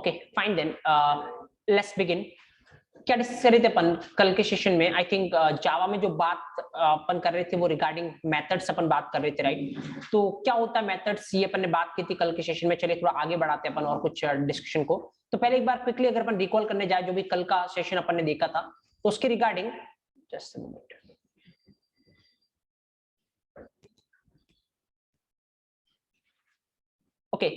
Okay fine then, let's begin. क्या discuss कर रहे थे अपन कल के सेशन में? आई थिंक जावा में जो बात अपन कर रहे थे वो रिगार्डिंग मेथड्स अपन बात कर रहे थे, राइट? तो क्या होता है मेथड्स, ये अपन ने बात की थी कल के सेशन में। चलिए थोड़ा आगे बढ़ाते हैं अपन और कुछ डिस्कशन को। तो पहले एक बार क्विकली अगर अपन रिकॉल करने जाए जो भी कल का सेशन अपन ने देखा था, तो उसके regarding just a minute. Okay,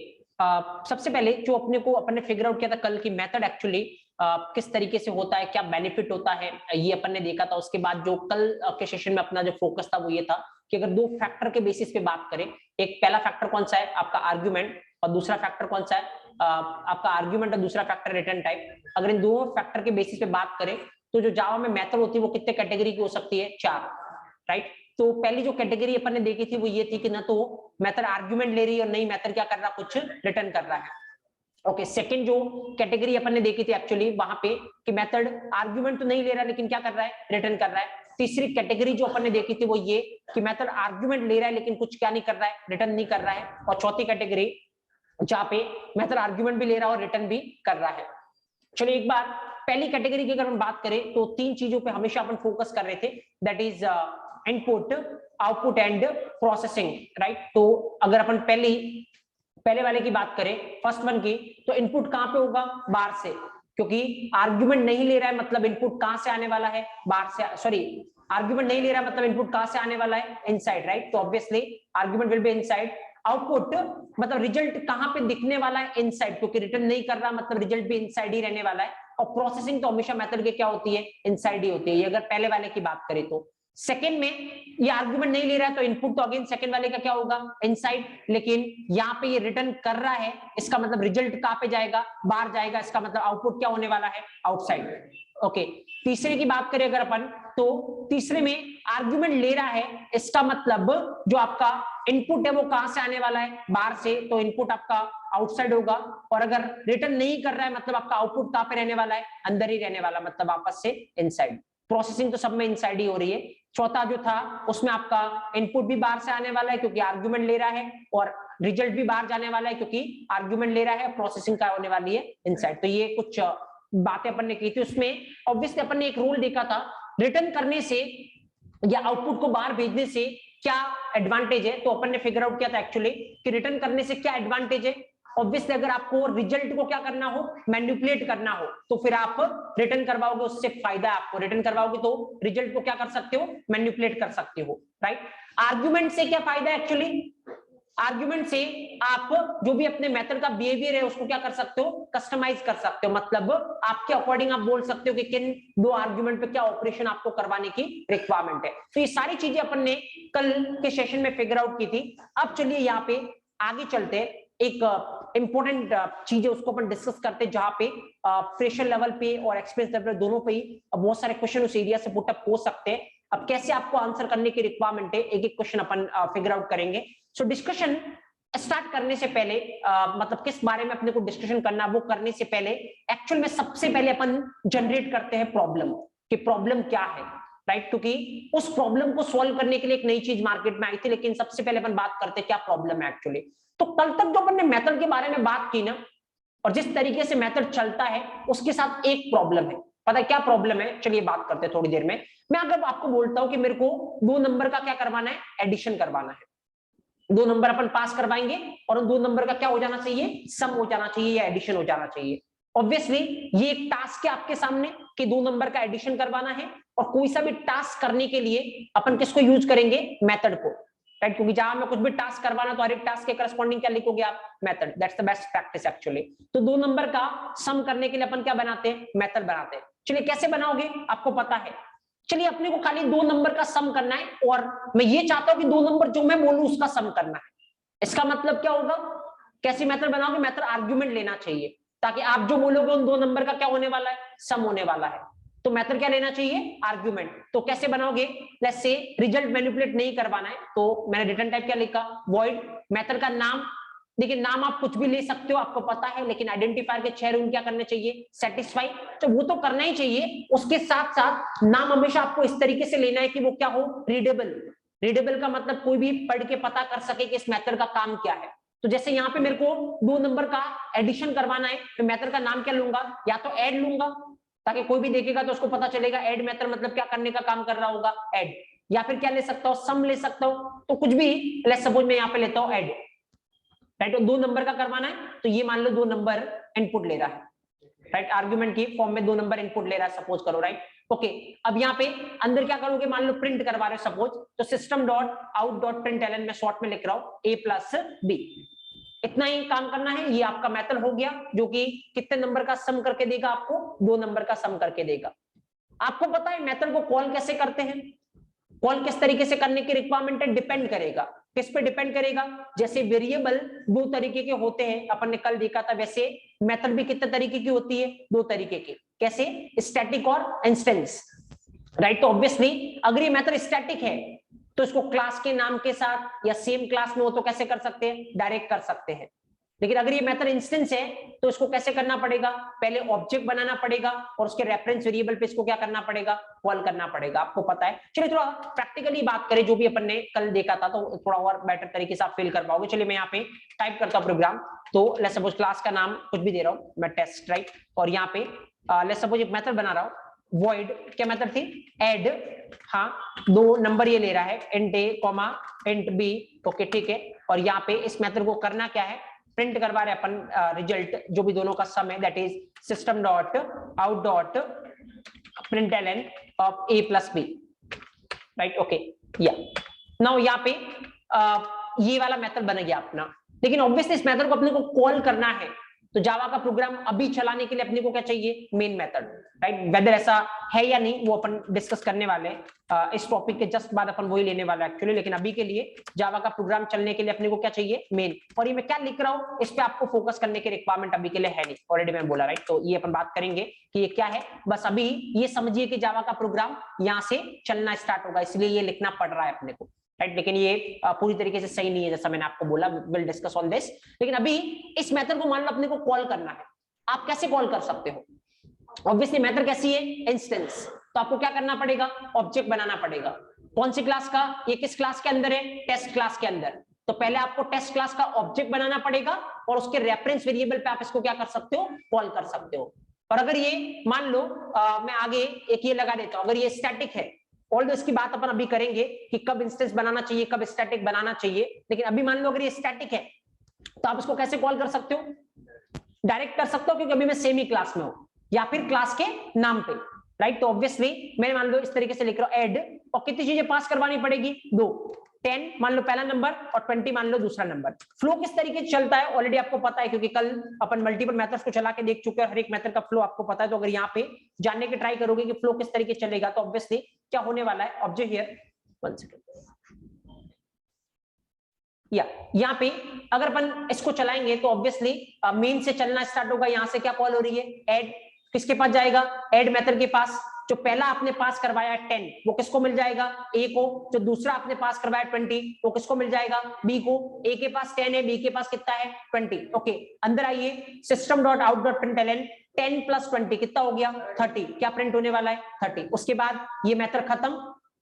सबसे पहले जो अपने को अपन ने फिगर आउट किया था कल की मेथड एक्चुअली किस तरीके से होता है, क्या बेनिफिट होता है, ये अपन ने देखा था। उसके बाद जो कल के सेशन में अपना जो फोकस था वो ये था कि अगर दो फैक्टर के बेसिस पे बात करें, एक पहला फैक्टर कौन सा है आपका आर्ग्यूमेंट, और दूसरा फैक्टर कौन सा है आपका आर्ग्यूमेंट, और दूसरा फैक्टर रिटर्न टाइप। अगर इन दोनों फैक्टर के बेसिस पे बात करें तो जो जावा में मेथड होती है वो कितने कैटेगरी की हो सकती है? 4, राइट? तो पहली जो कैटेगरी अपन ने देखी थी वो ये थी कि ना तो मेथड आर्गुमेंट ले रही है और नई मेथड क्या कर रहा है, कुछ रिटर्न कर रहा है। ओके, सेकंड जो कैटेगरी अपन ने देखी थी एक्चुअली वहां पे कि मेथड आर्गुमेंट तो नहीं ले रहा है लेकिन क्या कर रहा है, रिटर्न कर रहा है। तीसरी कैटेगरी जो अपन ने देखी थी वो ये कि मेथड आर्गुमेंट ले रहा है लेकिन कुछ क्या नहीं कर रहा है, रिटर्न नहीं कर रहा है। और चौथी कैटेगरी जहां पे मेथड आर्गुमेंट भी ले रहा है और रिटर्न भी कर रहा है। चलिए एक बार पहली कैटेगरी की अगर हम बात करें तो तीन चीजों पे हमेशा अपन फोकस कर रहे थे, that is input, output and processing, right? तो अगर अपन पहले वाले की बात करें, फर्स्ट वन की, तो इनपुट कहां पे होगा? बाहर से, क्योंकि आर्गुमेंट नहीं ले रहा है मतलब इनपुट कहां से आने वाला है? बाहर से। सॉरी, आर्गुमेंट नहीं ले रहा है मतलब इनपुट कहां से आने वाला है? Inside, right? तो obviously argument will be inside. Output मतलब रिजल्ट कहां पे दिखने वाला है? इनसाइड, क्योंकि रिटर्न नहीं कर रहा मतलब रिजल्ट भी इनसाइड ही रहने वाला है। और प्रोसेसिंग तो हमेशा मेथड के क्या होती है? इनसाइड ही होती है। ये अगर पहले वाले की बात करें तो सेकंड में ये आर्गुमेंट नहीं ले रहा है तो इनपुट तो अगेन सेकंड वाले का क्या होगा? इनसाइड। लेकिन यहाँ पे ये रिटर्न कर रहा है, इसका मतलब रिजल्ट कहां पे जाएगा? बाहर जाएगा। इसका मतलब आउटपुट क्या होने वाला है? आउटसाइड। ओके, तीसरे की बात करें अगर अपन, तो तीसरे में आर्गुमेंट ले रहा है, इसका मतलब जो आपका इनपुट है वो कहां से आने वाला है? बाहर से, तो इनपुट आपका आउटसाइड होगा। और अगर रिटर्न नहीं कर रहा है मतलब आपका आउटपुट कहां पे रहने वाला है? अंदर ही रहने वाला, मतलब आपस से इनसाइड। प्रोसेसिंग तो सब में इनसाइड ही हो रही है। चौथा जो था उसमें आपका इनपुट भी बाहर से आने वाला है क्योंकि आर्गुमेंट ले रहा है, और रिजल्ट भी बाहर जाने वाला है क्योंकि आर्गुमेंट ले रहा है। प्रोसेसिंग का होने वाली है इनसाइड। तो ये कुछ बातें अपन ने की थी। उसमें ऑब्वियसली अपन ने एक रूल देखा था, रिटर्न करने से या आउटपुट को बाहर भेजने से क्या एडवांटेज है। तो अपन ने फिगर आउट किया था एक्चुअली कि रिटर्न करने से क्या एडवांटेज है। ऑब्वियसली अगर आपको रिजल्ट को क्या करना हो, मैनिपुलेट करना हो, तो फिर आप रिटर्न करवाओगे, उससे फायदा है आपको। रिटर्न करवाओगे तो रिजल्ट को क्या कर सकते हो? मैनिपुलेट कर सकते हो, राइट? आर्गुमेंट से क्या फायदा है एक्चुअली? आर्गुमेंट से आप जो भी अपने मेथड का बिहेवियर है उसको क्या कर सकते हो? कस्टमाइज कर सकते हो। मतलब आपके अकॉर्डिंग आप बोल सकते हो कि किन दो आर्गुमेंट पे क्या ऑपरेशन आपको करवाने की रिक्वायरमेंट है। तो ये सारी चीजें अपन ने कल के सेशन में फिगर आउट की थी। अब चलिए यहाँ पे आगे चलते हैं, एक इंपॉर्टेंट चीज है उसको अपन डिस्कस करते हैं, जहां पे फ्रेशर लेवल पे और एक्सपीरियंस लेवल दोनों पे ही बहुत सारे क्वेश्चन उस एरिया से पुटअप हो सकते हैं। अब कैसे आपको आंसर करने की रिक्वायरमेंट है, एक एक क्वेश्चन अपन फिगर आउट करेंगे। सो डिस्कशन स्टार्ट करने से पहले मतलब किस बारे में अपने को डिस्कशन करना, वो करने से पहले एक्चुअल में सबसे पहले अपन जनरेट करते हैं प्रॉब्लम, कि प्रॉब्लम क्या है, राइट? क्योंकि उस प्रॉब्लम को सॉल्व करने के लिए एक नई चीज मार्केट में आई थी, लेकिन सबसे पहले अपन बात करते हैं क्या प्रॉब्लम है एक्चुअली। तो कल तक जो अपन ने मेथड के बारे में बात की ना, और जिस तरीके से मेथड चलता है उसके साथ एक प्रॉब्लम है। पता है क्या प्रॉब्लम है? चलिए बात करते हैं थोड़ी देर में। मैं अगर आपको बोलता हूं कि मेरे को 2 नंबर का क्या करवाना है? एडिशन करवाना है। 2 नंबर अपन पास करवाएंगे और उन 2 नंबर का क्या हो जाना चाहिए? सम हो जाना चाहिए या एडिशन हो जाना चाहिए। ऑब्वियसली ये एक टास्क है आपके सामने कि 2 नंबर का एडिशन करवाना है, और कोई सा भी टास्क करने के लिए अपन किसको यूज करेंगे? मेथड को, राइट? क्योंकि जहां में कुछ भी टास्क करवाना तो हर एक टास्क के करस्पॉन्डिंग क्या लिखोगे आप? Method. That's the best practice actually. तो 2 नंबर का सम करने के लिए अपन क्या बनाते हैं? मेथड बनाते हैं। चलिए कैसे बनाओगे आपको पता है। चलिए अपने को खाली 2 नंबर का सम करना है, और मैं ये चाहता हूं कि 2 नंबर जो मैं बोलूं उसका सम करना है। इसका मतलब क्या होगा? कैसी मेथड बनाओगे? मेथड आर्गुमेंट लेना चाहिए, ताकि आप जो बोलोगे उन 2 नंबर का क्या होने वाला है? सम होने वाला है। तो मेथड क्या लेना चाहिए? आर्गुमेंट। तो कैसे बनाओगे? लेट्स से रिजल्ट मैनिपुलेट नहीं करवाना है, तो मैंने रिटर्न टाइप क्या लिखा? वॉइड। मेथड का नाम, देखिए नाम आप कुछ भी ले सकते हो, आपको पता है, लेकिन आइडेंटिफायर के 6 रूल क्या करने चाहिए? सेटिस्फाई। तो वो तो करना ही चाहिए। उसके साथ साथ नाम हमेशा आपको इस तरीके से लेना है कि वो क्या हो? रीडेबल। रीडेबल का मतलब कोई भी पढ़ के पता कर सके कि इस मेथड का काम क्या है। तो जैसे यहाँ पे मेरे को 2 नंबर का एडिशन करवाना है, तो मेथड का नाम क्या लूंगा, या तो ऐड लूंगा ताकि कोई भी देखेगा तो उसको पता चलेगा ऐड मेथड मतलब क्या करने का काम कर रहा होगा, ऐड, या फिर क्या ले सकता हूँ, सम ले सकता हूँ, तो कुछ भी, लेट्स सपोज मैं यहाँ पे लेता हूँ ऐड, राइट, 2 नंबर का करवाना है, तो ये मान लो 2 नंबर इनपुट ले रहा है, राइट, आर्गुमेंट की फॉर्म में 2 नंबर इनपुट ले रहा है, सपोज करो, राइट, ओके। अब यहाँ पे अंदर क्या करोगे, मान लो प्रिंट करवा रहे हो सपोज, तो system dot out dot println में शॉर्ट में लिख रहा हूँ a प्लस b, इतना ही काम करना है। ये आपका मेथड हो गया जो कि कितने नंबर का सम करके देगा, आपको 2 नंबर का सम करके देगा। आपको पता है मेथड को कॉल कैसे करते हैं, कॉल किस तरीके से करने की रिक्वायरमेंट है, डिपेंड करेगा, किस पे डिपेंड करेगा, जैसे वेरिएबल 2 तरीके के होते हैं, अपन ने कल देखा था, वैसे मेथड भी कितने तरीके की होती है, 2 तरीके की, कैसे, स्टैटिक और इंस्टेंस, राइट। तो ऑब्वियसली अगर ये मेथड स्टैटिक है तो इसको क्लास के नाम के साथ या सेम क्लास में हो तो कैसे कर सकते हैं, डायरेक्ट कर सकते हैं। लेकिन अगर ये मेथड इंस्टेंस है तो इसको कैसे करना पड़ेगा, पहले ऑब्जेक्ट बनाना पड़ेगा और उसके रेफरेंस वेरिएबल पे इसको क्या करना पड़ेगा, कॉल करना पड़ेगा, आपको पता है। चलिए थोड़ा प्रैक्टिकली बात करें, जो भी अपन ने कल देखा था तो थोड़ा और बेटर तरीके से आप फील कर पाओगे। चलिए मैं यहाँ पे टाइप करता हूँ प्रोग्राम, तो लेट्स सपोज क्लास का नाम कुछ भी दे रहा हूँ मैं, टेस्ट, राइट, और यहाँ पे लेट्स सपोज एक मेथड बना रहा हूँ, void, क्या मेथड थी, ऐड, हाँ 2 नंबर ये ले रहा है, int a comma int b, okay ठीक है। और यहाँ पे इस मेथड को करना क्या है, प्रिंट करवा रहे अपन रिजल्ट जो भी दोनों का सम है, that is system dot out dot println of a plus b, right, okay, या नाउ यहाँ पे ये वाला मेथड बन गया अपना। लेकिन ऑब्वियसली इस मेथड को अपने को कॉल करना है, तो जावा का प्रोग्राम अभी चलाने के लिए अपने को क्या चाहिए, मेन मेथड, राइट। वेदर ऐसा है या नहीं वो अपन डिस्कस करने वाले हैं इस टॉपिक के जस्ट बाद, अपन वही लेने वाला है एक्चुअली। लेकिन अभी के लिए जावा का प्रोग्राम चलने के लिए अपने को क्या चाहिए, मेन। और ये मैं क्या लिख रहा हूँ, इस पे आपको फोकस करने की रिक्वायरमेंट अभी के लिए है नहीं, ऑलरेडी मैं बोला, राइट। तो ये अपन बात करेंगे कि ये क्या है, बस अभी ये समझिए कि जावा का प्रोग्राम यहाँ से चलना स्टार्ट होगा, इसलिए ये लिखना पड़ रहा है अपने को, राइट। लेकिन ये पूरी तरीके से सही नहीं है, जैसा मैंने आपको बोला, विल डिस्कस ऑन दिस। लेकिन अभी इस मेथड को मान लो अपने को कॉल करना है, आप कैसे कॉल कर सकते हो, ऑब्वियसली मेथड कैसी है, इंस्टेंस, तो आपको क्या करना पड़ेगा, ऑब्जेक्ट बनाना पड़ेगा। कौन सी क्लास का, ये किस क्लास के अंदर है, टेस्ट क्लास के अंदर, तो पहले आपको टेस्ट क्लास का ऑब्जेक्ट बनाना पड़ेगा और उसके रेफरेंस वेरिएबल पे आप इसको क्या कर सकते हो, कॉल कर सकते हो। और अगर ये मान लो मैं आगे एक ये लगा देता हूं, अगर ये स्टैटिक है, ऑल्दो इसकी बात अपन अभी करेंगे कि कब इंस्टेंस बनाना चाहिए, कब स्टैटिक बनाना चाहिए, लेकिन अभी मान लो अगर ये स्टैटिक है तो आप इसको कैसे कॉल कर सकते हो, डायरेक्ट कर सकते हो, क्योंकि अभी मैं सेमी क्लास में हूं, या फिर क्लास के नाम पे, राइट। तो ऑब्वियसली मैंने मान लो इस तरीके से लिख रहा हूं ऐड, और कितनी चीजें पास करवानी पड़ेगी, 2, 10 मान लो पहला नंबर और 20 मान लो दूसरा नंबर। फ्लो किस तरीके से चलता है ऑलरेडी आपको पता है, क्योंकि कल अपन मल्टीपल मेथड्स को चला के देख चुके हैं, हर एक मेथड का फ्लो आपको पता है। तो अगर यहाँ पे जानने की ट्राई करोगे कि फ्लो किस तरीके से चलेगा, तो ऑब्वियसली क्या होने वाला है, ऑब्जेक्ट हियर, 1 सेकंड, या यहाँ पे अगर अपन इसको चलाएंगे तो ऑब्वियसली मेन से चलना स्टार्ट होगा। यहाँ से क्या कॉल हो रही है, ऐड, किसके पास जाएगा, ऐड मेथड के पास। जो पहला आपने पास करवाया 10 वो किसको मिल जाएगा, ए को। जो दूसरा आपने पास करवाया 20 वो किसको मिल जाएगा, बी को। ए के पास 10 है, बी के पास कितना है, 20, ओके। अंदर आइए, system dot out dot println 10 plus 20 कितना हो गया, 30, क्या प्रिंट होने वाला है, 30। उसके बाद ये मेथड खत्म,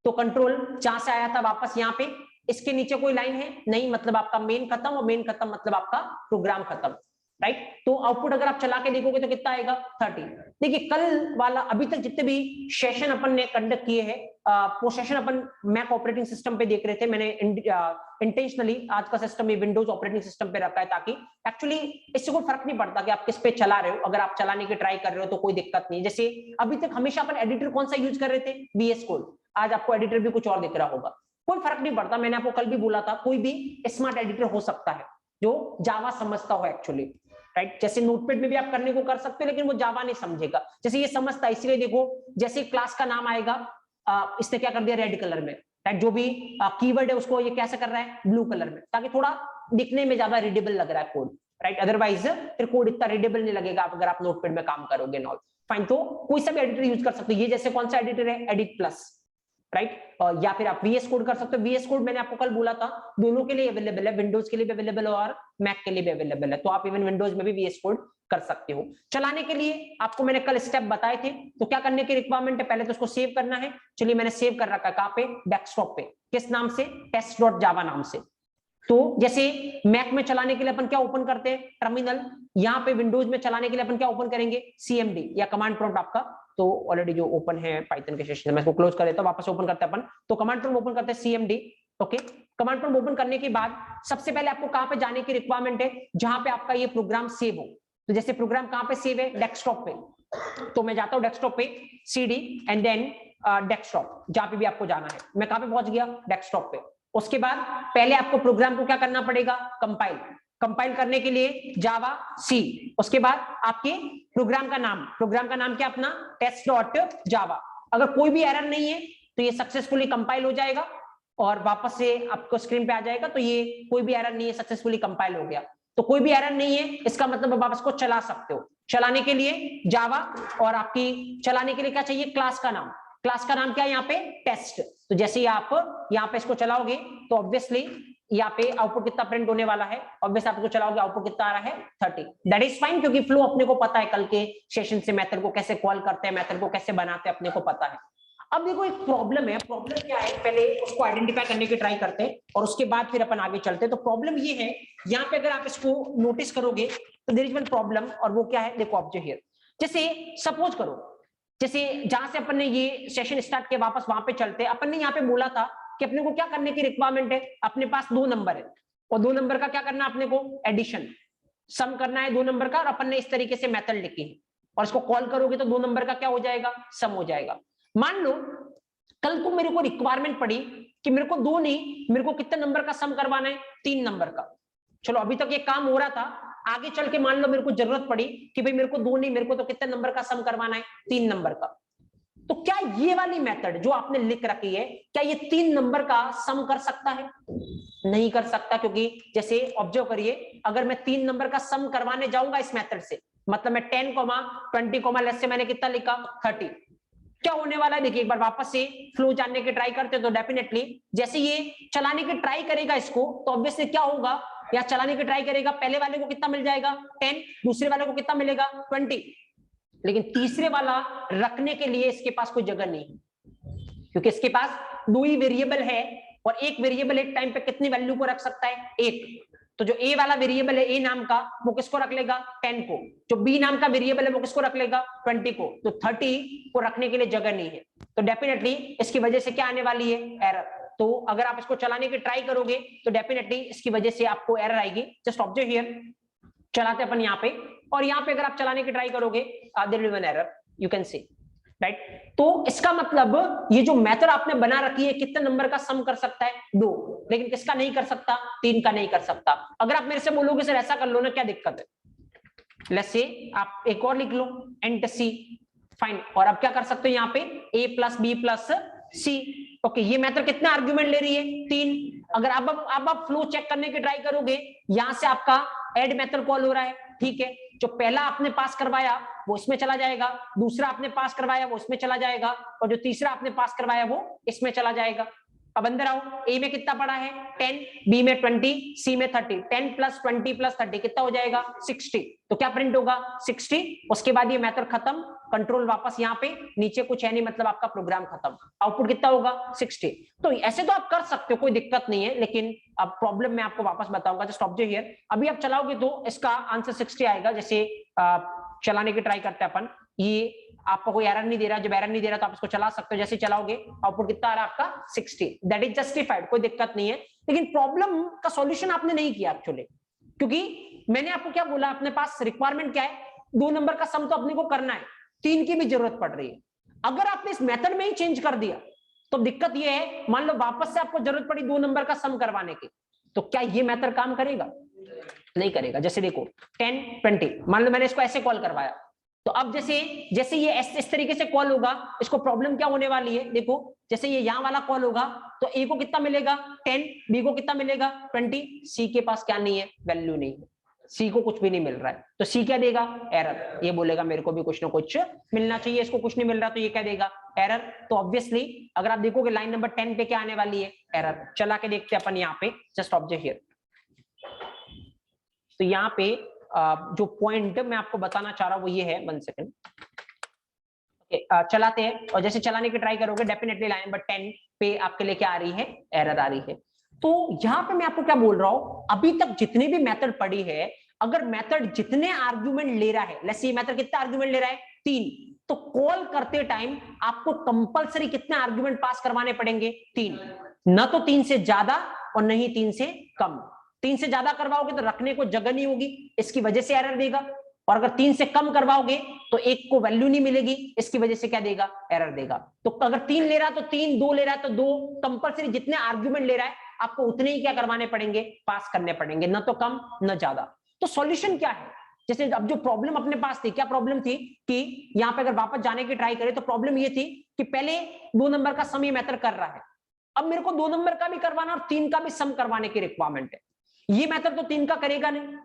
तो कंट्रोल जहां से आया था वापस यहाँ पे, इसके नीचे कोई लाइन है नहीं, मतलब आपका मेन खत्म, और मेन खत्म मतलब आपका प्रोग्राम खत्म, राइट। तो आउटपुट अगर आप चला के देखोगे तो कितना आएगा, 30। देखिए कल वाला अभी तक जितने भी सेशन अपन ने कंडक्ट किए हैं, वो सेशन अपन मैक ऑपरेटिंग सिस्टम पे देख रहे थे। मैंने इंटेंशनली आज का सिस्टम ये विंडोज ऑपरेटिंग सिस्टम पे रखा है, ताकि एक्चुअली इससे कोई फर्क नहीं पड़ता कि आप किस पे चला रहे हो, अगर आप चलाने की ट्राई कर रहे हो तो कोई दिक्कत नहीं। जैसे अभी तक हमेशा अपन एडिटर कौन सा यूज कर रहे थे, VS कोड, आज आपको एडिटर भी कुछ और दिख रहा होगा, कोई फर्क नहीं पड़ता। मैंने आपको कल भी बोला था, कोई भी स्मार्ट एडिटर हो सकता है जो जावा समझता हो एक्चुअली, राइट। जैसे नोटपैड में भी आप करने को कर सकते हो, लेकिन वो जावा नहीं समझेगा, जैसे ये समझता है। इसलिए देखो, जैसे क्लास का नाम आएगा, इसने क्या कर दिया, रेड कलर में, राइट। जो भी कीवर्ड है उसको ये कैसे कर रहा है, ब्लू कलर में, ताकि थोड़ा दिखने में ज्यादा रीडेबल लग रहा है कोड, राइट। अदरवाइज फिर कोड इतना रीडेबल नहीं लगेगा अगर आप नोटपैड में काम करोगे नॉल, फाइन। तो कोई सा भी एडिटर यूज कर सकते हो। ये जैसे कौन सा एडिटर है, एडिट प्लस, राइट। या फिर आप VS कोड कर सकते हो। VS कोड मैंने आपको कल बोला था, दोनों के लिए अवेलेबल है, विंडोज के लिए भी अवेलेबल है और मैक के लिए भी अवेलेबल है। तो आप इवन विंडोज में भी VS कोड कर सकते हो। चलाने के लिए आपको मैंने कल स्टेप बताए थे, तो क्या करने की रिक्वायरमेंट है, पहले तो उसको सेव करना है। चलिए मैंने सेव कर रखा है, कहाँ पे, डेस्कटॉप पे, किस नाम से, test.java नाम से, तो जैसे मैक में चलाने के लिए अपन क्या ओपन करते हैं, टर्मिनल। यहाँ पे विंडोज में चलाने के लिए अपन क्या ओपन करेंगे, CMD या कमांड प्रॉम्प्ट आपका तो ऑलरेडी जो ओपन है पाइथन के सेशन से, मैं इसको क्लोज कर देता हूं, वापस ओपन करते हैं अपन। तो कमांड प्रॉम्प्ट ओपन करते हैं CMD। Okay, command prompt open करने के बाद सबसे पहले आपको कहां पे जाने की रिक्वायरमेंट है, जहां पे आपका ये प्रोग्राम सेव हो। तो जैसे प्रोग्राम कहां पे सेव है, डेस्कटॉप पे, तो मैं जाता हूं डेस्कटॉप पे, CD एंड देन डेस्कटॉप, जहां पे भी आपको जाना है। मैं कहां पे पहुंच गया, डेस्कटॉप पे। उसके बाद पहले आपको प्रोग्राम को क्या करना पड़ेगा, कंपाइल। कंपाइल करने के लिए जावा C, उसके बाद आपके प्रोग्राम का नाम क्या अपना, test.java। अगर कोई भी एरर नहीं है तो ये सक्सेसफुली कंपाइल हो जाएगा और वापस से आपको स्क्रीन पे आ जाएगा। तो ये कोई भी एरर नहीं है, सक्सेसफुली कंपाइल हो गया। तो कोई भी एरर नहीं है, इसका मतलब आप इसको चला सकते हो। चलाने के लिए जावा, और आपकी चलाने के लिए क्या चाहिए, क्लास का नाम। क्लास का नाम क्या है यहाँ पे, टेस्ट। तो जैसे ही आप यहाँ पे इसको चलाओगे तो ऑब्वियसली यहाँ पे आउटपुट कितना प्रिंट होने वाला है, ऑब्वियसली आपको चलाओगे आउटपुट कितना आ रहा है, 30। दैट इज फाइन, क्योंकि फ्लो अपने को पता है, कल के सेशन से मेथड को कैसे कॉल करते हैं, मेथड को कैसे बनाते हैं, अपने को पता है। अब देखो एक प्रॉब्लम है, प्रॉब्लम क्या है, पहले उसको आइडेंटिफाई करने की ट्राई करते हैं और उसके बाद फिर अपन आगे चलते हैं। तो प्रॉब्लम ये है, यहाँ पे अगर आप इसको नोटिस करोगे तो देयर इज वन प्रॉब्लम, और वो क्या है, देखो ऑब्जर्व हियर। जैसे सपोज करो, जैसे जहां से अपन ने ये सेशन स्टार्ट किया, वापस वहां पे चलते, अपन ने यहाँ पे बोला था कि अपने को क्या करने की रिक्वायरमेंट है, अपने पास 2 नंबर है और 2 नंबर का क्या करना है अपने को, एडिशन, सम करना है 2 नंबर का, और अपन ने इस तरीके से मेथड लिखी है और इसको कॉल करोगे तो 2 नंबर का क्या हो जाएगा, सम हो जाएगा। मान लो कल को मेरे को रिक्वायरमेंट पड़ी कि मेरे को 2 नहीं, मेरे को कितने नंबर का सम करवाना है, 3 नंबर का। चलो अभी तक ये काम हो रहा था, आगे चल के मान लो मेरे को जरूरत पड़ी कि भाई मेरे को 2 नहीं, मेरे को तो कितने नंबर का सम करवाना है, 3 नंबर का। तो क्या ये वाली मेथड जो आपने लिख रखी है, क्या ये 3 नंबर का सम कर सकता है, नहीं कर सकता। क्योंकि जैसे ऑब्जर्व करिए, अगर मैं 3 नंबर का सम करवाने जाऊंगा इस मेथड से, मतलब मैं 10, 20, लेट्स से मैंने कितना लिखा, 30, क्या होने वाला है, देखिए एक बार वापस से फ्लो जानने की ट्राई करते, तो डेफिनेटली जैसे ये चलाने की ट्राई करेगा इसको, तो ऑब्वियसली क्या होगा, या चलाने की ट्राई करेगा, पहले वाले को कितना मिल जाएगा, 10, दूसरे वाले को कितना मिलेगा, 20, लेकिन तीसरे वाला रखने के लिए इसके पास कोई जगह नहीं, क्योंकि इसके पास 2 ही वेरिएबल है और एक वेरिएबल एक टाइम पे कितनी वैल्यू को रख सकता है, 1। तो जो ए वाला वेरिएबल है, ए नाम का, वो किसको रख लेगा, 10 को। जो बी नाम का वेरिएबल है वो किसको रख लेगा, 20 को। तो 30 को रखने के लिए जगह नहीं है, तो डेफिनेटली इसकी वजह से क्या आने वाली है, एरर। तो अगर आप इसको चलाने की ट्राई करोगे तो डेफिनेटली इसकी वजह से आपको एरर आएगी। जस्ट ऑब्जर्व हियर, चलाते अपन यहाँ पे, और यहाँ पे अगर आप चलाने की ट्राई करोगे there will be an error, you can see, right. तो इसका मतलब ये जो मेथड आपने बना रखी है, कितने नंबर का सम कर सकता है, 2, लेकिन किसका नहीं कर सकता, 3 का नहीं कर सकता। अगर आप मेरे से बोलोगे सर ऐसा कर लो ना, क्या दिक्कत है, लेट्स से आप एक और लिख लो, एंड सी, फाइन। और अब क्या कर सकते हो यहाँ पे, a plus B plus C. Okay, ये मेथड कितने आर्ग्यूमेंट ले रही है, 3। अगर अब आप फ्लो चेक करने की ट्राई करोगे, यहां से आपका एड मेथड कॉल हो रहा है, ठीक है। जो पहला आपने पास करवाया वो इसमें चला जाएगा, दूसरा आपने पास करवाया वो इसमें चला जाएगा, और जो तीसरा आपने पास करवाया वो इसमें चला जाएगा। अब अंदर आओ, ए में कितना पड़ा है, 10, बी में 20, सी में 30, 10 प्लस 20 प्लस 30 कितना हो जाएगा, 60। तो क्या प्रिंट होगा, 60। उसके बाद ये मेथड खत्म, कंट्रोल वापस यहाँ पे, नीचे कुछ है नहीं, मतलब आपका प्रोग्राम खत्म, आउटपुट कितना होगा, 60। तो ऐसे तो आप कर सकते हो, कोई दिक्कत नहीं है, लेकिन अब प्रॉब्लम मैं आपको वापस बताऊंगा। जस्ट ऑब्जर्व हियर, अभी आप चलाओगे तो इसका आंसर 60 आएगा। जैसे चलाने की ट्राई करते हैं अपन, ये आपको कोई एरर नहीं दे रहा, जब एरर नहीं दे रहा तो आप इसको चला सकते हो, जैसे चलाओगे आउटपुट कितना आ रहा है आपका, 60। दैट इज जस्टिफाइड, कोई दिक्कत नहीं है। लेकिन प्रॉब्लम का सॉल्यूशन आपने नहीं किया एक्चुअली, क्योंकि मैंने आपको क्या बोला, अपने पास रिक्वायरमेंट क्या है, 2 नंबर का सम तो अपने को करना है, 3 की भी जरूरत पड़ रही है। अगर आपने इस मेथड में ही चेंज कर दिया तो दिक्कत ये है, मान लो वापस से आपको जरूरत पड़ी 2 नंबर का सम करवाने की, तो क्या ये मेथड काम करेगा, नहीं करेगा। जैसे देखो 10, 20, मान लो मैंने इसको ऐसे कॉल करवाया, तो अब जैसे जैसे ये इस तरीके से कॉल होगा, इसको प्रॉब्लम क्या होने वाली है, देखो जैसे ये यहाँ वाला कॉल होगा तो ए को कितना मिलेगा, 10, बी को कितना मिलेगा, 20, सी के पास क्या नहीं है, वैल्यू नहीं है, सी को कुछ भी नहीं मिल रहा है, तो सी क्या देगा, एरर। ये बोलेगा मेरे को भी कुछ ना कुछ मिलना चाहिए, इसको कुछ नहीं मिल रहा, तो ये क्या देगा, एरर। तो ऑब्वियसली अगर आप देखोगे लाइन नंबर 10 पे क्या आने वाली है, एरर। चला के देखते हैं अपन यहाँ पे, जस्ट ऑब्जर्व हियर। तो यहाँ पे जो पॉइंट मैं आपको बताना चाह रहा हूं वो ये है, 1 सेकेंड। चलाते हैं, और जैसे चलाने की ट्राई करोगे डेफिनेटली लाइन नंबर 10 पे आपके लिए क्या आ रही है, एरर आ रही है। तो यहां पे मैं आपको क्या बोल रहा हूं, अभी तक जितनी भी मेथड पड़ी है, अगर मेथड जितने आर्गुमेंट ले रहा है, लेट्स सी मेथड कितना आर्गुमेंट ले रहा है 3, तो कॉल करते टाइम आपको कंपलसरी कितने आर्गुमेंट पास करवाने पड़ेंगे 3, ना तो 3 से ज्यादा और नहीं 3 से कम। 3 से ज्यादा करवाओगे तो रखने को जगह नहीं होगी, इसकी वजह से एरर देगा, और अगर 3 से कम करवाओगे तो एक को वैल्यू नहीं मिलेगी, इसकी वजह से क्या देगा, एरर देगा। तो अगर 3 ले रहा है तो 3, 2 ले रहा है तो 2, कंपलसरी जितने आर्गुमेंट ले रहा है आपको उतने ही क्या करवाने पड़ेंगे, पास करने पड़ेंगे, ना तो कम ना ज्यादा। तो सॉल्यूशन क्या है, जैसे अब जो प्रॉब्लम अपने पास थी, क्या प्रॉब्लम थी कि यहाँ पे अगर वापस जाने की ट्राई करें तो प्रॉब्लम ये थी कि पहले 2 नंबर का सम ये मेथड कर रहा है, अब मेरे को 2 नंबर का भी करवाना और 3 का भी सम करवाने की रिक्वायरमेंट है। ये मेथड तो 3 का करेगा नहीं,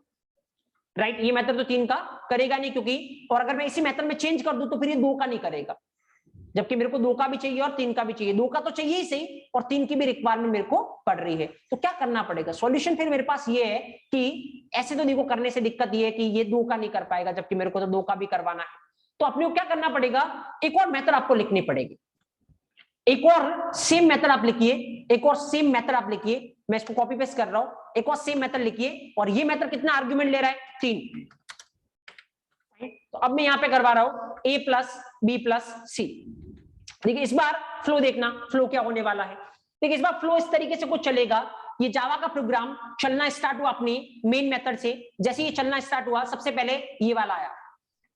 राइट, ये मेथड तो 3 का करेगा नहीं, क्योंकि और अगर मैं इसी मेथड में चेंज कर दूं तो फिर ये 2 का नहीं करेगा, जबकि मेरे को 2 का भी चाहिए और 3 का भी चाहिए। 2 का तो चाहिए ही सही और 3 की भी रिक्वायरमेंट मेरे को पड़ रही है, तो क्या करना पड़ेगा। सॉल्यूशन फिर मेरे पास ये है कि ऐसे तो देखो करने से दिक्कत ये है कि ये 2 का नहीं कर पाएगा, जबकि मेरे को तो 2 का भी करवाना है, तो अपने को क्या करना पड़ेगा, एक और मेथड आपको लिखनी पड़ेगी, एक और सेम मेथड आप लिखिए, एक और सेम मेथड आप लिखिए, मैं इसको कॉपी पेस्ट कर रहा हूं, एक और सेम मेथड लिखिए, और ये मेथड कितना आर्गुमेंट ले रहा है 3। तो अब मैं यहां पे करवा रहा हूं a प्लस बी प्लस सी। देखिए इस बार फ्लो देखना, फ्लो क्या होने वाला है। देखिए इस बार फ्लो इस तरीके से कुछ चलेगा, ये जावा का प्रोग्राम चलना स्टार्ट हुआ अपनी मेन मेथड से, जैसे ये चलना स्टार्ट हुआ सबसे पहले ये वाला आया,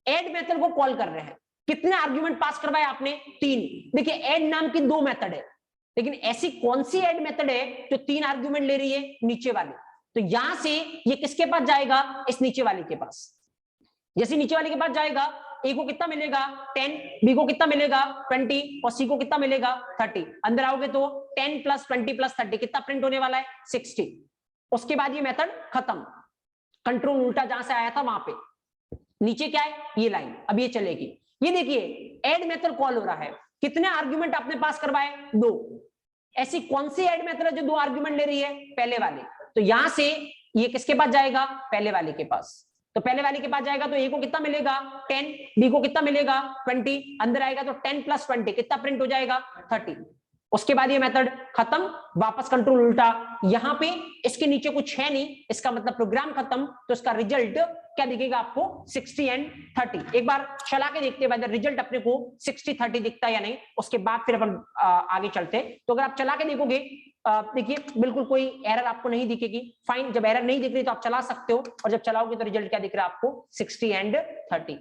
ऐड मेथड को कॉल कर रहे हैं, कितने आर्गुमेंट पास करवाए आपने 3। देखिए ऐड नाम की 2 मेथड है, लेकिन ऐसी कौन सी ऐड मेथड है जो 3 आर्गुमेंट ले रही है, नीचे वाली। तो यहां से ये किसके पास जाएगा, इस नीचे वाले के पास। जैसे नीचे वाले के पास जाएगा, ए को कितना मिलेगा 10, बी को कितना मिलेगा 20 और सी को कितना मिलेगा 30। अंदर आओगे तो 10 प्लस 20 प्लस 30 कितना प्रिंट होने वाला है 60। उसके बाद ये मेथड खत्म, कंट्रोल उल्टा जहां से आया था वहां पे, नीचे क्या है ये लाइन, अब ये चलेगी। ये देखिए ऐड मेथड कॉल हो रहा है, कितने आर्गुमेंट आपने पास करवाए 2। ऐसी कौन सी ऐड मेथड है जो 2 आर्गुमेंट ले रही है, पहले वाले। तो यहां से ये किसके पास जाएगा, पहले वाले के पास। तो पहले वाले के पास जाएगा तो ए को कितना मिलेगा 10, बी को कितना मिलेगा 20, अंदर आएगा तो 10 प्लस 20 कितना प्रिंट हो जाएगा 30। उसके बाद ये मेथड खत्म, वापस कंट्रोल उल्टा, यहां पे इसके नीचे कुछ है नहीं, इसका मतलब प्रोग्राम खत्म, तो इसका रिजल्ट क्या दिखेगा आपको 60 एंड 30। एक बार चला के देखते हैं रिजल्ट अपने को 60 30 दिखता है या नहीं, उसके बाद फिर अपन आगे चलते हैं। तो अगर आप चला के देखोगे देखिए बिल्कुल कोई एरर आपको नहीं दिखेगी, फाइन। जब एरर नहीं दिख रही तो आप चला सकते हो, और जब चलाओगे तो रिजल्ट क्या दिख रहा है आपको 60 एंड 30,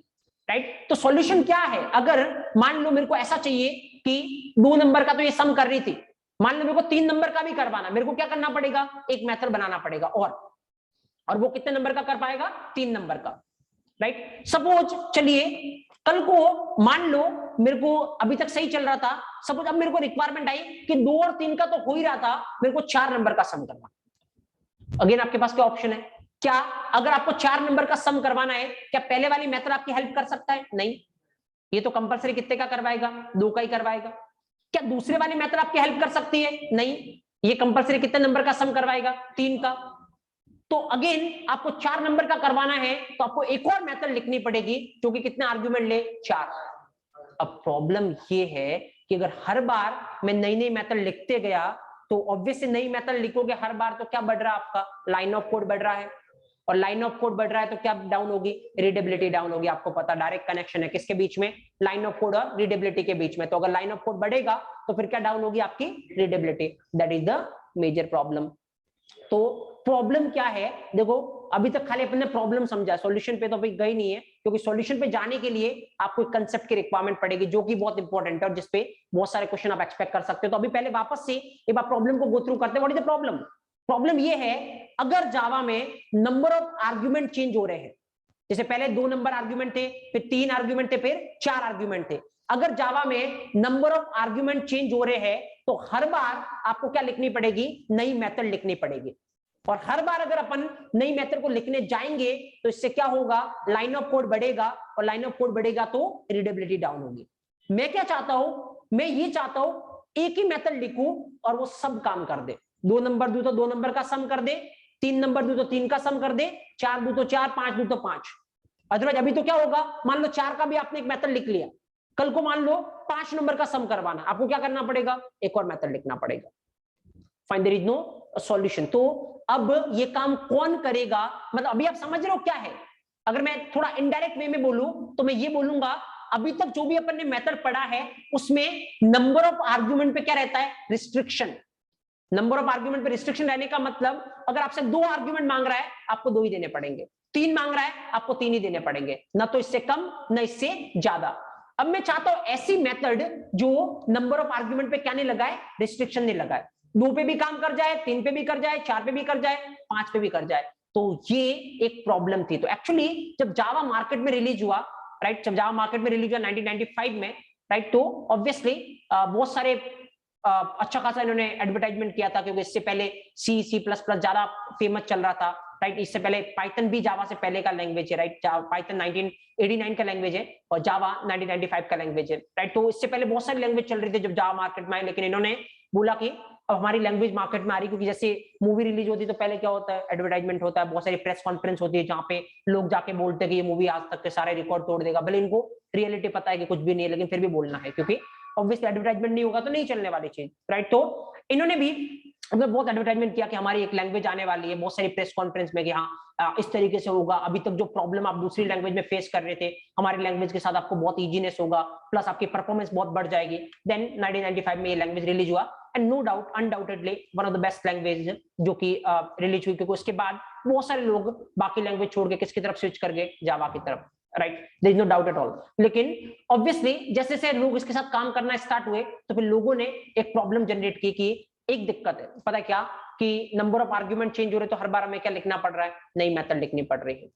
राइट। तो सॉल्यूशन क्या है, अगर मान लो मेरे को ऐसा चाहिए कि 2 नंबर का तो ये सम कर रही थी, मान लो मेरे को 3 नंबर का भी करवाना, मेरे को क्या करना पड़ेगा, एक मेथड बनाना पड़ेगा, और वो कितने नंबर का कर पाएगा 3 नंबर का, राइट। सपोज चलिए कल को मान लो मेरे को अभी तक सही चल रहा था, सपोज अब मेरे को रिक्वायरमेंट आई कि 2 और 3 का तो हो ही रहा था, मेरे को 4 नंबर का सम करना। अगेन आपके पास क्या ऑप्शन है, क्या अगर आपको 4 नंबर का सम करवाना है, क्या पहले वाली मेथड आपकी हेल्प कर सकता है, नहीं, ये तो कंपलसरी कितने का करवाएगा 2 का ही करवाएगा। क्या दूसरे वाली मेथड आपकी हेल्प कर सकती है, नहीं, ये कंपलसरी कितने नंबर का सम करवाएगा 3 का। तो अगेन आपको 4 नंबर का करवाना है तो आपको एक और मेथड लिखनी पड़ेगी जो कि कितने आर्गुमेंट ले 4। अब प्रॉब्लम ये है कि अगर हर बार मैं नई नई मेथड लिखते गया तो ऑब्वियसली नई मेथड लिखोगे हर बार तो क्या बढ़ रहा है आपका, लाइन ऑफ कोड बढ़ रहा है, और लाइन ऑफ कोड बढ़ रहा है तो क्या डाउन होगी, रीडेबिलिटी डाउन होगी। आपको पता डायरेक्ट कनेक्शन है किसके बीच में, लाइन ऑफ कोड और रीडेबिलिटी के बीच में। तो अगर लाइन ऑफ कोड बढ़ेगा तो फिर क्या डाउन होगी आपकी readability, that is the major problem. तो प्रॉब्लम क्या है, देखो अभी तक खाली अपन ने प्रॉब्लम समझा, सॉल्यूशन पे तो अभी गई नहीं है, क्योंकि सॉल्यूशन पे जाने के लिए आपको एक कंसेप्ट की रिक्वायरमेंट पड़ेगी जो कि बहुत इंपॉर्टेंट है और जिसपे बहुत सारे क्वेश्चन आप एक्सपेक्ट कर सकते हो। तो अभी पहले वापस से एक बार प्रॉब्लम को गो थ्रू करते हैं। What is the problem, problem ये है अगर जावा में नंबर ऑफ आर्ग्यूमेंट चेंज हो रहे हैं, जैसे पहले 2 नंबर आर्ग्यूमेंट थे, फिर 3 आर्ग्यूमेंट थे, फिर 4 आर्ग्यूमेंट थे। अगर जावा में नंबर ऑफ आर्ग्यूमेंट चेंज हो रहे हैं तो हर बार आपको क्या लिखनी पड़ेगी, नई मेथड लिखनी पड़ेगी। और हर बार अगर अपन नई मेथड को लिखने जाएंगे तो इससे क्या होगा, लाइन ऑफ कोड बढ़ेगा, और लाइन ऑफ कोड बढ़ेगा तो रीडेबिलिटी डाउन होगी। मैं क्या चाहता हूं, मैं ये चाहता हूं एक ही मेथड लिखूं और वो सब काम कर दे। 2 नंबर दूं तो 2 नंबर का सम कर दे, 3 नंबर दूं तो 3 का सम कर दे, 4 दूं तो 4, 5 दूं तो 5। अदरवाइज अभी तो क्या होगा, मान लो 4 का भी आपने एक मेथड लिख लिया, कल को मान लो 5 नंबर का सम करवाना, आपको क्या करना पड़ेगा, एक और मेथड लिखना पड़ेगा। Fine, there is no solution. तो अब ये काम कौन करेगा, मतलब अभी आप समझ रहे हो क्या है। अगर मैं थोड़ा इनडायरेक्ट वे में बोलूं तो मैं ये बोलूंगा, अभी तक जो भी अपन ने मेथड पढ़ा है उसमें नंबर ऑफ आर्ग्यूमेंट पे क्या रहता है, रिस्ट्रिक्शन। नंबर ऑफ आर्ग्यूमेंट पे रिस्ट्रिक्शन रहने का मतलब, अगर आपसे 2 आर्ग्यूमेंट मांग रहा है आपको 2 ही देने पड़ेंगे, 3 मांग रहा है आपको 3 ही देने पड़ेंगे, ना तो इससे कम ना इससे ज्यादा। अब मैं चाहता हूं ऐसी मेथड जो नंबर ऑफ आर्ग्यूमेंट पे क्या नहीं लगाए, रिस्ट्रिक्शन नहीं लगाए, 2 पे भी काम कर जाए, 3 पे भी कर जाए, 4 पे भी कर जाए, 5 पे भी कर जाए। तो ये एक प्रॉब्लम थी। तो एक्चुअली जब जावा मार्केट में रिलीज हुआ, राइट, जब जावा मार्केट में रिलीज हुआ 1995 में, राइट, तो ऑब्वियसली बहुत सारे अच्छा खासा इन्होंने एडवर्टाइजमेंट किया था, क्योंकि इससे पहले सी प्लस प्लस ज्यादा फेमस चल रहा था, राइट। इससे पहले पाइथन भी जावा से पहले का लैंग्वेज है, राइट। पाइथन 1989 का लैंग्वेज है और जावा 1995 का लैंग्वेज है, राइट। तो इससे पहले बहुत सारी लैंग्वेज चल रही थी जब जावा मार्केट में आई, लेकिन इन्होंने बोला कि अब हमारी लैंग्वेज मार्केट में आ रही, क्योंकि जैसे मूवी रिलीज होती है तो पहले क्या होता है, एडवर्टाइजमेंट होता है, बहुत सारी प्रेस कॉन्फ्रेंस होती है जहां पे लोग जाके बोलते हैं कि ये मूवी आज तक के सारे रिकॉर्ड तोड़ देगा। भले इनको रियलिटी पता है कि कुछ भी नहीं है, लेकिन फिर भी बोलना है, क्योंकि ऑब्वियसली एडवर्टाइजमेंट नहीं होगा तो नहीं चलने वाली चीज, राइट। तो इन्होंने भी बहुत एडवर्टाइजमेंट किया कि हमारी एक लैंग्वेज आने वाली है, बहुत सारी प्रेस कॉन्फ्रेंस में कि हाँ इस तरीके से होगा, अभी तक जो प्रॉब्लम आप दूसरी लैंग्वेज में फेस कर रहे थे हमारी लैंग्वेज के साथ आपको बहुत इजीनेस होगा, प्लस आपकी परफॉर्मेंस बहुत बढ़ जाएगी। देन 1995 में ये लैंग्वेज रिलीज हुआ and no doubt undoubtedly one of the best language जो कि रिलीज हुई, क्योंकि उसके बाद बहुत सारे लोग बाकी लैंग्वेज छोड़ के किसकी तरफ स्विच कर गए, जावा की तरफ, right, there is no doubt at all. लेकिन ऑब्वियसली जैसे जैसे लोग इसके साथ काम करना स्टार्ट हुए तो फिर लोगों ने एक प्रॉब्लम जनरेट की कि एक दिक्कत है, पता है क्या, कि नंबर ऑफ आर्ग्यूमेंट चेंज हो रहे तो हर बार हमें क्या लिखना पड़ रहा है, नई मेथड लिखनी पड़ रही है,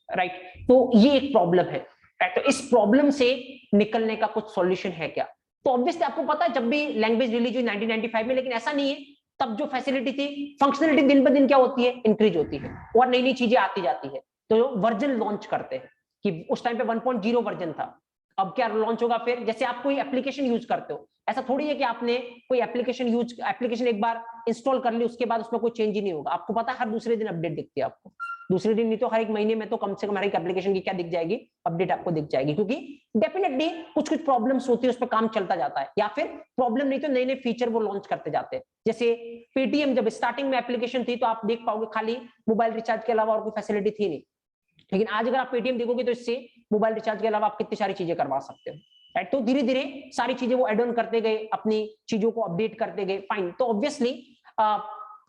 राइट। तो ये एक प्रॉब्लम है, राइट। तो इस प्रॉब्लम से निकलने का कुछ सॉल्यूशन है क्या। तो ऑब्वियसली आपको पता है जब भी लैंग्वेज रिलीज हुई 1995 में, लेकिन ऐसा नहीं है, तब जो फैसिलिटी थी, फंक्शनलिटी दिन ब दिन क्या होती है, इंक्रीज होती है और नई नई चीजें आती जाती है। तो वर्जन लॉन्च करते हैं कि उस टाइम पे 1.0 वर्जन था, अब क्या लॉन्च होगा, फिर जैसे आप कोई एप्लीकेशन यूज करते हो, ऐसा थोड़ी है कि आपने कोई एप्लीकेशन एक बार इंस्टॉल कर ली उसके बाद उसमें कोई चेंज ही नहीं होगा। आपको पता है हर दूसरे दिन अपडेट दिखती है आपको, दूसरे दिन नहीं तो हर एक महीने में तो कम से कम हर एक एप्लीकेशन की क्या दिख जाएगी, अपडेट आपको दिख जाएगी, क्योंकि डेफिनेटली कुछ कुछ प्रॉब्लम्स होती है, उस पर काम चलता जाता है, या फिर प्रॉब्लम नहीं तो नए नए फीचर वो लॉन्च करते जाते हैं। जैसे पेटीएम जब स्टार्टिंग में एप्लीकेशन थी तो आप देख पाओगे खाली मोबाइल रिचार्ज के अलावा और कोई फैसिलिटी थी नहीं, लेकिन आज अगर आप पेटीएम देखोगे तो इससे मोबाइल रिचार्ज के अलावा आप कितनी सारी चीजें करवा सकते हो, राइट। तो धीरे धीरे सारी चीजें वो एड ऑन करते गए, अपनी चीजों को अपडेट करते गए, फाइन। तो ऑब्वियसली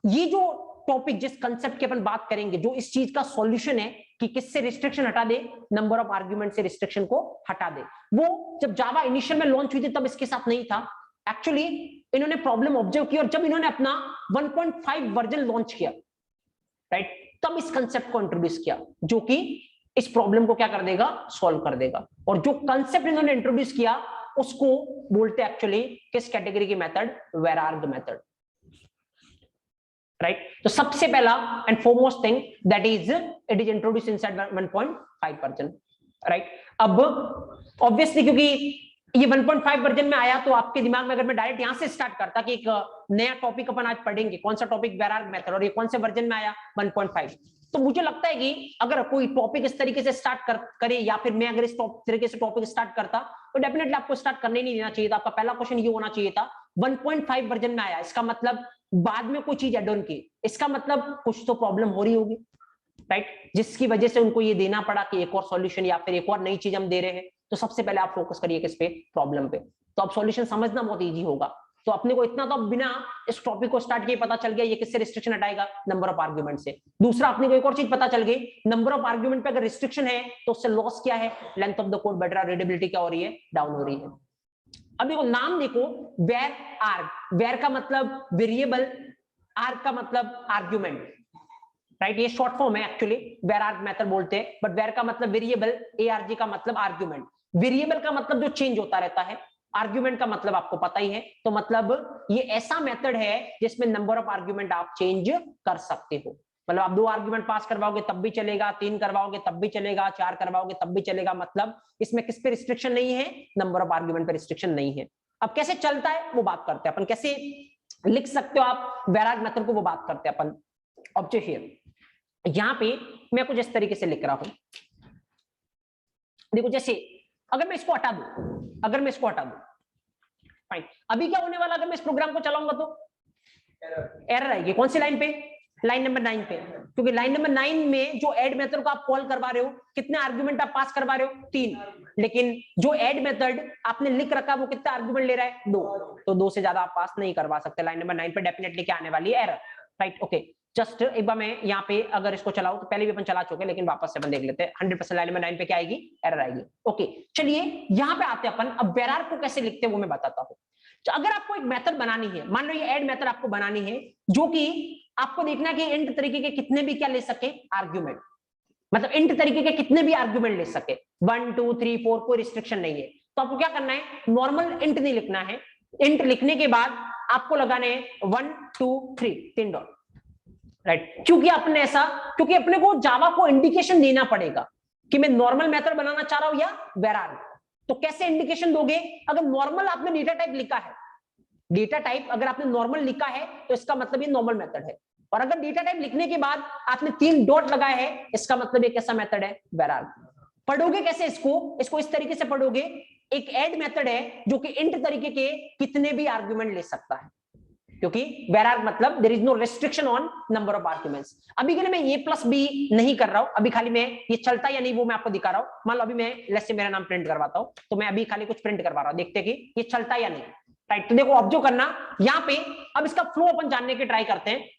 ये जो टॉपिक जिस कंसेप्ट की अपन बात करेंगे, जो इस चीज का सॉल्यूशन है कि किससे रिस्ट्रिक्शन हटा दे, नंबर ऑफ आर्ग्यूमेंट से रिस्ट्रिक्शन को हटा दे, वो जब जावा इनिशियल में लॉन्च हुई थी तब इसके साथ नहीं था। एक्चुअली इन्होंने प्रॉब्लम ऑब्जर्व की और जब इन्होंने अपना 1.5 वर्जन लॉन्च किया, राइट, तब इस कंसेप्ट को इंट्रोड्यूस किया जो कि इस प्रॉब्लम को क्या कर देगा, सॉल्व कर देगा। और जो कंसेप्ट इन्होंने इंट्रोड्यूस किया उसको बोलते हैं एक्चुअली किस कैटेगरी की मेथड, वेरार्ग मेथड, राइट। तो सबसे पहला and foremost thing that is it is introduce inside 1.5 version, right. अब ऑब्वियसली क्योंकि ये 1.5 वर्जन में आया तो आपके दिमाग में अगर मैं डायरेक्ट यहां से स्टार्ट करता कि एक नया टॉपिक अपन आज पढ़ेंगे, कौन सा टॉपिक, वेरार्ग मेथड, और ये कौन से वर्जन में आया, 1.5, तो मुझे लगता है कि अगर कोई टॉपिक इस तरीके से स्टार्ट करे या फिर मैं अगर इस तरीके से टॉपिक स्टार्ट करता तो डेफिनेटली आपको स्टार्ट करने नहीं देना चाहिए था। आपका पहला क्वेश्चन ये होना चाहिए था 1.5 वर्जन में आया, इसका मतलब बाद में कोई चीज एड ऑन की, इसका मतलब कुछ तो प्रॉब्लम हो रही होगी, राइट, जिसकी वजह से उनको ये देना पड़ा कि एक और सॉल्यूशन या फिर एक और नई चीज हम दे रहे हैं। तो सबसे पहले आप फोकस करिए किस पे, प्रॉब्लम पे, तो अब सॉल्यूशन समझना बहुत इजी होगा। तो अपने को इतना तो बिना इस टॉपिक को स्टार्ट किए पता चल गया ये किससे रिस्ट्रिक्शन हटाएगा, नंबर ऑफ आर्ग्यूमेंट से। दूसरा अपने को एक और चीज पता चल गई, नंबर ऑफ आर्ग्यूमेंट पे अगर रिस्ट्रिक्शन है तो उससे लॉस क्या है, लेंथ ऑफ द कोड बढ़ रहा है, रीडेबिलिटी क्या हो रही है, डाउन हो रही है। अब देखो नाम देखो, वेर आर्ग, वेर का मतलब वेरिएबल, आर्ग का मतलब आर्ग्यूमेंट, राइट, ये शॉर्ट फॉर्म है एक्चुअली, वेरार्ग मेथड बोलते हैं, बट वेर का मतलब वेरिएबल, एआरजी का मतलब आर्ग्यूमेंट। वेरिएबल का मतलब जो चेंज होता रहता है, आर्ग्यूमेंट का मतलब आपको पता ही है। तो मतलब ये ऐसा मेथड है जिसमें नंबर ऑफ आर्ग्यूमेंट आप चेंज कर सकते हो, मतलब आप 2 आर्ग्यूमेंट पास करवाओगे तब भी चलेगा, 3 करवाओगे तब भी चलेगा, 4 करवाओगे तब भी चलेगा, मतलब इसमें किस पे रिस्ट्रिक्शन नहीं है, नंबर ऑफ आर्ग्यूमेंट पे रिस्ट्रिक्शन नहीं है। अब कैसे चलता है वो बात करते हैं अपन, कैसे लिख सकते हो आप वेरार्ग मेथड को, वो बात करते हैं अपन। ऑब्जेक्ट हियर, यहां पे मैं कुछ इस तरीके से लिख रहा हूं, देखो जैसे अगर मैं इसको हटा दूं, फाइन, अभी क्या होने वाला अगर मैं इस प्रोग्राम को चलाऊंगा तो एरर आएगी। कौन सी लाइन पे? लाइन नंबर 9 पे, क्योंकि लाइन नंबर 9 में जो ऐड मेथड को आप कॉल करवा रहे हो, कितने आर्गुमेंट आप पास करवा रहे हो? 3, लेकिन जो ऐड मेथड आपने लिख रखा वो कितना आर्गुमेंट ले रहा है? 2, तो 2 से ज्यादा आप पास नहीं करवा सकते। लाइन नंबर 9 पे डेफिनेटली क्या आने वाली है? Error, right. ओके, जस्ट एक बार मैं यहाँ पे अगर इसको चलाऊं, तो पहले भी अपन चला चुके, लेकिन वापस से अपन देख लेते हैं। 100% लाइन नंबर 9 पे क्या आएगी? एरर आएगी। ओके, चलिए यहाँ पे आते हैं अपन। अब वेरार को कैसे लिखते हैं वो मैं बताता हूँ। तो अगर आपको एक मेथड बनानी है, मान लो ये ऐड मेथड आपको बनानी है, जो कि आपको देखना है कि इंट तरीके के कितने भी क्या ले सके? आर्ग्यूमेंट, मतलब इंट तरीके के कितने भी आर्ग्यूमेंट ले सके, 1 2 3 4, कोई रिस्ट्रिक्शन नहीं है। तो आपको क्या करना है? नॉर्मल इंट नहीं लिखना है। इंट लिखने के बाद आपको लगाने हैं 1 2 3, 3 डॉट, राइट। क्योंकि अपने को जावा को इंडिकेशन देना पड़ेगा कि मैं नॉर्मल मेथड बनाना चाह रहा हूं या वेरार। तो कैसे इंडिकेशन दोगे? अगर नॉर्मल आपने डेटा टाइप लिखा है, डेटा टाइप अगर आपने नॉर्मल लिखा है तो इसका मतलब ये नॉर्मल मेथड है, और अगर डेटा टाइप लिखने के बाद आपने 3 डॉट लगाए हैं, इसका मतलब ये कैसा मेथड है? वेरार। पढ़ोगे कैसे इसको इस तरीके से पढ़ोगे, एक ऐड मेथड है जो कि इंट तरीके के कितने भी आर्गुमेंट ले सकता है, क्योंकि वेरार मतलब there is no restriction on number of arguments. अभी के लिए मैं a+b नहीं कर रहा हूं, अभी खाली मैं ये चलता या नहीं वो मैं आपको दिखा रहा हूं। मान लो अभी मैं लेट्स से मेरा नाम प्रिंट करवाता हूं, तो मैं अभी खाली कुछ प्रिंट करवा रहा हूं, देखते कि ये चलता या नहीं, राइट। तो देखो ऑब्जर्व करना यहाँ पे। अब इसका फ्लो अपन जानने की ट्राई करते हैं।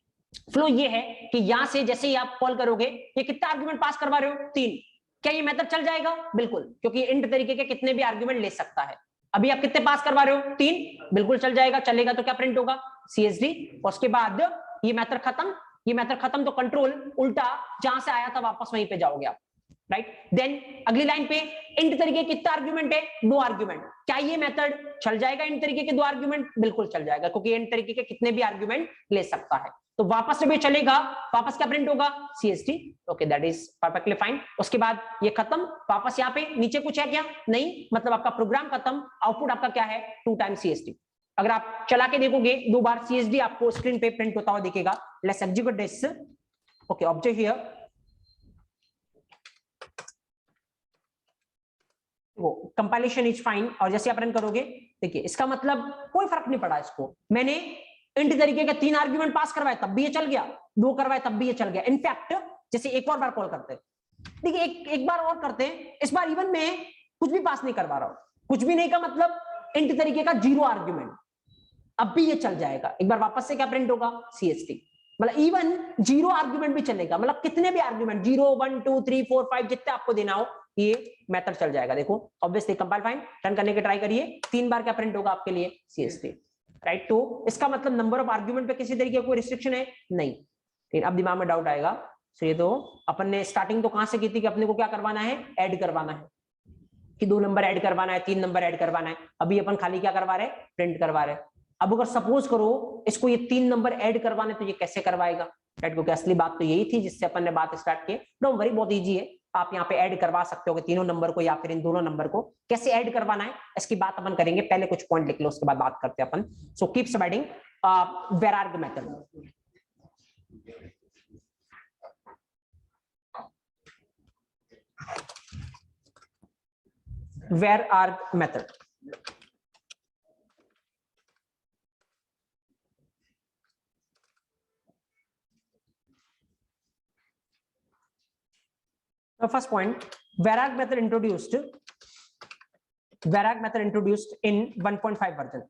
फ्लो ये है कि यहां से जैसे ही आप कॉल करोगे, ये कितना आर्गुमेंट पास करवा रहे हो? 3। क्या ये मेथड चल जाएगा? बिल्कुल, क्योंकि इंट तरीके के कितने भी आर्गुमेंट ले सकता है। अभी आप कितने पास करवा रहे हो? 3, बिल्कुल चल जाएगा। चलेगा तो क्या प्रिंट होगा? CSD, और उसके बाद ये मेथड खत्म। ये मेथड खत्म तो कंट्रोल उल्टा जहां से आया था वापस वहीं पे जाओगे आप, राइट। देन अगली लाइन पे इंट तरीके कितना आर्गुमेंट है? 2 आर्गुमेंट। क्या ये मेथड चल जाएगा इंट तरीके के 2 आर्गुमेंट? बिल्कुल चल जाएगा, क्योंकि इंट तरीके के कितने भी आर्गुमेंट ले सकता है। तो वापस से भी चलेगा, वापस क्या प्रिंट होगा? CSD। Okay, that is perfectly fine. उसके बाद ये खत्म, वापस यहाँ पे नीचे कुछ है क्या? नहीं, मतलब आपका प्रोग्राम खत्म। आउटपुट आपका क्या है? 2 टाइम्स CSD। अगर आप चला के देखोगे 2 बार CSD आपको स्क्रीन पे प्रिंट होता हुआ दिखेगा। Let's execute this. Okay, object here, वो कंपाइलेशन इज फाइन। और जैसे आप रन करोगे, देखिए इसका मतलब कोई फर्क नहीं पड़ा इसको। मैंने इंट तरीके के 3 आर्गुमेंट पास करवाए तब भी ये चल गया, 2 करवाए तब भी ये चल गया। इनफैक्ट जैसे एक और बार कॉल करते हैं, देखिए एक बार और करते हैं। इस बार इवन मैं कुछ भी पास नहीं करवा रहा हूं, कुछ भी नहीं का मतलब इंट तरीके का 0 आर्गुमेंट, अब भी ये चल जाएगा। एक बार वापस से क्या प्रिंट होगा? CSD। मतलब इवन 0 आर्गुमेंट भी चलेगा, मतलब कितने भी आर्गुमेंट 0 1 2 3 4 5 जितने आपको देना हो, ये मेथड चल जाएगा। देखो ऑब्वियसली कंपाइल फाइन, रन करने की ट्राई करिए। 3 बार क्या प्रिंट होगा आपके लिए? CSD, right. तो इसका मतलब नंबर ऑफ आर्गुमेंट पे किसी तरीके कोई रिस्ट्रिक्शन है नहीं। लेकिन अब दिमाग में डाउट आएगा, ये तो अपन ने स्टार्टिंग तो कहां से की थी कि अपने को क्या करवाना है? ऐड करवाना है, कि 2 नंबर ऐड करवाना है, 3 नंबर ऐड करवाना है। अभी अपन खाली क्या करवा रहे हैं? प्रिंट करवा रहे हैं। अब अगर सपोज करो इसको ये 3 नंबर ऐड करवाने, तो ये कैसे करवाएगा, राइट। क्योंकि असली बात तो यही थी जिससे अपन ने बात स्टार्ट की। डोंट वरी, बहुत इजी है। आप यहाँ पे ऐड करवा सकते हो कि तीनों नंबर को या फिर इन दोनों नंबर को कैसे ऐड करवाना है, इसकी बात अपन करेंगे। पहले कुछ पॉइंट लिख लो, उसके बाद बात करते हैं अपन। सो कीप सबडिंग vararg method. Vararg method, first point, VARAG method introduced in 1.5 version.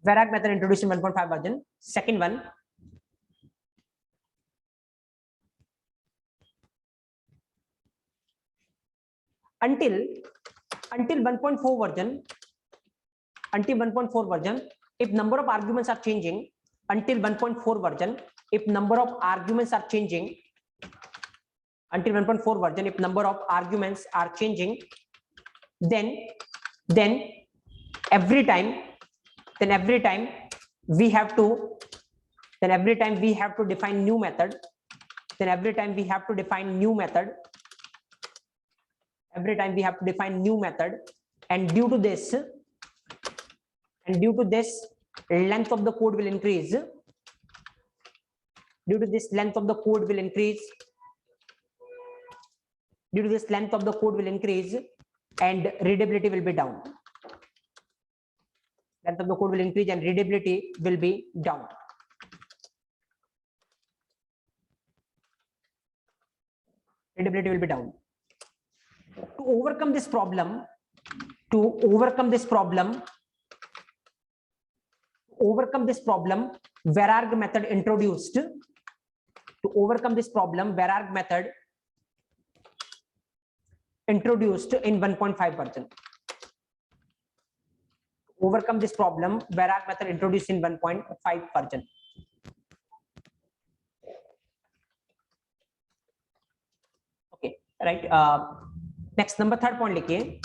VARAG method introduced in 1.5 version. Second one, until 1.4 version, if number of arguments are changing, until 1.4 version, if number of arguments are changing, until 1.4 version, if number of arguments are changing, then every time we have to define new method. Every time we have to define new method, and due to this length of the code will increase. Due to this length of the code will increase and readability will be down. length of the code will increase and readability will be down. Readability will be down. To overcome this problem, Vararg method introduced. To overcome this problem, Vararg method introduced in 1.5 version. Overcome this problem, Vararg method introduced in 1.5 version. Okay, right. Next, number third point लिखिए.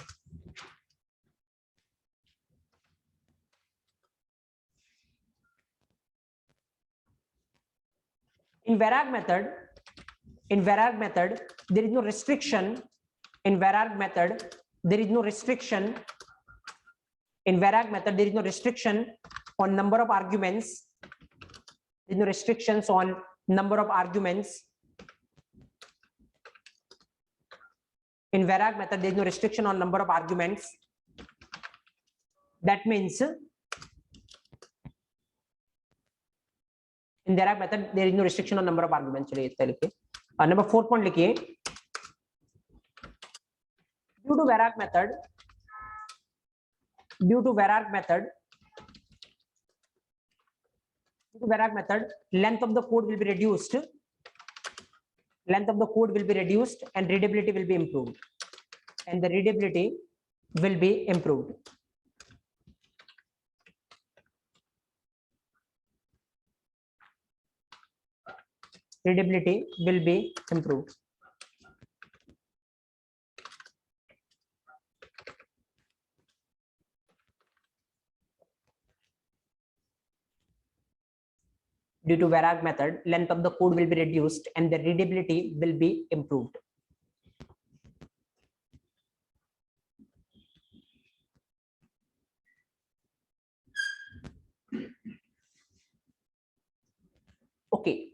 In Vararg method, there is no restriction. In Vararg method, there is no restriction. In Vararg method, there is no restriction on number of arguments. There is no restrictions on number of arguments. In Vararg method, there is no restriction on number of arguments. That means in Vararg method, there is no restriction on number of arguments. चलिए इसका लिखिए. Number 4 point लिखिए. Due to Vararg method, length of the code will be reduced. And readability will be improved. Readability will be improved. Due to Vararg method, length of the code will be reduced and the readability will be improved. Okay.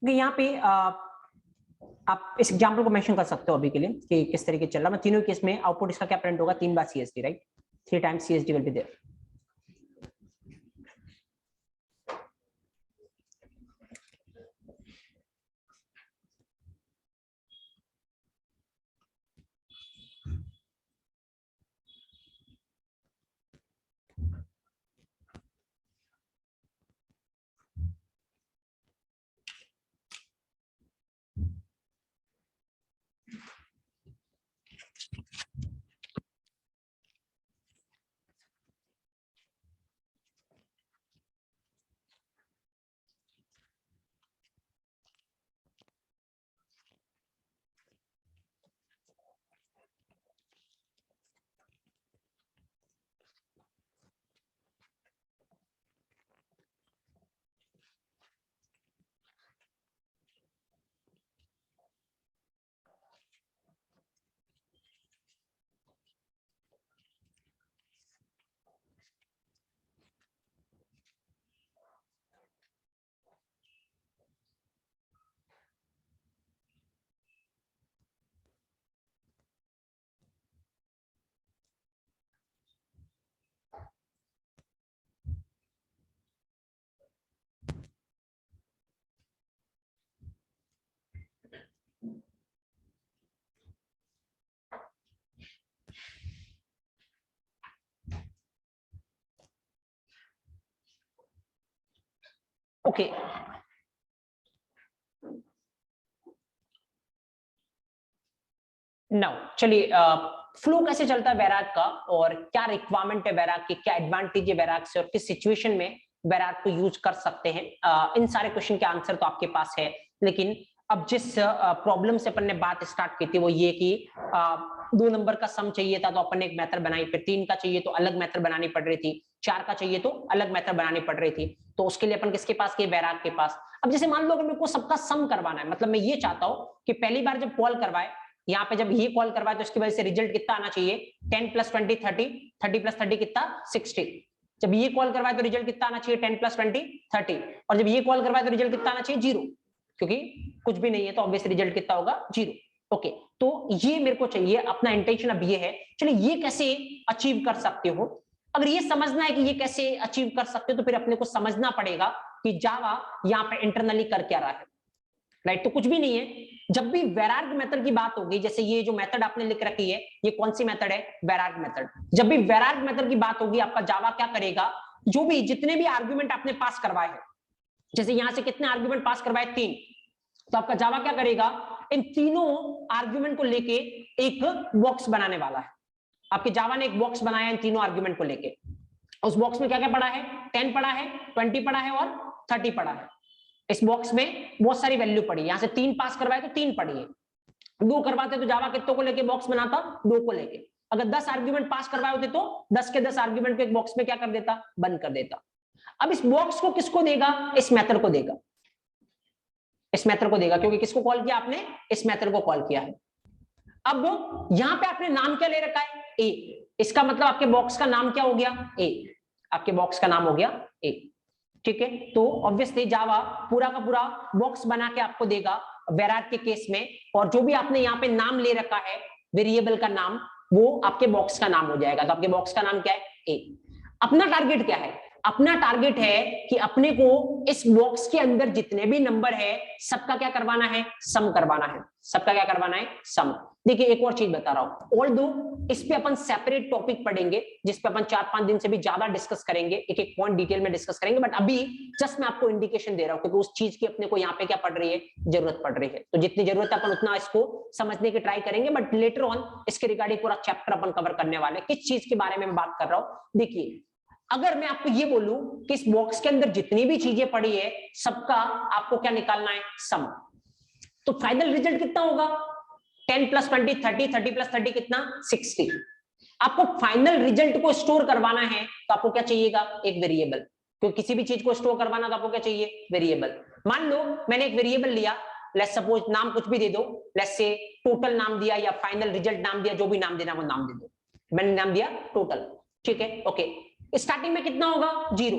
यहाँ पे आप इस example को mention कर सकते हो अभी के लिए कि किस तरीके चल रहा है. मैं तीनों केस में आउटपुट इसका क्या प्रिंट होगा, 3 बार CSD, right. 3 times CSD will be there. Okay now चलिए फ्लो कैसे चलता है वैराग का और क्या रिक्वायरमेंट है वैराग की, क्या एडवांटेज है वैराग से और किस सिचुएशन में वैराग को यूज कर सकते हैं. इन सारे क्वेश्चन के आंसर तो आपके पास है, लेकिन अब जिस प्रॉब्लम से अपन ने बात स्टार्ट की थी वो ये कि 2 नंबर का सम चाहिए था तो अपन ने एक मेथड बनाई, फिर 3 का चाहिए तो अलग मेथड बनानी पड़ रही थी, 4 का चाहिए तो अलग मेथड बनानी पड़ रही थी। तो उसके लिए अपन किसके पास गए, वैराग के पास। अब जैसे मान लो अगर मेरे को सबका सम करवाना है, मतलब मैं ये चाहता हूं कि पहली बार जब कॉल करवाए, यहाँ पे जब ये कॉल करवाए तो इसकी वजह से रिजल्ट कितना आना चाहिए, 10 + 20 30, 30 + 30 कितना 60। जब ये कॉल करवाए तो रिजल्ट कितना आना चाहिए, 10 + 20 30, और जब ये कॉल करवाए तो रिजल्ट कितना आना चाहिए, 0, क्योंकि कुछ भी नहीं है तो ऑब्वियस रिजल्ट कितना होगा, 0। ओके, तो ये मेरे को चाहिए, अपना इंटेंशन अब ये है। चलिए ये कैसे अचीव कर सकते हो, अगर ये समझना है कि ये कैसे अचीव कर सकते हो तो फिर अपने को समझना पड़ेगा कि जावा यहाँ पे इंटरनली कर क्या रहा है, राइट। तो कुछ भी नहीं है, जब भी वैराग मेथड की बात होगी, जैसे ये जो मेथड आपने लिख रखी है, ये कौन सी मेथड है, वैराग मेथड। जब भी वैराग मेथड की बात होगी, आपका जावा क्या करेगा, जो भी जितने भी आर्गुमेंट आपने पास करवाए हैं, जैसे यहां से कितने आर्गुमेंट पास करवाए, 3, तो आपका जावा क्या करेगा, इन तीनों आर्गुमेंट को लेके एक बॉक्स बनाने वाला है। आपके जावा ने एक बॉक्स बनाया इन तीनों आर्गुमेंट को लेके, उस बॉक्स में क्या क्या पड़ा है, 10 पड़ा है, 20 पड़ा है और 30 पड़ा है। इस बॉक्स में बहुत सारी वैल्यू पड़ी, यहां से 3 पास करवाए तो 3 पड़ी है, 2 करवाते तो जावा कितनों को लेके बॉक्स बनाता, 2 को लेके। अगर 10 आर्ग्यूमेंट पास करवाए होते तो 10 के 10 आर्ग्यूमेंट को एक बॉक्स में क्या कर देता, बंद कर देता। अब इस बॉक्स को किसको देगा, इस मेथड को देगा, इस मेथड को देगा, क्योंकि किसको कॉल किया आपने, इस मेथड को कॉल किया है। अब यहां पे आपने नाम क्या ले रखा है, ए, इसका मतलब आपके बॉक्स का नाम क्या हो गया, ए, आपके बॉक्स का नाम हो गया ए, ठीक है। तो ऑब्वियसली जावा पूरा का पूरा बॉक्स बना के आपको देगा वैराग के केस में, और जो भी आपने यहाँ पे नाम ले रखा है वेरिएबल का नाम, वो आपके बॉक्स का नाम हो जाएगा। तो आपके बॉक्स का नाम क्या है, ए। अपना टारगेट क्या है, अपना टारगेट है कि अपने को इस बॉक्स के अंदर जितने भी नंबर है सबका क्या करवाना है, सम करवाना है, सबका क्या करवाना है, सम। देखिए एक और चीज बता रहा हूं, ऑल्दो इस पे अपन सेपरेट टॉपिक पढ़ेंगे, जिस पे अपन 4-5 दिन से भी ज्यादा डिस्कस करेंगे, एक एक पॉइंट डिटेल में डिस्कस करेंगे, बट अभी जस्ट मैं आपको इंडिकेशन दे रहा हूं, क्योंकि उस चीज की अपने को यहाँ पे क्या पड़ रही है, जरूरत पड़ रही है। तो जितनी जरूरत है अपन उतना इसको समझने की ट्राई करेंगे, बट लेटर ऑन इसके रिगार्डिंग पूरा चैप्टर अपन कवर करने वाले। किस चीज के बारे में मैं बात कर रहा हूं, देखिए अगर मैं आपको ये बोलूं कि इस बॉक्स के अंदर जितनी भी चीजें पड़ी है सबका आपको क्या निकालना है, सम, तो फाइनल रिजल्ट कितना होगा, 10 + 20 30, 30 + 30 कितना 60। आपको फाइनल रिजल्ट को स्टोर करवाना है तो आपको क्या चाहिएगा, एक वेरिएबल, क्योंकि किसी भी चीज को स्टोर करवाना तो आपको क्या चाहिए, वेरिएबल। मान लो मैंने एक वेरिएबल लिया, लेट्स सपोज नाम कुछ भी दे दो, लेट्स से टोटल नाम दिया या फाइनल रिजल्ट नाम दिया, जो भी नाम देना वो नाम दे दो, मैंने नाम दिया टोटल, ठीक है। ओके, स्टार्टिंग में कितना होगा, 0,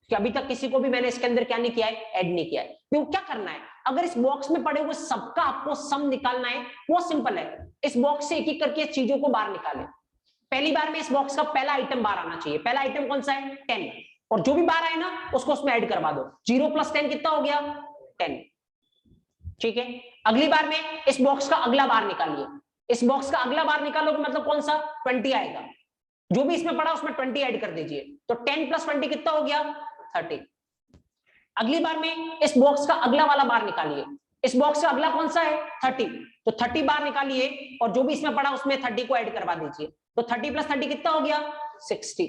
कि अभी तक किसी को भी मैंने इसके अंदर क्या नहीं किया है, ऐड नहीं किया है। तो क्या करना है, अगर इस बॉक्स में पड़े हुए सबका आपको सम निकालना है, वो सिंपल है, इस बॉक्स से एक एक करके चीजों को बाहर निकालें। पहली बार में इस बॉक्स का पहला आइटम बाहर आना चाहिए, पहला आइटम कौन सा है, 10, और जो भी बाहर आए ना उसको उसमें ऐड करवा दो, 0 + 10 कितना हो गया, 10, ठीक है। अगली बार में इस बॉक्स का अगला बार निकालिए, इस बॉक्स का अगला बार निकालोगे मतलब कौन सा, 20 आएगा, जो भी इसमें पड़ा उसमें 20 ऐड कर दीजिए, तो 10 + 20 कितना हो गया, 30। अगली बार में इस बॉक्स का अगला वाला बार निकालिए, इस बॉक्स का अगला कौन सा है, 30, तो 30 बार निकालिए और जो भी इसमें पड़ा उसमें 30 को ऐड करवा दीजिए, तो 30 + 30 कितना हो गया, 60।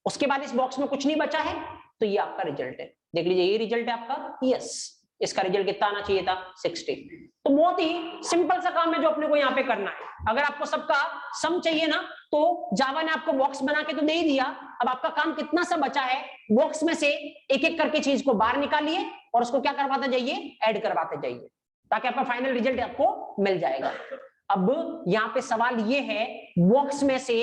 उसके बाद इस बॉक्स में कुछ नहीं बचा है, तो ये आपका रिजल्ट है, देख लीजिए ये रिजल्ट है आपका, यस, इसका रिजल्ट कितना आना चाहिए था, 60। तो बहुत ही सिंपल सा काम है जो अपने को यहाँ पे करना है। अगर आपको सबका सम चाहिए ना, तो जावा ने आपको बॉक्स बना के तो दे ही दिया, अब आपका काम कितना सा बचा है, बॉक्स में से एक एक करके चीज को बाहर निकालिए और उसको क्या करवाते जाइए, ऐड करवाते जाइए, ताकि आपका फाइनल रिजल्ट आपको मिल जाएगा। अब यहाँ पे सवाल ये है, बॉक्स में से,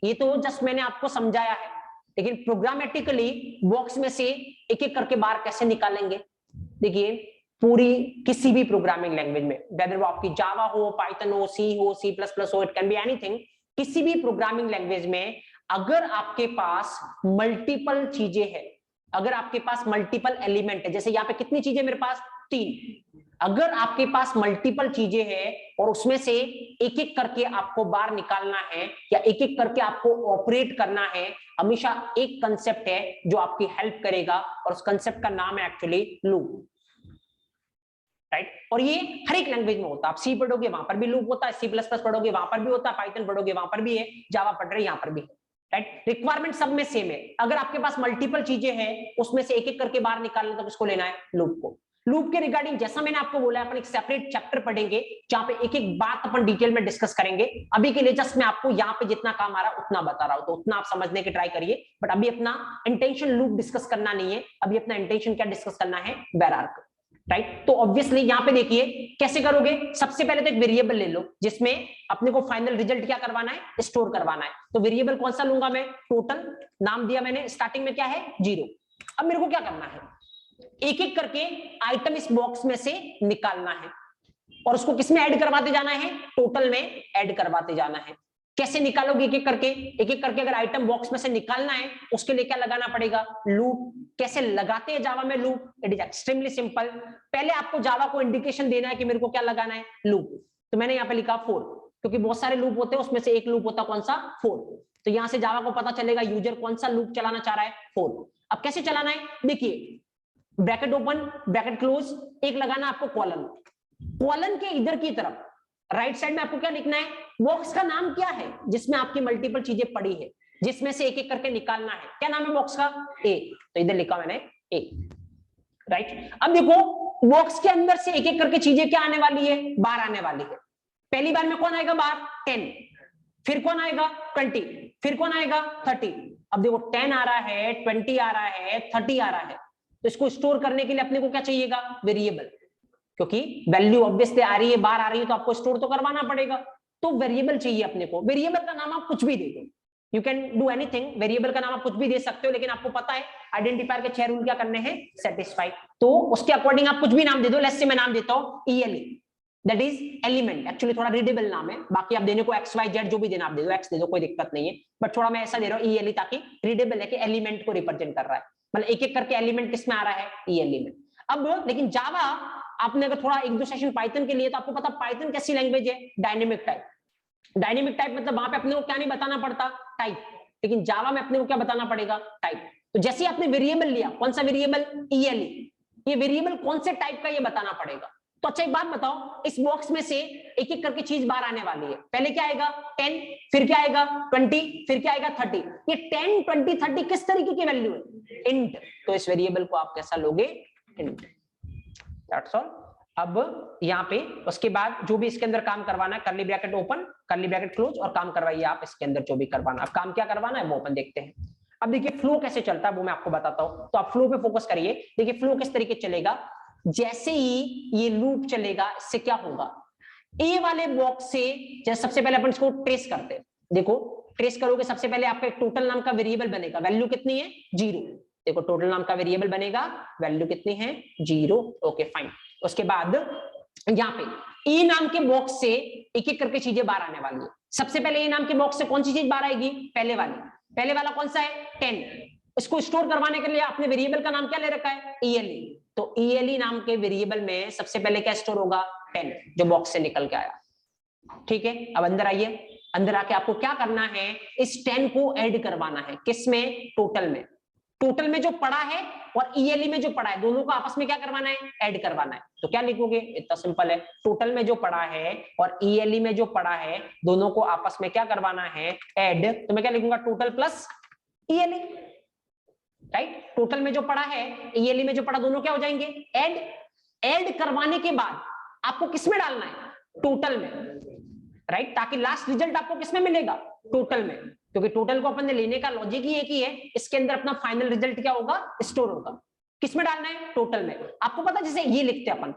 ये तो जस्ट मैंने आपको समझाया है, लेकिन प्रोग्रामेटिकली बॉक्स में से एक एक करके बाहर कैसे निकालेंगे। देखिए पूरी किसी भी प्रोग्रामिंग लैंग्वेज में, वेदर वो आपकी जावा हो, पाइथन हो, सी हो, C++ हो, इट कैन बी एनीथिंग, किसी भी प्रोग्रामिंग लैंग्वेज में अगर आपके पास मल्टीपल चीजें हैं, अगर आपके पास मल्टीपल एलिमेंट है, जैसे यहाँ पे कितनी चीजें मेरे पास, 3, अगर आपके पास मल्टीपल चीजें हैं और उसमें से एक एक करके आपको बाहर निकालना है या एक एक करके आपको ऑपरेट करना है, हमेशा एक कंसेप्ट है जो आपकी हेल्प करेगा और उस कंसेप्ट का नाम है एक्चुअली लूप, राइट। और ये हर एक लैंग्वेज में होता है, आप सी पढ़ोगे वहां पर भी लूप होता है, C++ पढ़ोगे वहां पर भी होता है, पाइथन पढ़ोगे वहां पर भी है, जावा पढ़ रहे यहाँ पर भी है, राइट। रिक्वायरमेंट सब में सेम है, अगर आपके पास मल्टीपल चीजें हैं उसमें से एक एक करके बाहर निकालना तो किसको लेना है, लूप को। लूप के रिगार्डिंग जैसा मैंने आपको बोला अपन एक सेपरेट चैप्टर पढ़ेंगे जहां पे एक एक बात अपन डिटेल में डिस्कस करेंगे। अभी के लिए जस्ट मैं आपको यहाँ पे जितना काम आ रहा है उतना बता रहा हूं, तो उतना आप समझने की ट्राई करिए। बट अभी अपना इंटेंशन लूप डिस्कस करना नहीं है, अभी अपना इंटेंशन क्या डिस्कस करना है, बेरार्क, राइट। तो ऑब्वियसली यहाँ पे देखिए कैसे करोगे, सबसे पहले तो एक वेरिएबल ले लो जिसमें अपने को फाइनल रिजल्ट क्या करवाना है, स्टोर करवाना है। तो वेरिएबल कौन सा लूंगा मैं, टोटल, नाम दिया मैंने स्टार्टिंग में क्या है 0। अब मेरे को क्या करना है, एक एक करके आइटम इस बॉक्स में से निकालना है और उसको किसमें ऐड करवाते जाना है, टोटल में ऐड करवाते जाना है। कैसे निकालोगे, एक एक करके अगर आइटम बॉक्स में से निकालना है उसके लिए क्या लगाना पड़ेगा, लूप। कैसे लगाते हैं जावा में loop, it is extremely simple. पहले आपको जावा को इंडिकेशन देना है कि मेरे को क्या लगाना है, लूप। तो मैंने यहाँ पे लिखा 4, क्योंकि बहुत सारे लूप होते हैं उसमें से एक लूप होता कौन सा, 4। तो यहां से जावा को पता चलेगा यूजर कौन सा लूप चलाना चाह रहा है, 4। अब कैसे चलाना है, देखिए ब्रैकेट ओपन ब्रैकेट क्लोज, एक लगाना आपको कॉलन, कॉलन के इधर की तरफ राइट साइड में आपको क्या लिखना है, बॉक्स का नाम क्या है जिसमें आपकी मल्टीपल चीजें पड़ी है, जिसमें से एक एक करके निकालना है। क्या नाम है बॉक्स का, ए। तो इधर लिखा मैंने ए, राइट। अब देखो बॉक्स के अंदर से एक एक करके चीजें क्या आने वाली है, बार आने वाली है। पहली बार में कौन आएगा बार, 10, फिर कौन आएगा 20, फिर कौन आएगा 30। अब देखो 10 आ रहा है, 20 आ रहा है, 30 आ रहा है। तो इसको स्टोर करने के लिए अपने को क्या चाहिएगा, वेरिएबल, क्योंकि वैल्यू ऑब्वियसली आ रही है, बार आ रही है, तो आपको स्टोर तो करवाना पड़ेगा। तो वेरिएबल चाहिए अपने को। वेरिएबल का नाम आप कुछ भी दे दो, you can do anything. Variable का नाम आप कुछ भी दे सकते हो, लेकिन आपको पता है आइडेंटिफायर के 6 रूल क्या करने हैं, सेटिस्फाई। तो उसके अकॉर्डिंग आप कुछ भी नाम दे दो। लेट्स से मैं नाम देता हूं ELE, that is element. Actually थोड़ा रीडेबल नाम है, बाकी आप देने को XYZ जो भी देना आप दे दो, X दे दो, कोई दिक्कत नहीं है। बट थोड़ा मैं ऐसा दे रहा हूं ELE ताकि रीडेबल है कि एलिमेंट को रिप्रेजेंट कर रहा है, मतलब एक एक करके एलिमेंट किसमें आ रहा है, ELE में। अब लेकिन जावा आपने अगर थोड़ा 1-2 सेशन पाइथन के लिए, तो आपको पता पाइथन कैसी लैंग्वेज है, डायनेमिक टाइप। डायनेमिक टाइप मतलब वहां पे अपने को क्या नहीं बताना पड़ता, टाइप, लेकिन जावा में अपने को क्या बताना पड़ेगा, टाइप। तो जैसे ही आपने वेरिएबल लिया, कौन सा वेरिएबल, ELE, ये वेरिएबल कौन से टाइप का ये बताना पड़ेगा। तो अच्छा एक बात बताओ, इस बॉक्स में से एक एक करके चीज बाहर आने वाली है। पहले क्या आएगा 10, फिर क्या आएगा 20, फिर क्या आएगा 30। ये 10, 20, 30 किस तरीके की वैल्यू है, इंट। तो इस वेरिएबल को आप कैसा लोगे, इंट, दैट्स ऑल। अब यहाँ पे उसके बाद जो भी इसके अंदर काम करवाना है, curly bracket open curly bracket close, और काम करवाइए आप इसके अंदर जो भी करवाना। अब काम क्या करवाना है वो अपन देखते हैं। अब देखिए फ्लो कैसे चलता है वो मैं आपको बताता हूं। तो आप फ्लो पे फोकस करिए। देखिए फ्लो किस तरीके चलेगा, जैसे ही ये लूप चलेगा इससे क्या होगा, ए वाले बॉक्स से जैसे सबसे पहले अपन इसको ट्रेस करते हैं। देखो ट्रेस करोगे, सबसे पहले आपका एक टोटल नाम का वेरिएबल बनेगा, वैल्यू कितनी है 0। देखो टोटल नाम का वेरिएबल बनेगा, वैल्यू कितनी है 0, ओके फाइन। उसके बाद यहाँ पे ए नाम के बॉक्स से एक एक करके चीजें बाहर आने वाली है। सबसे पहले ए नाम के बॉक्स से कौन सी चीज बाहर आएगी, पहले वाली। पहले वाला कौन सा है 10। इसको स्टोर करवाने के लिए आपने वेरिएबल का नाम क्या ले रखा है, ELE। तो ELE नाम के वेरिएबल में सबसे पहले क्या स्टोर होगा, 10, जो बॉक्स से निकल के आया। ठीक है, अब अंदर आइए। अंदर आके आपको क्या करना है, इस 10 को ऐड करवाना है, किसमें, टोटल में। टोटल में जो पड़ा है और ELE में जो पड़ा है, दोनों को आपस में क्या करवाना है, ऐड करवाना है। तो क्या लिखोगे, इतना सिंपल है, टोटल में जो पड़ा है और ELE में जो पड़ा है, दोनों को आपस में क्या करवाना है, ऐड। तो मैं क्या लिखूंगा, total plus ELE, right. Total में जो पड़ा है, ELE में जो पड़ा, दोनों क्या हो जाएंगे, ऐड। ऐड करवाने के बाद आपको किसमें डालना है, टोटल में, राइट, ताकि लास्ट रिजल्ट आपको किसमें मिलेगा, टोटल में। क्योंकि टोटल को अपन ने लेने का लॉजिक ही एक ही है, इसके अंदर अपना फाइनल रिजल्ट क्या होगा, स्टोर होगा। किसमें डालना है, टोटल में। आपको पता जैसे ये लिखते हैं अपन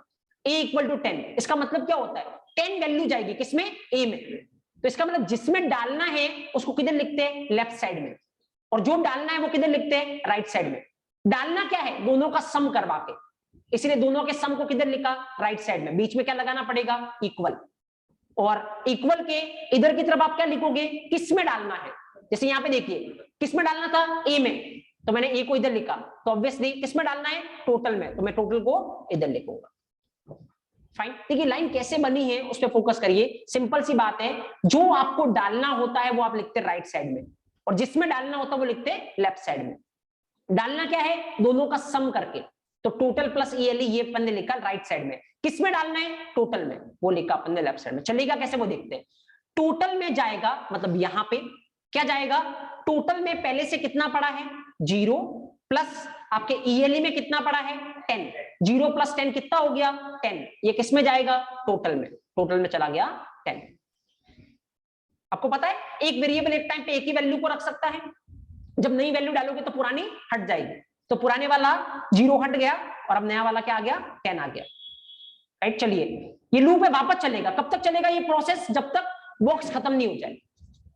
a = 10, इसका मतलब क्या होता है, 10 वैल्यू जाएगी किसमें, a में। तो इसका मतलब जिसमें डालना है उसको किधर लिखते हैं, लेफ्ट साइड में, और जो डालना है वो किधर लिखते हैं, राइट साइड में। डालना क्या है, दोनों का सम करवा के, इसलिए दोनों के सम को किधर लिखा, राइट साइड में। बीच में क्या लगाना पड़ेगा, इक्वल। और इक्वल के इधर की तरफ आप क्या लिखोगे, किस में डालना है। जैसे यहाँ पे देखिए किस में डालना था, ए में, तो मैंने ए को इधर लिखा। तो ऑब्वियसली किस में डालना है, टोटल में, तो मैं टोटल को इधर लिखूंगा। फाइन। देखिए लाइन कैसे बनी है उस पर फोकस करिए, सिंपल सी बात है। जो आपको डालना होता है वो आप लिखते हैं राइट साइड में, और जिसमें डालना होता है वो लिखते हैं लेफ्ट साइड में। डालना क्या है, दोनों का सम करके। तो टोटल प्लस ELE ये अपन ने लिखा राइट साइड में, किसमें डालना है, टोटल में, वो लिखा अपन ने लेफ्ट साइड में। चलेगा कैसे वो देखते हैं। टोटल में जाएगा, मतलब यहां पे क्या जाएगा, टोटल में पहले से कितना पड़ा है 0 प्लस आपके ईएलई में कितना पड़ा है 10, 0 + 10 कितना हो गया 10, ये किस में जाएगा टोटल में, टोटल में चला गया 10। आपको पता है एक वेरिएबल एक टाइम पे एक ही वैल्यू को रख सकता है, जब नई वैल्यू डालोगे तो पुरानी हट जाएगी, तो पुराने वाला 0 हट गया और अब नया वाला क्या आ गया 10 आ गया, राइट। चलिए ये लूप है, वापस चलेगा, कब तक चलेगा ये प्रोसेस, जब तक बॉक्स खत्म नहीं हो जाए।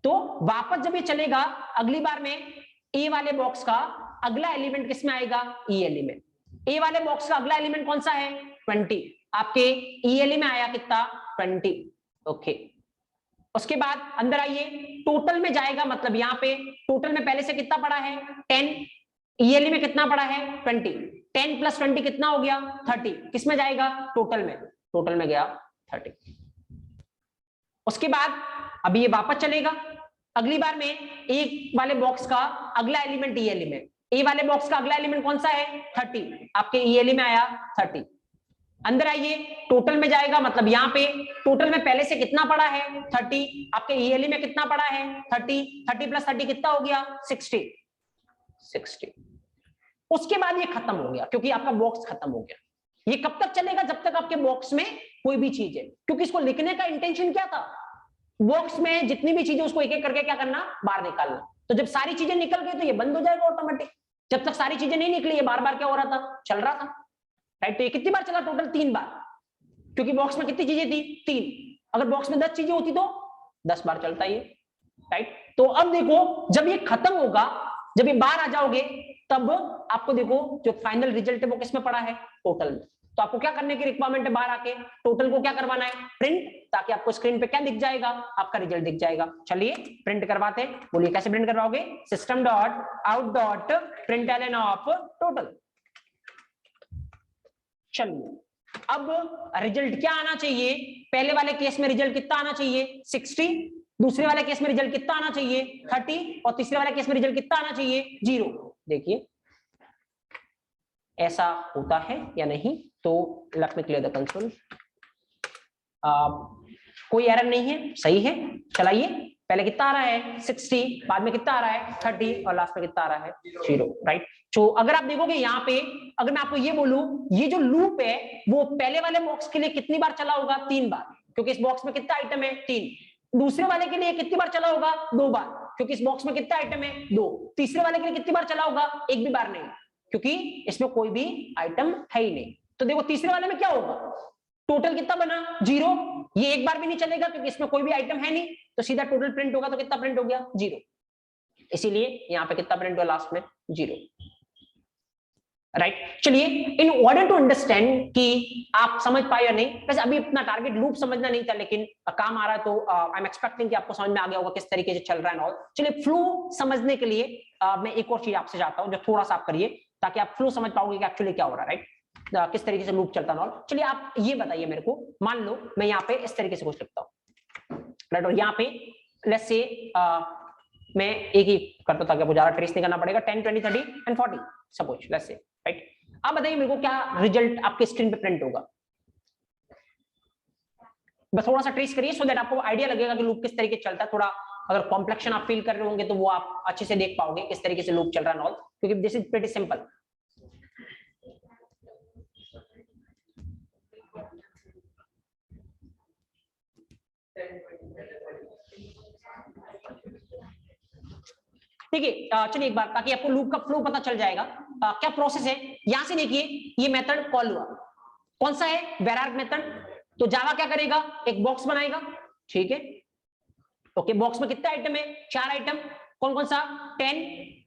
तो वापस जब ये चलेगा अगली बार में ए वाले बॉक्स का अगला एलिमेंट किस में आएगा ईएलई में, ए वाले बॉक्स का अगला एलिमेंट कौन सा है 20, आपके ईएलई में आया कितना 20, ओके। उसके बाद अंदर आइए, टोटल में जाएगा, मतलब यहां पे टोटल में पहले से कितना पड़ा है 10, ईएलई में कितना पड़ा है 20, 10 + 20 कितना हो गया 30, किस में जाएगा टोटल में, टोटल में गया 30। उसके बाद अभी ये वापस चलेगा, अगली बार में एक वाले बॉक्स का अगला एलिमेंट ईएलई में, ए वाले बॉक्स का अगला एलिमेंट कौन सा है 30, आपके ईएलई में आया 30। अंदर आइए, टोटल में जाएगा, मतलब यहां पे टोटल में पहले से कितना पड़ा है 30, आपके ईएलई में कितना पड़ा है 30, 30 + 30 कितना हो गया 60। उसके बाद ये खत्म हो गया, क्योंकि आपका बॉक्स खत्म हो गया। ये कब तक चलेगा, जब तक आपके बॉक्स में कोई भी चीज है, क्योंकि इसको लिखने का इंटेंशन क्या था, बॉक्स में जितनी भी चीजें उसको एक एक करके क्या करना बाहर निकालना। तो जब सारी चीजें निकल गई तो ये बंद हो जाएगा ऑटोमेटिक, जब तक सारी चीजें नहीं निकली ये बार बार क्या हो रहा था चल रहा था, राइट। तो ये कितनी बार चला टोटल 3 बार, क्योंकि बॉक्स में कितनी चीजें थी 3, अगर बॉक्स में 10 चीजें होती तो 10 बार चलता ये, राइट। तो अब देखो जब ये खत्म होगा, जब ये बाहर आ जाओगे तब आपको देखो जो फाइनल रिजल्ट है वो किसमें पड़ा है टोटल में। तो आपको क्या करने की रिक्वायरमेंट है, बाहर आके टोटल को क्या करवाना है प्रिंट, ताकि आपको स्क्रीन पे क्या दिख जाएगा आपका रिजल्ट दिख जाएगा। चलिए प्रिंट करवाते हैं, बोलिए कैसे प्रिंट करवाओगे, system.out.println ऑफ टोटल। चलिए अब रिजल्ट क्या आना चाहिए, पहले वाले केस में रिजल्ट कितना आना चाहिए 60, दूसरे वाले केस में रिजल्ट कितना आना चाहिए 30, और तीसरे वाले केस में रिजल्ट कितना आना चाहिए 0। देखिए ऐसा होता है या नहीं, तो let me clear the console. कोई एरर नहीं है, सही है। चलाइए, पहले कितना आ रहा है 60, बाद में कितना आ रहा है 30, और लास्ट में कितना आ रहा है 0, राइट। तो अगर आप देखोगे यहाँ पे, अगर मैं आपको ये बोलूं ये जो लूप है वो पहले वाले बॉक्स के लिए कितनी बार चला होगा 3 बार, क्योंकि इस बॉक्स में कितना आइटम है 3। दूसरे वाले के लिए कितनी बार चला होगा 2 बार, क्योंकि इस बॉक्स में कितना आइटम है 2। तीसरे वाले के लिए कितनी बार चला होगा, एक भी बार नहीं, क्योंकि इसमें कोई भी आइटम है ही नहीं। तो देखो तीसरे वाले में क्या होगा, टोटल कितना बना 0, ये एक बार भी नहीं चलेगा क्योंकि इसमें कोई भी आइटम है नहीं, तो सीधा टोटल प्रिंट होगा, तो कितना प्रिंट हो गया 0। इसीलिए यहाँ पे कितना प्रिंट हुआ लास्ट में 0, राइट। चलिए इन ऑर्डर टू अंडरस्टैंड कि आप समझ पाए या नहीं, वैसे अभी अपना टारगेट लूप समझना नहीं था, लेकिन काम आ रहा है तो आई एम एक्सपेक्टिंग कि आपको समझ में आ गया होगा किस तरीके से चल रहा है और। चलिए फ्लो समझने के लिए मैं एक और चीज आपसे चाहता हूँ जो थोड़ा सा आप करिए, ताकि आप फ्लो समझ पाओगे कि एक्चुअली क्या हो रहा है, राइट, किस तरीके से लूप चलता है। चलिए आप ये बताइए मेरे को, मान लो मैं यहाँ पे इस तरीके से कुछ लिखता हूँ, राइट, और यहाँ पे लेट्स से मैं एक ही करता था, आपको ज्यादा ट्रेस नहीं करना पड़ेगा, 10, 20, 30 and 40 suppose, let's say, right. अब बताइए मेरे को क्या रिजल्ट आपके स्क्रीन पे प्रिंट होगा, बस थोड़ा सा ट्रेस करिए सो दैट आपको आइडिया लगेगा कि लूप किस तरीके से चलता है। थोड़ा अगर कॉम्प्लेक्शन आप फील कर रहे होंगे तो वो आप अच्छे से देख पाओगे किस तरीके से लूप चल रहा है ऑल, क्योंकि दिस इज प्रीटी सिंपल। ठीक है, चलिए एक बार, ताकि आपको लूप का फ्लो पता चल जाएगा क्या प्रोसेस है। यहां से देखिए ये मेथड कॉल हुआ, कौन सा है वेरार्ग मेथड। तो जावा क्या करेगा, एक बॉक्स बनाएगा, ठीक है, ओके। बॉक्स में कितने आइटम है, 4 आइटम, कौन कौन सा 10,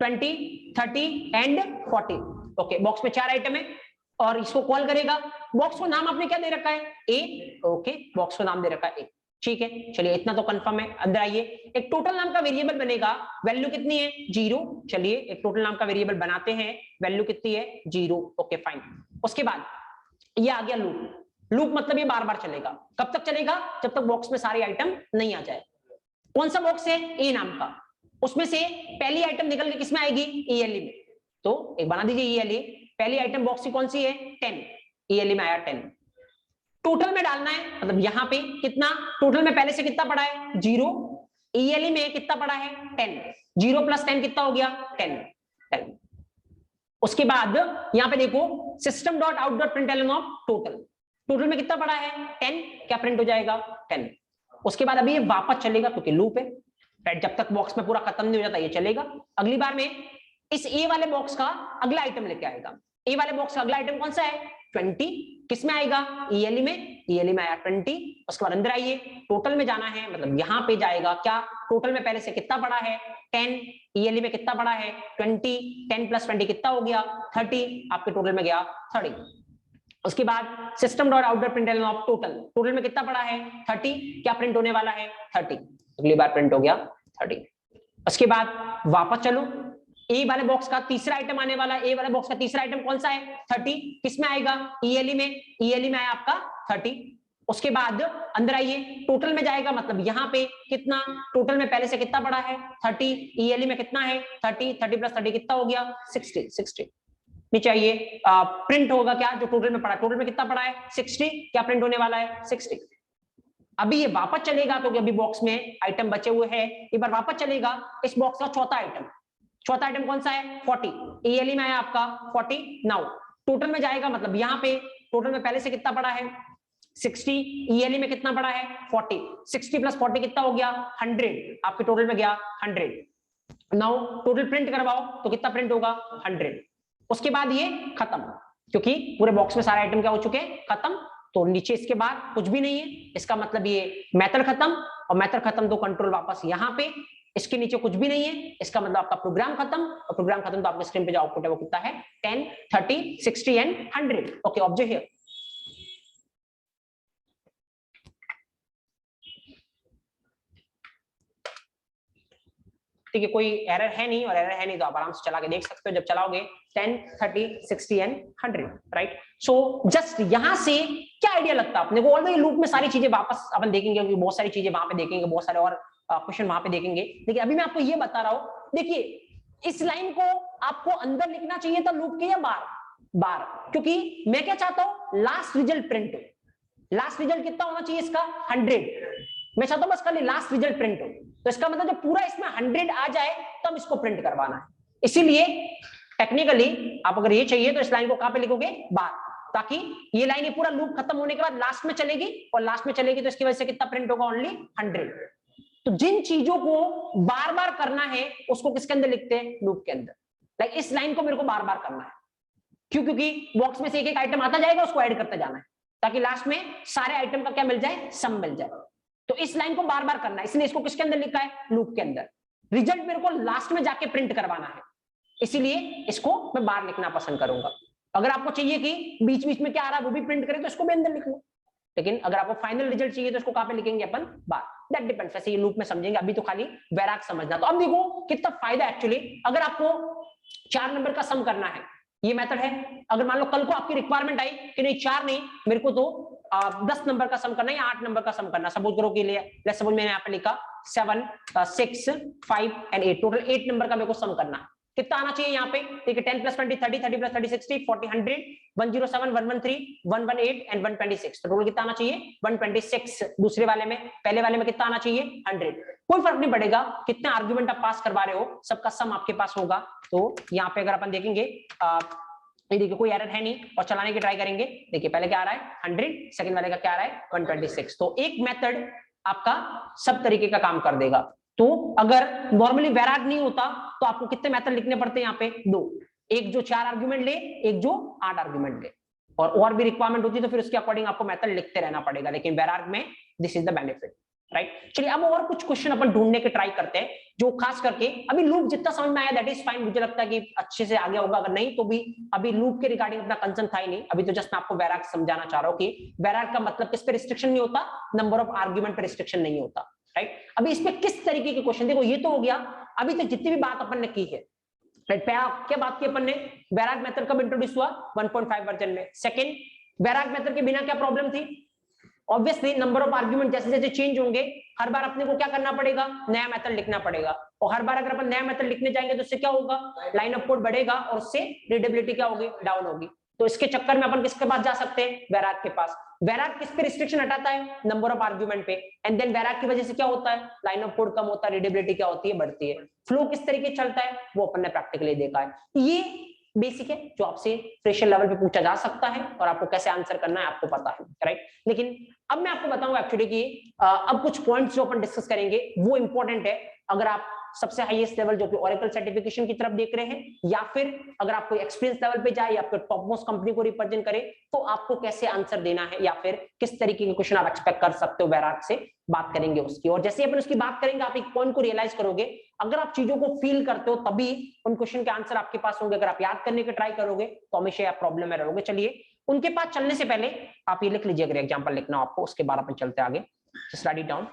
20, 30 एंड 40, ओके। बॉक्स में 4 आइटम है और इसको कॉल करेगा। बॉक्स को नाम आपने क्या दे रखा है ए, ओके, बॉक्स को नाम दे रखा है ए, ठीक है। चलिए इतना तो कंफर्म है। अंदर आइए, एक टोटल नाम का वेरिएबल बनेगा, वैल्यू कितनी है 0। चलिए एक टोटल नाम का वेरिएबल बनाते हैं, वैल्यू कितनी है 0, ओके फाइन। उसके बाद ये आ गया लूप। लूप मतलब ये बार बार चलेगा, कब तक चलेगा, जब तक बॉक्स में सारे आइटम नहीं आ जाए। कौन सा बॉक्स है ए नाम का, उसमें से पहली आइटम निकल के किसमें आएगी ईएलई में, तो एक बना दीजिए ईएलई। पहली आइटम बॉक्स की कौन सी है 10, ईएलई में आया 10। टोटल में डालना है, मतलब यहां पे कितना टोटल में पहले से कितना पड़ा है 0, ईएलई में कितना पड़ा है 10, 0 + 10 कितना हो गया 10, 10। उसके बाद यहाँ पे देखो system dot out dot println of total, total में कितना पड़ा है 10, क्या प्रिंट हो जाएगा 10। उसके बाद अभी ये वापस चलेगा क्योंकि लूप है, राइट, जब तक बॉक्स में पूरा खत्म नहीं हो जाता ये चलेगा। अगली बार में इस ए वाले बॉक्स का अगला आइटम लेके आएगा, ए वाले बॉक्स का अगला आइटम कौन सा है 20, किसमें आएगा ईएलई में, ईएलई में आया 20। उसके बाद अंदर आइए टोटल में जाना है, मतलब यहाँ पे जाएगा क्या, टोटल में पहले से कितना पड़ा है 10, ईएलई में कितना पड़ा है 20, 10 + 20 कितना हो गया 30, आपके टोटल में गया 30। उसके बाद system dot out dot println of total, total में कितना पड़ा है 30, क्या प्रिंट होने वाला है 30, अगली बार प्रिंट हो गया 30। उसके बाद वापस चलो, ए वाले बॉक्स का तीसरा आइटम आने वाला, ए वाले बॉक्स का तीसरा आइटम कौन सा है 30, किसमें आएगा ईएलई में, ईएलई में आया आपका 30। उसके बाद अंदर आइए टोटल में जाएगा, मतलब यहाँ पे कितना, टोटल में पहले से कितना पड़ा है 30, ईएलई में कितना है 30, 30 + 30 कितना हो गया 60। नीचे आइए प्रिंट होगा क्या जो टोटल में पड़ा, टोटल में कितना पड़ा है 60, क्या प्रिंट होने वाला है 60। अभी ये वापस चलेगा क्योंकि अभी बॉक्स में आइटम बचे हुए हैं, एक बार वापस चलेगा इस बॉक्स का चौथा आइटम, चौथा आइटम कौन सा है 40, ईएलई में आया आपका 40। नाउ टोटल में जाएगा, मतलब यहाँ पे टोटल में पहले से कितना पड़ा है 60, ईएलई में कितना पड़ा है 40, 60 + 40 कितना हो गया 100, आपके टोटल में गया 100। नाउ टोटल प्रिंट करवाओ तो कितना प्रिंट होगा 100। उसके बाद ये खत्म, क्योंकि पूरे बॉक्स में सारे आइटम क्या हो चुके हैं खत्म, तो नीचे इसके बाद कुछ भी नहीं है, इसका मतलब ये मेथड खत्म, और मेथड खत्म तो कंट्रोल वापस यहाँ पे, इसके नीचे कुछ भी नहीं है, इसका मतलब आपका प्रोग्राम खत्म, और प्रोग्राम खत्म तो आपके स्क्रीन पे जो आउटपुट है वो कितना है 10, 30, 60 एंड 100। Okay, observe here. ठीक है, कोई एरर है नहीं, और एरर है नहीं तो आप आराम से चला के देख सकते हो जब चलाओगे 10, 30, 60 एंड 100, राइट। सो जस्ट यहां से क्या आइडिया लगता है अपने को, ऑलरेडी लूप में सारी चीजें वापस अपन देखेंगे, क्योंकि बहुत सारी चीजें वहां पे देखेंगे, बहुत सारे और क्वेश्चन वहां पे देखेंगे, लेकिन अभी मैं आपको ये बता रहा हूं, देखिए इस लाइन को आपको अंदर लिखना चाहिए था लूप के या बाहर, क्योंकि मैं क्या चाहता हूं लास्ट रिजल्ट प्रिंट हो, लास्ट रिजल्ट कितना होना चाहिए इसका 100, मैं चाहता हूं बस खाली लास्ट रिजल्ट प्रिंट हो, तो इसका मतलब जब पूरा इसमें 100 आ जाए तब इसको प्रिंट करवाना है। इसीलिए टेक्निकली आप अगर ये चाहिए तो इस लाइन को कहां पे लिखोगे बाहर, ताकि ये लाइन ये पूरा लूप खत्म होने के बाद लास्ट में चलेगी, और लास्ट में चलेगी तो इसकी वजह से कितना प्रिंट होगा ओनली 100। तो जिन चीजों को बार बार करना है उसको किसके अंदर लिखते हैं लूप के अंदर, लाइक इस लाइन को मेरे को बार बार करना है, क्यों, क्योंकि बॉक्स में से एक एक आइटम आता जाएगा उसको ऐड करते जाना है, ताकि लास्ट में सारे आइटम का क्या मिल जाए सम मिल जाए, तो इस लाइन को बार बार करना है, इसलिए इसको किसके अंदर लिखा है लूप के अंदर। रिजल्ट मेरे को लास्ट में जाके प्रिंट करवाना है, इसीलिए इसको मैं बाहर लिखना पसंद करूंगा। अगर आपको चाहिए कि बीच बीच में क्या आ रहा है वो भी प्रिंट करे तो इसको भी अंदर लिख लो, लेकिन अगर आपको फाइनल रिजल्ट चाहिए तो इसको कहां पे लिखेंगे अपन बाहर, दैट डिपेंड्स, वैसे ये लूप में समझेंगे, अभी तो खाली वैराग समझना। तो अब देखो कितना फायदा एक्चुअली, अगर आपको 4 नंबर का सम करना है, ये मेथड है, अगर मान लो कल को आपकी रिक्वायरमेंट आई कि नहीं 4 नहीं मेरे को तो 10 नंबर का सम करना है या 8 नंबर का सम करना, सपोज करो के लिए लेट्स सपोज मैंने यहाँ पे लिखा 7, 6, 5 एंड 8, टोटल 8 नंबर का मेरे को सम करना है, कितना आना चाहिए यहाँ पे, ठीक है 10 + 20 30, 30 + 30 60, 40 100, 107 113 118 एंड 126, तो टोटल कितना आना चाहिए 126। दूसरे वाले में, पहले वाले में कितना आना चाहिए 100, कोई फर्क नहीं पड़ेगा कितने आर्ग्यूमेंट आप पास करवा रहे हो, सबका सम आपके पास होगा। तो यहाँ पे अगर अपन देखेंगे ये देखिए कोई एरर है नहीं, और चलाने की ट्राई करेंगे, देखिए पहले क्या आ रहा है 100, सेकंड वाले का क्या आ रहा है 126, तो एक मेथड आपका सब तरीके का काम कर देगा। तो अगर नॉर्मली वैराग नहीं होता तो आपको कितने मेथड लिखने पड़ते हैं यहाँ पे 2, एक जो 4 आर्ग्यूमेंट ले, एक जो 8 आर्ग्यूमेंट ले, और भी रिक्वायरमेंट होती है तो फिर उसके अकॉर्डिंग आपको मेथड लिखते रहना पड़ेगा, लेकिन वैराग में this is the benefit, right. चलिए अब और कुछ क्वेश्चन अपन ढूंढने की ट्राई करते हैं, जो खास करके अभी लूप जितना समझ में आया दैट इज फाइन, मुझे लगता है कि अच्छे से आगे होगा, अगर नहीं तो भी अभी लूप के रिगार्डिंग अपना कंसर्न था ही नहीं, अभी तो जस्ट मैं आपको वैराग समझाना चाह रहा हूँ कि वैराग का मतलब किस पे रिस्ट्रिक्शन नहीं होता, नंबर ऑफ आर्ग्यूमेंट पे रिस्ट्रिक्शन नहीं होता, राइट। अभी इस पे किस तरीके के क्वेश्चन, देखो ये तो हो गया, अभी तक जितनी भी बात अपन ने की है, राइट, क्या बात की अपन ने, वैराग मेथड कब इंट्रोड्यूस हुआ 1.5 वर्जन में, सेकंड वैराग मेथड के बिना क्या प्रॉब्लम थी, ऑब्वियसली नंबर ऑफ आर्ग्यूमेंट जैसे जैसे चेंज होंगे हर बार अपने को क्या करना पड़ेगा नया मेथड लिखना पड़ेगा, और हर बार अगर अपन नया मेथड लिखने जाएंगे तो उससे क्या होगा लाइन ऑफ कोड बढ़ेगा और उससे रीडेबिलिटी क्या होगी डाउन होगी, तो इसके चक्कर में अपन किसके पास जा सकते हैं वैराग के पास। वैराग किस पे रिस्ट्रिक्शन हटाता है नंबर ऑफ आर्ग्यूमेंट पे, एंड देन वैराग की वजह से क्या होता है लाइन ऑफ कोड कम होता है, रीडेबिलिटी क्या होती है बढ़ती है, फ्लो किस तरीके चलता है वो अपन ने प्रैक्टिकली देखा है। ये बेसिक है जो आपसे फ्रेशर लेवल पे पूछा जा सकता है और आपको कैसे आंसर करना है आपको पता है, राइट। लेकिन अब मैं आपको बताऊंगा एक्चुअली कि अब कुछ पॉइंट्स जो अपन डिस्कस करेंगे वो इंपॉर्टेंट है अगर आप सबसे हाईएस्ट लेवल जो कि ओरेकल सर्टिफिकेशन की तरफ देख रहे हैं, या फिर अगर आप कोई एक्सपीरियंस लेवल पे जाए या फिर टॉप मोस्ट कंपनी को रिप्रेजेंट करे, तो आपको कैसे आंसर देना है या फिर किस तरीके के क्वेश्चन आप एक्सपेक्ट कर सकते हो वैराग से, बात करेंगे उसकी। और जैसे अपन उसकी बात करेंगे आप एक पॉइंट को रियलाइज करोगे, अगर आप चीजों को फील करते हो तभी उन क्वेश्चन के आंसर आपके पास होंगे। अगर आप याद करने के ट्राई करोगे तो हमेशा आप प्रॉब्लम में रहोगे। चलिए उनके पास चलने से पहले आप ये लिख लीजिए, अगर एग्जाम्पल लिखना हो आपको, उसके बाद अपन चलते आगे। Study down.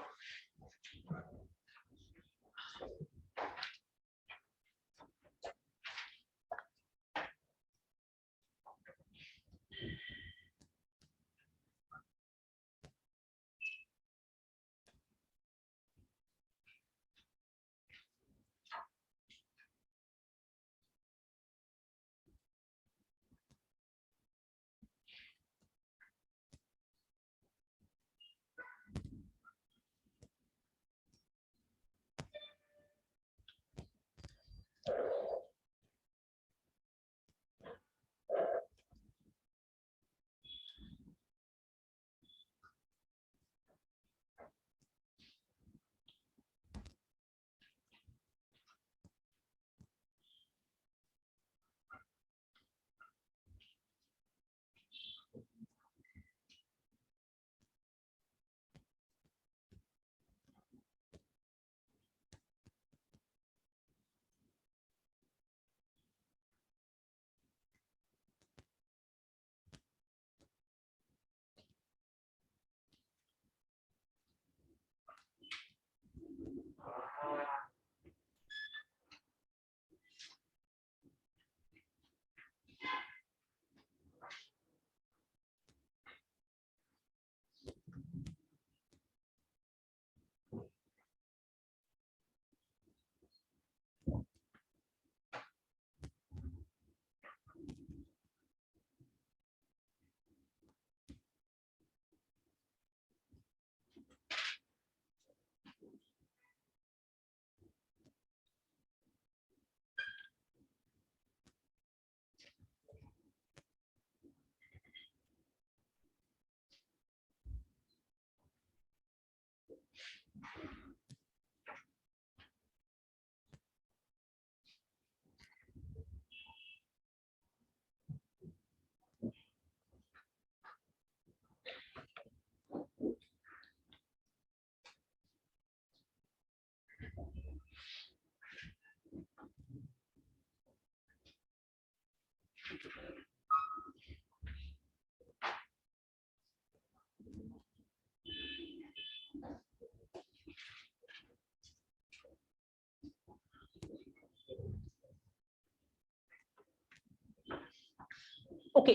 ओके,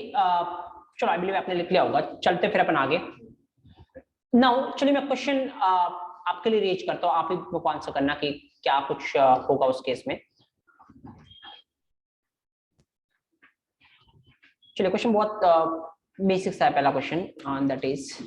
चलो आई बिलीव आपने लिख लिया होगा। चलते फिर अपन आगे। नाउ चलिए मैं क्वेश्चन आपके लिए रेज करता हूँ, आप ही को आंसर करना कि क्या कुछ होगा उस केस में। चलिए क्वेश्चन बहुत बेसिक सा है। पहला क्वेश्चन दैट इज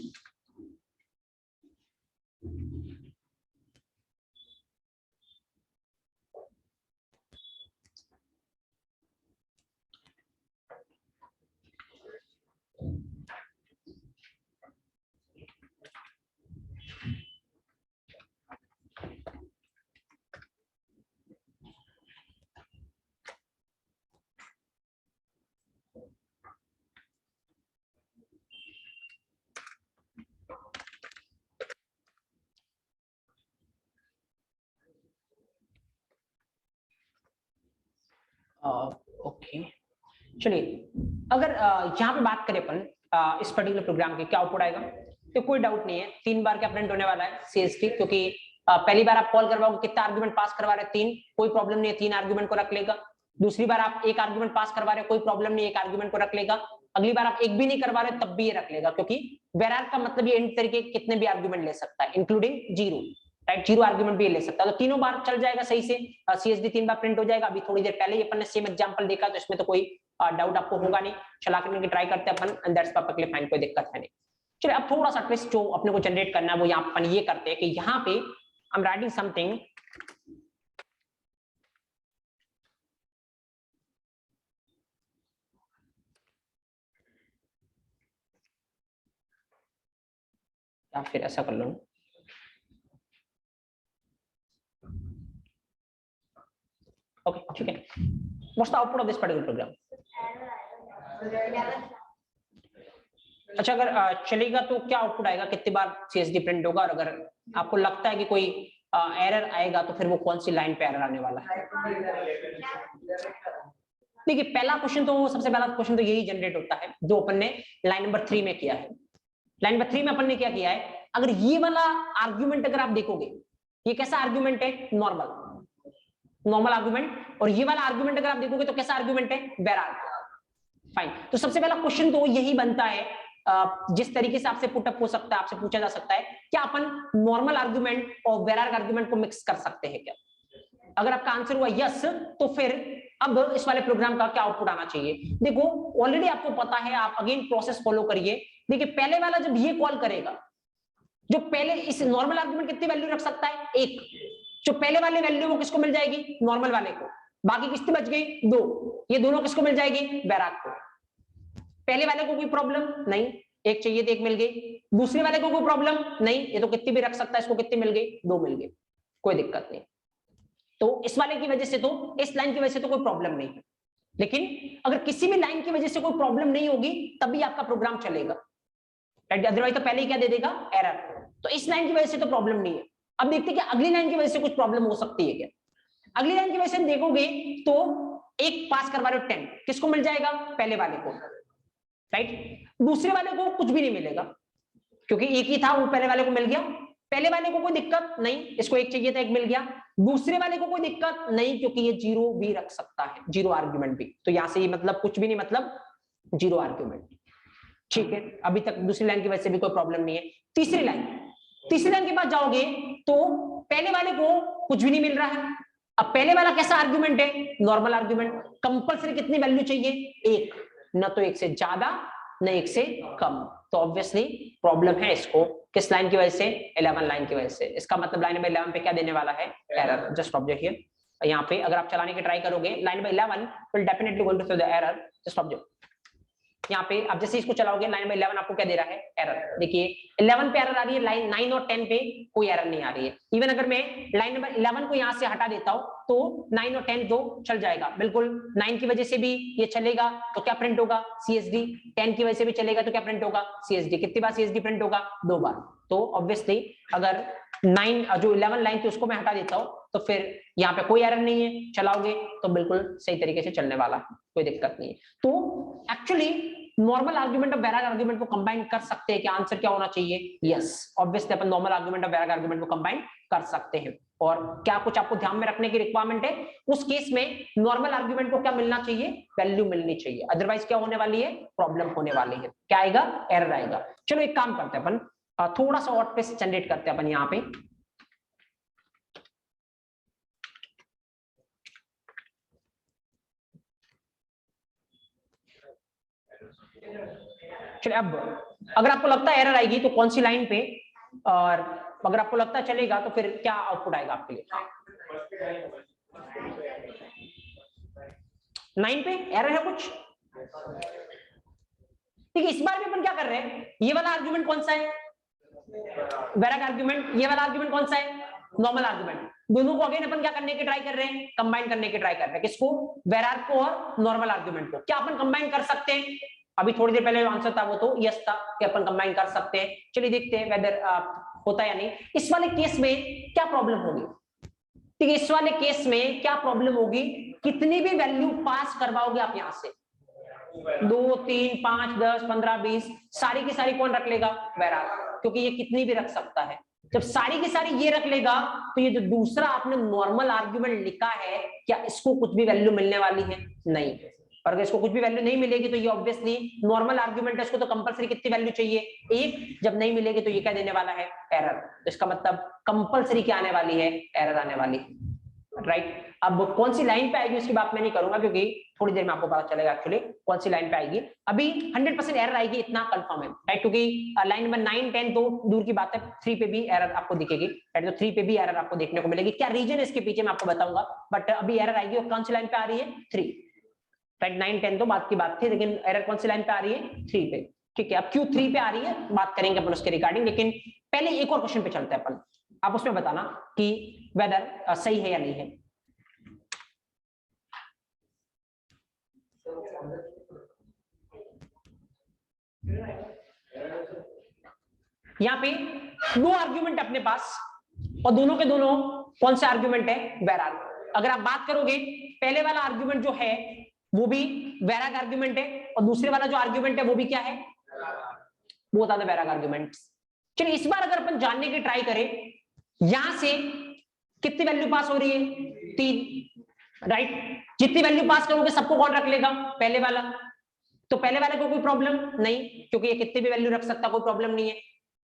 ओके। चलिए अगर यहाँ पे बात करें अपन इस पर्टिकुलर प्रोग्राम के क्या आउटपुट आएगा, तो कोई डाउट नहीं है 3 बार का प्रिंट होने वाला है CST, क्योंकि पहली बार आप कॉल करवाओगे कितना आर्गुमेंट पास करवा रहे हैं 3, कोई प्रॉब्लम नहीं है, 3 आर्गुमेंट को रख लेगा। दूसरी बार आप 1 आर्गुमेंट पास करवा रहे हैं, कोई प्रॉब्लम नहीं है, 1 आर्गुमेंट को रख लेगा। अगली बार आप 1 भी नहीं करवा रहे तब भी ये रख लेगा, क्योंकि वेरार का मतलब ये इंट तरीके कितने भी आर्गुमेंट ले सकता है इंक्लूडिंग 0, राइट। 0 आर्गुमेंट भी ले सकता है, तो तीनों बार चल जाएगा सही से। CSD 3 बार प्रिंट हो जाएगा। अभी थोड़ी देर पहले ही अपन ने सेम एग्जांपल देखा, तो इसमें तो कोई डाउट आपको होगा नहीं। चला करने की ट्राई करते हैं अपन, एंड दैट्स परफेक्टली फाइन, कोई दिक्कत है नहीं। चलिए अब थोड़ा सा ट्विस्ट जो अपने को जनरेट करना है वो यहाँ अपन ये करते हैं कि यहाँ पे आई एम राइटिंग समथिंग या फिर ऐसा कर लो, ओके ठीक है। What's the output of this particular program? अच्छा, अगर चलेगा तो क्या आउटपुट आएगा, कितनी बार सीएसडी प्रिंट होगा, और अगर आपको लगता है कि कोई एरर आएगा तो फिर वो कौन सी लाइन पे एरर आने वाला है? देखिए पहला क्वेश्चन तो, सबसे पहला क्वेश्चन तो यही जनरेट होता है जो अपन ने लाइन नंबर 3 में किया है। लाइन नंबर 3 में अपन ने क्या किया है, अगर ये वाला आर्ग्यूमेंट अगर आप देखोगे, ये कैसा आर्ग्यूमेंट है, नॉर्मल आर्ग्यूमेंट, और ये वाला आर्ग्यूमेंट अगर आप देखोगे तो कैसा आर्ग्यूमेंट है, वेरार। फाइन, तो सबसे पहला क्वेश्चन तो यही बनता है, जिस तरीके से आपसे पुटअप हो सकता है, आपसे पूछा जा सकता है क्या अपन नॉर्मल आर्ग्यूमेंट और वेरार आर्ग्यूमेंट को मिक्स कर सकते हैं क्या? अगर आपका आंसर हुआ यस, तो फिर अब इस वाले प्रोग्राम का क्या आउटपुट आना चाहिए? देखो ऑलरेडी आपको पता है, आप अगेन प्रोसेस फॉलो करिए। देखिए पहले वाला जब ये कॉल करेगा, जो पहले इस नॉर्मल आर्गुमेंट कितनी वैल्यू रख सकता है, 1, जो पहले वाले वैल्यू वो किसको मिल जाएगी, नॉर्मल वाले को, बाकी किसकी बच गई, 2, ये दोनों किसको मिल जाएगी, बैराक को। पहले वाले को कोई प्रॉब्लम नहीं, 1 चाहिए तो 1 मिल गई, दूसरे वाले को कोई प्रॉब्लम नहीं, ये तो कितनी भी रख सकता है, इसको कितनी मिल गई, 2 मिल गई, कोई दिक्कत नहीं। तो इस वाले की वजह से तो, इस लाइन की वजह से तो कोई प्रॉब्लम नहीं है, लेकिन अगर किसी भी लाइन की वजह से कोई प्रॉब्लम नहीं होगी तभी आपका प्रोग्राम चलेगा, अदरवाइज तो पहले ही क्या दे देगा, एरर। तो इस लाइन की वजह से तो प्रॉब्लम नहीं है। अब देखते हैं कि अगली लाइन की वजह से कुछ प्रॉब्लम हो सकती है क्या। अगली लाइन की वजह से देखोगे तो 1 पास करवा रहे हो 10, किसको मिल जाएगा, पहले वाले को, राइट। दूसरे वाले को कुछ भी नहीं मिलेगा क्योंकि 1 ही था, वो पहले वाले को मिल गया। पहले वाले को कोई दिक्कत नहीं, इसको 1 चाहिए था, 1 मिल गया। दूसरे वाले को कोई दिक्कत नहीं क्योंकि ये 0 भी रख सकता है, 0 आर्ग्यूमेंट भी, तो यहां से ये मतलब कुछ भी नहीं, मतलब 0 आर्ग्यूमेंट, ठीक है। अभी तक दूसरी लाइन की वजह से भी कोई प्रॉब्लम नहीं है। तीसरी लाइन के पास जाओगे तो पहले वाले को कुछ भी नहीं मिल रहा है। अब पहले वाला कैसा आर्ग्यूमेंट है, नॉर्मल आर्ग्यूमेंट, कंपलसरी कितनी वैल्यू चाहिए, 1, न तो 1 से ज्यादा न 1 से कम, तो ऑब्वियसली प्रॉब्लम है इसको, किस लाइन की वजह से, 11 लाइन की वजह से। इसका मतलब लाइन नंबर 11 पे क्या देने वाला है, एरर। जस्ट ऑब्जेक्ट हियर, यहाँ पे अगर आप चलाने की ट्राई करोगे line number 11 will definitely going to show the error. Just object यहाँ पे आप जैसे इसको चलाओगे, लाइन नंबर 11 आपको क्या दे रहा है, एरर। देखिए 11 पे एरर आ रही है, लाइन 9 और 10 पे कोई एरर नहीं आ रही है। इवन अगर मैं लाइन नंबर 11 को यहाँ से हटा देता हूँ तो 9 और 10 तो चल जाएगा, बिल्कुल 9 की वजह से भी ये चलेगा तो क्या प्रिंट होगा, CSD। 10 की वजह से भी चलेगा तो क्या प्रिंट होगा, CSD। कितनी बार CSD प्रिंट होगा, 2 बार। तो ऑब्वियसली अगर 9 जो 11 लाइन थी उसको मैं हटा देता हूँ तो फिर यहाँ पे कोई एरर नहीं है, चलाओगे तो बिल्कुल सही तरीके से चलने वाला, कोई दिक्कत नहीं है। तो एक्चुअली नॉर्मल आर्गुमेंट और वेराग आर्गुमेंट को कंबाइन कर सकते हैं क्या, आंसर क्या होना चाहिए, यस। ऑब्वियसली अपन नॉर्मल आर्गुमेंट और वेराग आर्गुमेंट को कंबाइन कर सकते हैं। और क्या कुछ आपको ध्यान में रखने की रिक्वायरमेंट है, उस केस में नॉर्मल आर्गुमेंट को क्या मिलना चाहिए, वैल्यू मिलनी चाहिए, अदरवाइज क्या होने वाली है, प्रॉब्लम होने वाली है। क्या आएगा, एरर आएगा। चलो एक काम करते हैं अपन, थोड़ा सा और पेज जनरेट करते हैं अपन यहाँ पे। चलिए अब अगर आपको लगता है एरर आएगी तो कौन सी लाइन पे, और अगर आपको लगता है चलेगा तो फिर क्या आउटपुट आएगा आपके लिए। 9 पे एरर है कुछ, ठीक है। इस बार भी अपन क्या कर रहे हैं, ये वाला आर्गुमेंट कौन सा है, वेराग आर्गुमेंट, ये वाला आर्गुमेंट कौन सा है, नॉर्मल आर्गुमेंट। दोनों को अगेन अपन क्या करने की ट्राई कर रहे हैं, कंबाइन करने की ट्राई कर रहे हैं, किसको, वेराग को और नॉर्मल आर्गुमेंट को। क्या अपन कंबाइन कर सकते हैं, अभी थोड़ी देर पहले जो आंसर था वो तो यस था कि अपन कंबाइन कर सकते हैं। चलिए देखते हैं वेदर होता है या नहीं। इस वाले केस में क्या प्रॉब्लम होगी, ठीक है, इस वाले केस में क्या प्रॉब्लम होगी, कितनी भी वैल्यू पास करवाओगे आप यहां से, 2, 3, 5, 10, 15, 20, सारी की सारी कौन रख लेगा, वेराग, क्योंकि ये कितनी भी रख सकता है। जब सारी की सारी ये रख लेगा तो ये जो दूसरा आपने नॉर्मल आर्ग्यूमेंट लिखा है, क्या इसको कुछ भी वैल्यू मिलने वाली है, नहीं। और अगर इसको कुछ भी वैल्यू नहीं मिलेगी तो ये ऑब्वियसली नॉर्मल आर्ग्यूमेंट है, इसको तो कंपलसरी कितनी वैल्यू चाहिए, 1। जब नहीं मिलेगी तो ये क्या देने वाला है, एरर। इसका मतलब कंपलसरी क्या आने वाली है, एरर आने वाली है, राइट। अब कौन सी लाइन पे आएगी उसकी बात मैं नहीं करूंगा क्योंकि थोड़ी देर में आपको पता चलेगा एक्चुअली कौन सी लाइन पे आएगी। अभी 100% एरर आएगी, इतना कंफर्म है, राइट, क्योंकि लाइन नंबर 9, 10 तो दूर की बात है, 3 पे भी एरर आपको दिखेगी, राइट। तो 3 पे भी एरर आपको देखने को मिलेगी। क्या रीजन है इसके पीछे मैं आपको बताऊंगा, बट अभी एरर आएगी। और कौन सी लाइन पे आ रही है, 3, राइट। 9, 10 तो बात की बात थी, लेकिन एरर कौन सी लाइन पे आ रही है, 3 पे। ठीक है, अब Q3 पे आ रही है, बात करेंगे अपन उसके रिगार्डिंग, लेकिन पहले एक और क्वेश्चन पे चलते हैं अपन। आप उसमें बताना कि वेदर सही है या नहीं है। यहाँ पे दो आर्ग्यूमेंट अपने पास और दोनों के दोनों कौन से आर्ग्यूमेंट है, वैराग। अगर आप बात करोगे पहले वाला आर्ग्यूमेंट जो है वो भी वैराग आर्ग्यूमेंट है और दूसरे वाला जो आर्ग्यूमेंट है वो भी क्या है, वो बता दो वैराग आर्ग्यूमेंट। चलिए इस बार अगर अपन जानने की ट्राई करें, यहां से कितनी वैल्यू पास हो रही है, 3, राइट। जितनी वैल्यू पास करोगे सबको कौन रख लेगा, पहले वाला। तो पहले वाले को कोई प्रॉब्लम नहीं, क्योंकि ये कितनी भी वैल्यू रख सकता, कोई प्रॉब्लम नहीं है।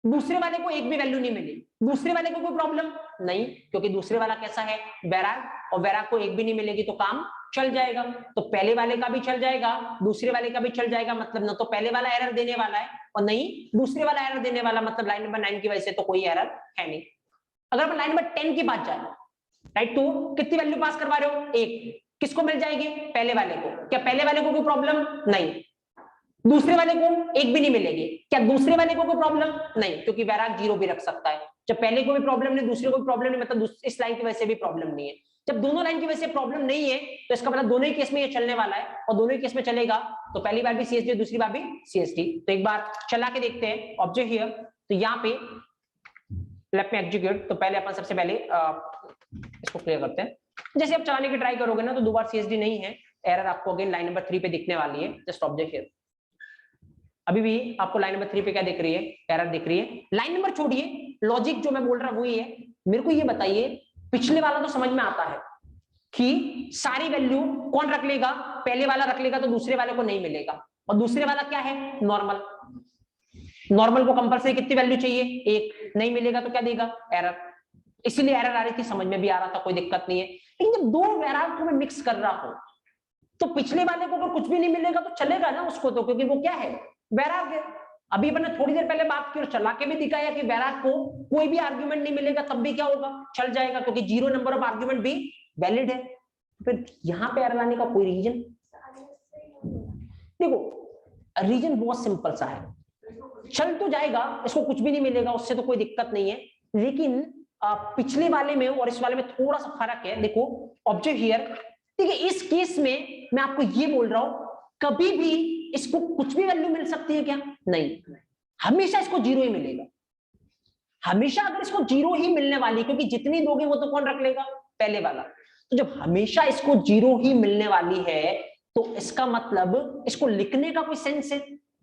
दूसरे वाले को एक भी वैल्यू नहीं मिली, दूसरे वाले को कोई प्रॉब्लम नहीं, क्योंकि दूसरे वाला कैसा है, वैराग, और वैराग को एक भी नहीं मिलेगी तो काम चल जाएगा। तो पहले वाले का भी चल जाएगा, दूसरे वाले का भी चल जाएगा, मतलब ना तो पहले वाला एरर देने वाला है और नहीं दूसरे वाला एरर देने वाला, मतलब लाइन नंबर 9 की वजह से तो कोई एरर है नहीं। अगर अपन लाइन नंबर 10 की बात जाए, राइट, तो कितनी वैल्यू पास करवा रहे हो, 1, किसको मिल जाएगी, पहले वाले को। क्या पहले वाले को कोई प्रॉब्लम नहीं, दूसरे वाले को एक भी नहीं मिलेगी। क्या दूसरे वाले को कोई प्रॉब्लम नहीं, क्योंकि वैराग 0 भी रख सकता है। जब पहले को भी प्रॉब्लम नहीं, दूसरे को भी प्रॉब्लम नहीं, मतलब इस लाइन की वजह से भी प्रॉब्लम नहीं है। जब दोनों लाइन की वजह से प्रॉब्लम नहीं है तो इसका मतलब दोनों ही केस में ये चलने वाला है, और दोनों ही केस में चलेगा तो पहली बार भी CSD, दूसरी बार भी CSD। तो एक बार चला के देखते हैं ऑब्जेक्ट हियर। तो यहाँ पे लेट मी एग्जीक्यूट। तो पहले अपन सबसे पहले इसको क्लियर करते हैं। जैसे आप चलाने की ट्राई करोगे ना तो 2 बार CSD नहीं है, एरर आपको अगेन लाइन नंबर 3 पे दिखने वाली है। जस्ट ऑब्जेक्ट हियर, अभी भी आपको लाइन नंबर 3 पे क्या दिख रही है, एरर दिख रही है। लाइन नंबर छोड़िए, लॉजिक जो मैं बोल रहा हूं वही है। मेरे को ये बताइए, पिछले वाला तो समझ में आता है कि सारी वैल्यू कौन रख लेगा, पहले वाला रख लेगा तो दूसरे वाले को नहीं मिलेगा, और दूसरे वाला क्या है, नॉर्मल। नॉर्मल को कंपल्सरी कितनी वैल्यू चाहिए, 1, नहीं मिलेगा तो क्या देगा, एरर। इसीलिए एरर आ रही थी, समझ में भी आ रहा था, कोई दिक्कत नहीं है। लेकिन जब दो वैराग को मैं मिक्स कर रहा हूं तो पिछले वाले को अगर कुछ भी नहीं मिलेगा तो चलेगा ना उसको, तो क्योंकि वो क्या है, वैराग है। अभी मैंने थोड़ी देर पहले बात की और चला के भी दिखाया कि वैराग को कोई भी आर्ग्यूमेंट नहीं मिलेगा तब भी क्या होगा, चल जाएगा, क्योंकि 0 नंबर ऑफ आर्ग्यूमेंट भी वैलिड है। फिर यहां पे एरर आने का कोई रीजन, देखो रीजन बहुत सिंपल सा है, चल तो जाएगा, इसको कुछ भी नहीं मिलेगा उससे तो कोई दिक्कत नहीं है। लेकिन पिछले वाले में और इस वाले में थोड़ा सा फर्क है। देखो ऑब्जेक्ट हियर, देखिए इस केस में मैं आपको ये बोल रहा हूं, कभी भी इसको कुछ भी वैल्यू मिल सकती है क्या, नहीं, हमेशा इसको 0 ही मिलेगा। हमेशा अगर इसको 0 ही मिलने वाली, क्योंकि जितनी दोगे वो तो कौन रख लेगा, पहले वाला। तो जब हमेशा इसको 0 ही मिलने वाली है तो इसका मतलब इसको लिखने का कोई सेंस है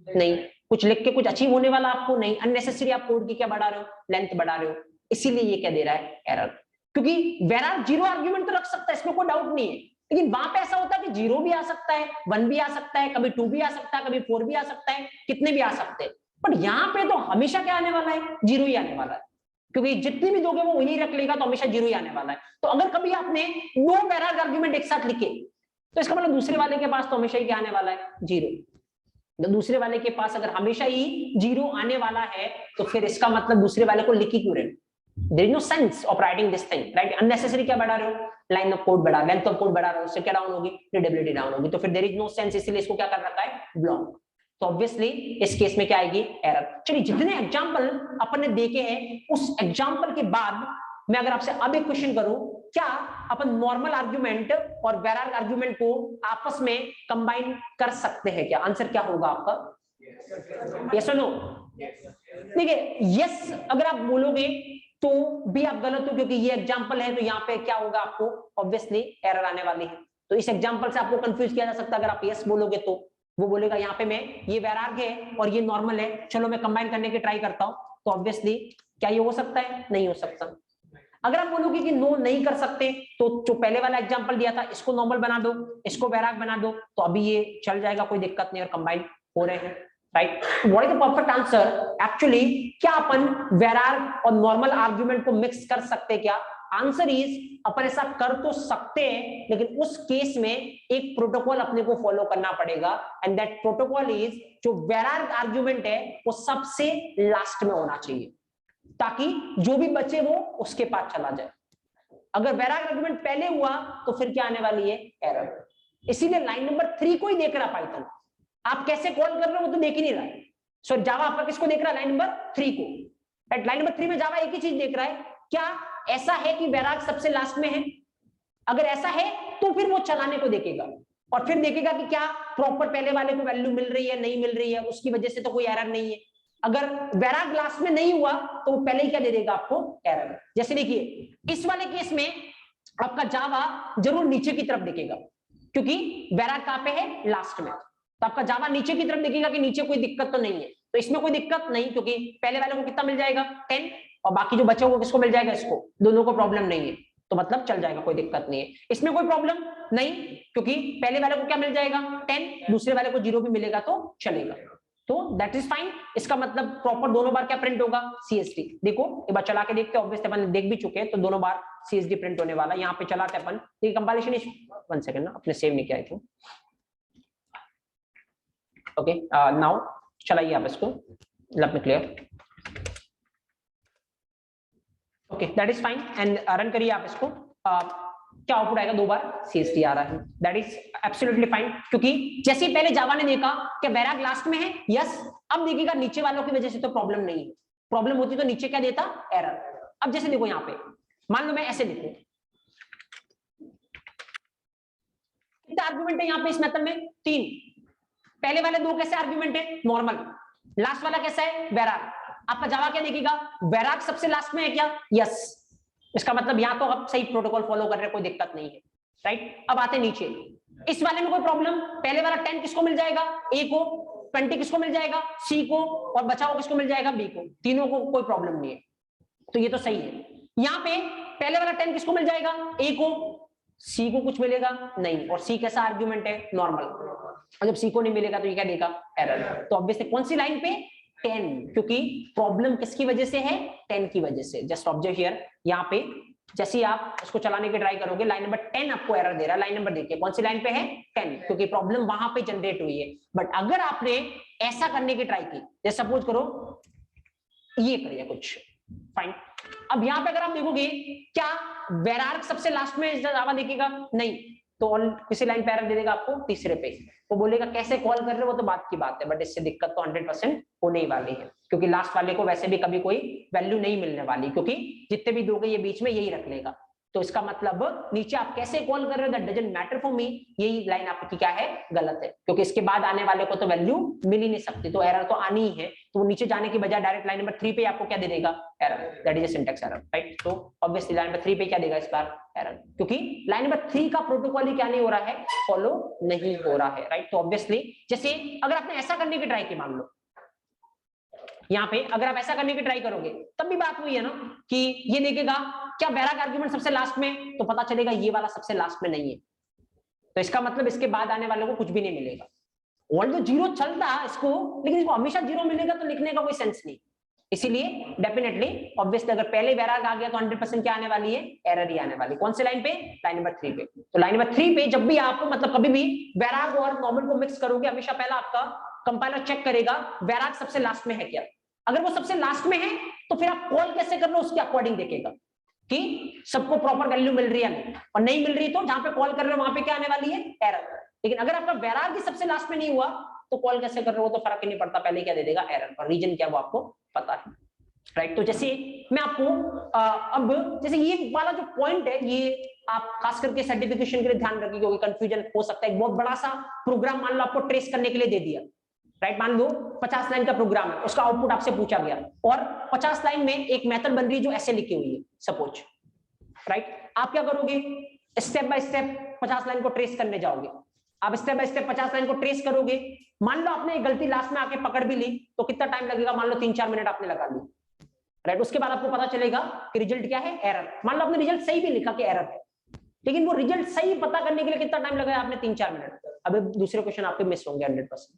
नहीं, कुछ लिख के कुछ अचीव होने वाला आपको नहीं, अननेसेसरी आप कोड की क्या बढ़ा रहे हो, लेंथ बढ़ा रहे हो। इसीलिए ये क्या दे रहा है, एरर। क्योंकि वैराग 0 आर्ग्यूमेंट तो रख सकता है, इसमें कोई डाउट नहीं है, लेकिन वहां पे ऐसा होता है कि 0 भी आ सकता है, 1 भी आ सकता है, कभी 2 भी आ सकता है, कभी 4 भी आ सकता है, कितने भी आ सकते हैं। पर यहाँ पे तो हमेशा क्या आने वाला है, 0 ही आने वाला है, क्योंकि जितनी भी दोगे वो वही रख लेगा तो हमेशा 0 ही आने वाला है। तो अगर कभी आपने 2 वैराग आर्ग्यूमेंट एक साथ लिखे तो इसका मतलब दूसरे वाले के पास तो हमेशा ही क्या आने वाला है, 0। तो दूसरे वाले के पास अगर हमेशा ही 0 आने वाला है तो फिर इसका मतलब दूसरे वाले को लिखी क्यों रहे, there is no sense of writing this thing, right? unnecessary क्या बढ़ा रहे हो, लाइन ऑफ कोड बढ़ा, लेंथ ऑफ कोड बढ़ा रहे हो, उससे क्या डाउन होगी, रीडेबिलिटी डाउन होगी। तो फिर there is no sense, इसलिए इसको क्या कर रखा है, ब्लॉक। तो ऑब्वियसली इस केस में क्या आएगी, एरर। चलिए जितने एग्जांपल अपन ने देखे हैं उस एग्जांपल के बाद मैं अगर आपसे अब एक क्वेश्चन करूं, क्या अपन नॉर्मल आर्ग्यूमेंट और वैराग आर्ग्यूमेंट को आपस में कंबाइन कर सकते हैं क्या, आंसर क्या होगा आपका, यस और नो। देखिए यस अगर आप बोलोगे तो भी आप गलत हो, क्योंकि ये एग्जांपल है तो यहाँ पे क्या होगा, आपको ऑब्वियसली एरर आने वाली है। तो इस एग्जांपल से आपको कंफ्यूज किया जा सकता है। अगर आप यस बोलोगे तो वो बोलेगा यहाँ पे मैं, ये वैराग है और ये नॉर्मल है, चलो मैं कंबाइन करने की ट्राई करता हूँ। तो ऑब्वियसली क्या ये हो सकता है, नहीं हो सकता। अगर आप बोलोगे कि नो नहीं कर सकते तो जो पहले वाला एग्जांपल दिया था, इसको नॉर्मल बना दो, इसको वैराग बना दो, तो अभी ये चल जाएगा, कोई दिक्कत नहीं, और कंबाइन हो रहे हैं, right. What is the perfect answer, actually क्या अपन वैराग और नॉर्मल आर्ग्यूमेंट को मिक्स कर सकते क्या, आंसर इज अपन ऐसा कर तो सकते हैं, लेकिन उस केस में एक प्रोटोकॉल अपने को फॉलो करना पड़ेगा, एंड दैट प्रोटोकॉल इज जो वैराग आर्ग्यूमेंट है वो सबसे लास्ट में होना चाहिए, ताकि जो भी बचे वो उसके पास चला जाए। अगर वैराग आर्गुमेंट पहले हुआ तो फिर क्या आने वाली है, एरर। इसीलिए लाइन नंबर 3 को ही देख रहा पाइथन, आप कैसे कॉल कर रहे हो वो तो देख ही नहीं रहा है, सो जावा आपका किसको देख रहा है, लाइन नंबर 3 को, राइट। लाइन नंबर 3 में जावा एक ही चीज देख रहा है, क्या ऐसा है कि वैराग सबसे लास्ट में है, अगर ऐसा है तो फिर वो चलाने को देखेगा और फिर देखेगा कि क्या प्रॉपर पहले वाले को वैल्यू मिल रही है, नहीं मिल रही है, उसकी वजह से तो कोई एरर नहीं है। अगर वैराग लास्ट में नहीं हुआ तो वो पहले ही क्या दे देगा आपको, एरर। जैसे देखिए इस वाले केस में आपका जावा जरूर नीचे की तरफ देखेगा, क्योंकि वैराग कहां पे है, लास्ट में, तो आपका जावा नीचे की तरफ देखेगा कि नीचे कोई दिक्कत तो नहीं है। तो इसमें कोई दिक्कत नहीं, क्योंकि पहले वाले को कितना मिल जाएगा, 10, और बाकी जो बचा हुआ किसको मिल जाएगा, इसको, दोनों को प्रॉब्लम नहीं है, तो मतलब चल जाएगा, कोई दिक्कत नहीं है। इसमें कोई प्रॉब्लम नहीं, क्योंकि पहले वाले को क्या मिल जाएगा, 10, दूसरे वाले को 0 भी मिलेगा तो चलेगा, तो दैट इज फाइन। इसका मतलब प्रॉपर दोनों बार क्या प्रिंट होगा, CSD। देखो एक बार चला के देखते हैं, ऑब्वियसली अपन देख भी चुके हैं, तो दोनों बार CSD प्रिंट होने वाला। यहाँ पे चलाते अपन, देखिए कंपाइलेशन इज 1 सेकंड ना, अपने सेव नहीं किया था, ओके। नाउ चलाइए आप इसको, let me clear, okay that is fine, and run करिए आप इसको। क्या आउटपुट आएगा, 2 बार CSD आ रहा है, दैट इज एब्सोल्युटली फाइन, क्योंकि जैसे पहले जावा ने देखा कि वैराग लास्ट में है, यस, अब देखिएगा नीचे वालों की वजह से तो प्रॉब्लम नहीं है, प्रॉब्लम होती तो नीचे क्या देता, एरर। अब जैसे देखो यहाँ पे मान लो मैं ऐसे लिखूं, कितने आर्गुमेंट है यहाँ पे इस मेथड में, 3। पहले वाले 2 कैसे आर्गुमेंट है, नॉर्मल, लास्ट वाला कैसा है, वैराग। आपका जावा क्या देखेगा, वैराग सबसे लास्ट में है क्या, यस, इसका मतलब यहाँ तो आप सही प्रोटोकॉल फॉलो कर रहे हैं, कोई दिक्कत नहीं है, राइट। अब आते नीचे, इस वाले में कोई प्रॉब्लम, पहले वाला 10 किसको मिल जाएगा, A को, 20 किसको मिल जाएगा, C को, और बचाओ किसको मिल जाएगा, B को, तीनों को कोई प्रॉब्लम नहीं है, तो ये तो सही है। यहाँ पे पहले वाला 10 किसको मिल जाएगा, A को, C को कुछ मिलेगा नहीं, और C कैसा आर्ग्यूमेंट है, नॉर्मल, और जब C को नहीं मिलेगा तो ये क्या देगा, एरर। तो ऑब्वियसली कौन सी लाइन पे, 10, क्योंकि प्रॉब्लम किसकी वजह से है, 10 की वजह से। जस्ट ऑब्जर्व हियर, यहाँ पे जैसे ही आप इसको चलाने की ट्राई करोगे, लाइन नंबर 10 आपको एरर दे रहा है। लाइन नंबर देखिए कौन सी लाइन पे है, 10, क्योंकि प्रॉब्लम वहां पे जनरेट हुई है। बट अगर आपने ऐसा करने की ट्राई की, जैसे सपोज करो ये करिए कुछ, फाइन। अब यहाँ पे अगर आप देखोगे, क्या वैराग सबसे लास्ट में जावा देखेगा, नहीं, तो किसी लाइन पे एरर दे देगा आपको, तीसरे पे। वो बोलेगा कैसे कॉल कर रहे हो, वो तो बात की बात है, बट इससे दिक्कत तो 100% होने ही वाली है, क्योंकि लास्ट वाले को वैसे भी कभी कोई वैल्यू नहीं मिलने वाली, क्योंकि जितने भी दोगे ये बीच में यही रख लेगा। तो इसका मतलब नीचे आप कैसे कॉल कर रहे हो, that doesn't matter for me, यही लाइन आपकी क्या है, गलत है, क्योंकि इसके बाद आने वाले को तो वैल्यू मिल ही नहीं सकती, तो एरर तो आनी ही है। तो वो नीचे जाने की बजाय डायरेक्ट लाइन नंबर 3 पे आपको क्या दे देगा, error, that is a syntax error, right. तो ऑब्वियसली लाइन नंबर 3 पे क्या देगा इस बार, एरर, क्योंकि लाइन नंबर 3 का प्रोटोकॉल ही क्या नहीं हो रहा है, फॉलो नहीं हो रहा है, राइट। तो ऑब्वियसली जैसे अगर आपने ऐसा करने की ट्राई की, मान लो यहाँ पे अगर आप ऐसा करने की ट्राई करोगे, तब भी बात हुई है ना, कि ये देखेगा क्या वैराग आर्गुमेंट सबसे लास्ट में, तो पता चलेगा ये वाला सबसे लास्ट में नहीं है, तो इसका मतलब इसके बाद आने वालों को कुछ भी नहीं मिलेगा। ऑल्दो 0 चलता है इसको, लेकिन इसको हमेशा 0 मिलेगा तो लिखने का कोई सेंस नहीं। इसीलिए डेफिनेटली ऑब्वियसली अगर पहले वैराग आ गया तो 100% क्या आने वाली है, एरर ही आने वाली। कौन से लाइन पे, लाइन नंबर 3 पे। तो लाइन नंबर 3 पे जब भी आप मतलब कभी भी वैराग और नॉर्मल को मिक्स करोगे, हमेशा पहला आपका कंपाइलर चेक करेगा वैराग सबसे लास्ट में है क्या। अगर वो सबसे लास्ट में है तो फिर आप कॉल कैसे कर रहे हो उसके अकॉर्डिंग देखेगा कि सबको प्रॉपर वैल्यू मिल रही है नहीं, और नहीं मिल रही तो जहां पे कॉल कर रहे हो वहां पे क्या आने वाली है, एरर। लेकिन अगर आपका वैराग ही सबसे लास्ट में नहीं हुआ तो कॉल कैसे कर रहे हो तो फर्क ही नहीं पड़ता, पहले क्या दे देगा, एरर, और रीजन क्या वो आपको पता है, राइट। तो जैसे मैं आपको अब जैसे ये वाला जो पॉइंट है, ये आप खास करके सर्टिफिकेशन के लिए ध्यान रखिए, क्योंकि कंफ्यूजन हो सकता है। एक बहुत बड़ा सा प्रोग्राम मान लो आपको ट्रेस करने के लिए दे दिया, राइट। मान लो 50 लाइन का प्रोग्राम है, उसका आउटपुट आपसे पूछा गया, और 50 लाइन में एक मेथड बन रही है जो ऐसे लिखी हुई है सपोज, राइट। आप क्या करोगे, स्टेप बाय स्टेप 50 लाइन को ट्रेस करने जाओगे। आप स्टेप बाय स्टेप 50 लाइन को ट्रेस करोगे, मान लो आपने एक गलती लास्ट में आके पकड़ भी ली तो कितना टाइम लगेगा, मान लो 3-4 मिनट आपने लगा ली, राइट। उसके बाद आपको पता चलेगा कि रिजल्ट क्या है, एरर। मान लो आपने रिजल्ट सही भी लिखा कि एरर है, लेकिन वो रिजल्ट सही पता करने के लिए कितना टाइम लगाया आपने, 3-4 मिनट। अब दूसरे क्वेश्चन आपके मिस होंगे 100%,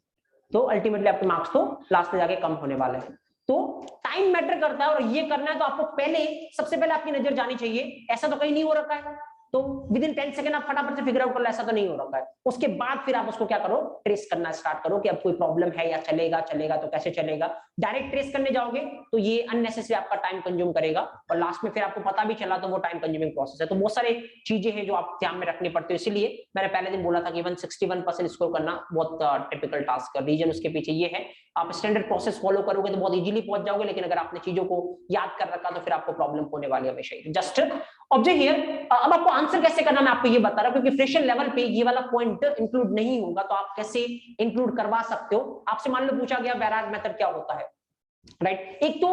तो अल्टीमेटली आपके मार्क्स तो लास्ट में जाके कम होने वाले हैं। तो टाइम मैटर करता है, और ये करना है तो आपको पहले सबसे पहले आपकी नजर जानी चाहिए, ऐसा तो कहीं नहीं हो रखा है तो विद इन 10 सेकंड आप फटाफट से फिगर आउट कर लो, ऐसा तो नहीं हो रखा है। उसके बाद फिर आप उसको क्या करो, ट्रेस करना स्टार्ट करो कि अब कोई प्रॉब्लम है या चलेगा तो कैसे चलेगा। डायरेक्ट ट्रेस करने जाओगे तो ये अननेसेसरी आपका टाइम कंज्यूम करेगा, और लास्ट में फिर आपको पता भी चला तो वो टाइम कंज्यूमिंग प्रोसेस है। तो बहुत सारे चीजें हैं जो आप ध्यान में रखनी पड़ती है, इसीलिए मैंने पहले दिन बोला था कि 161% स्कोर करना बहुत टिपिकल टास्क है। रीजन उसके पीछे ये है, आप स्टैंडर्ड प्रोसेस फॉलो करोगे तो बहुत इजीली पहुंच जाओगे, लेकिन अगर आपने चीजों को याद कर रखा तो फिर आपको प्रॉब्लम होने वाली है हमेशा ही। जस्ट ऑब्जेक्ट हियर, अब आपको आंसर कैसे करना मैं आपको ये बता रहा हूं, क्योंकि फ्रेशर लेवल पे ये वाला पॉइंट इंक्लूड नहीं होगा, तो आप कैसे इंक्लूड करवा सकते हो। आपसे मान लो पूछा गया वैराग मेथड क्या होता है, राइट। एक तो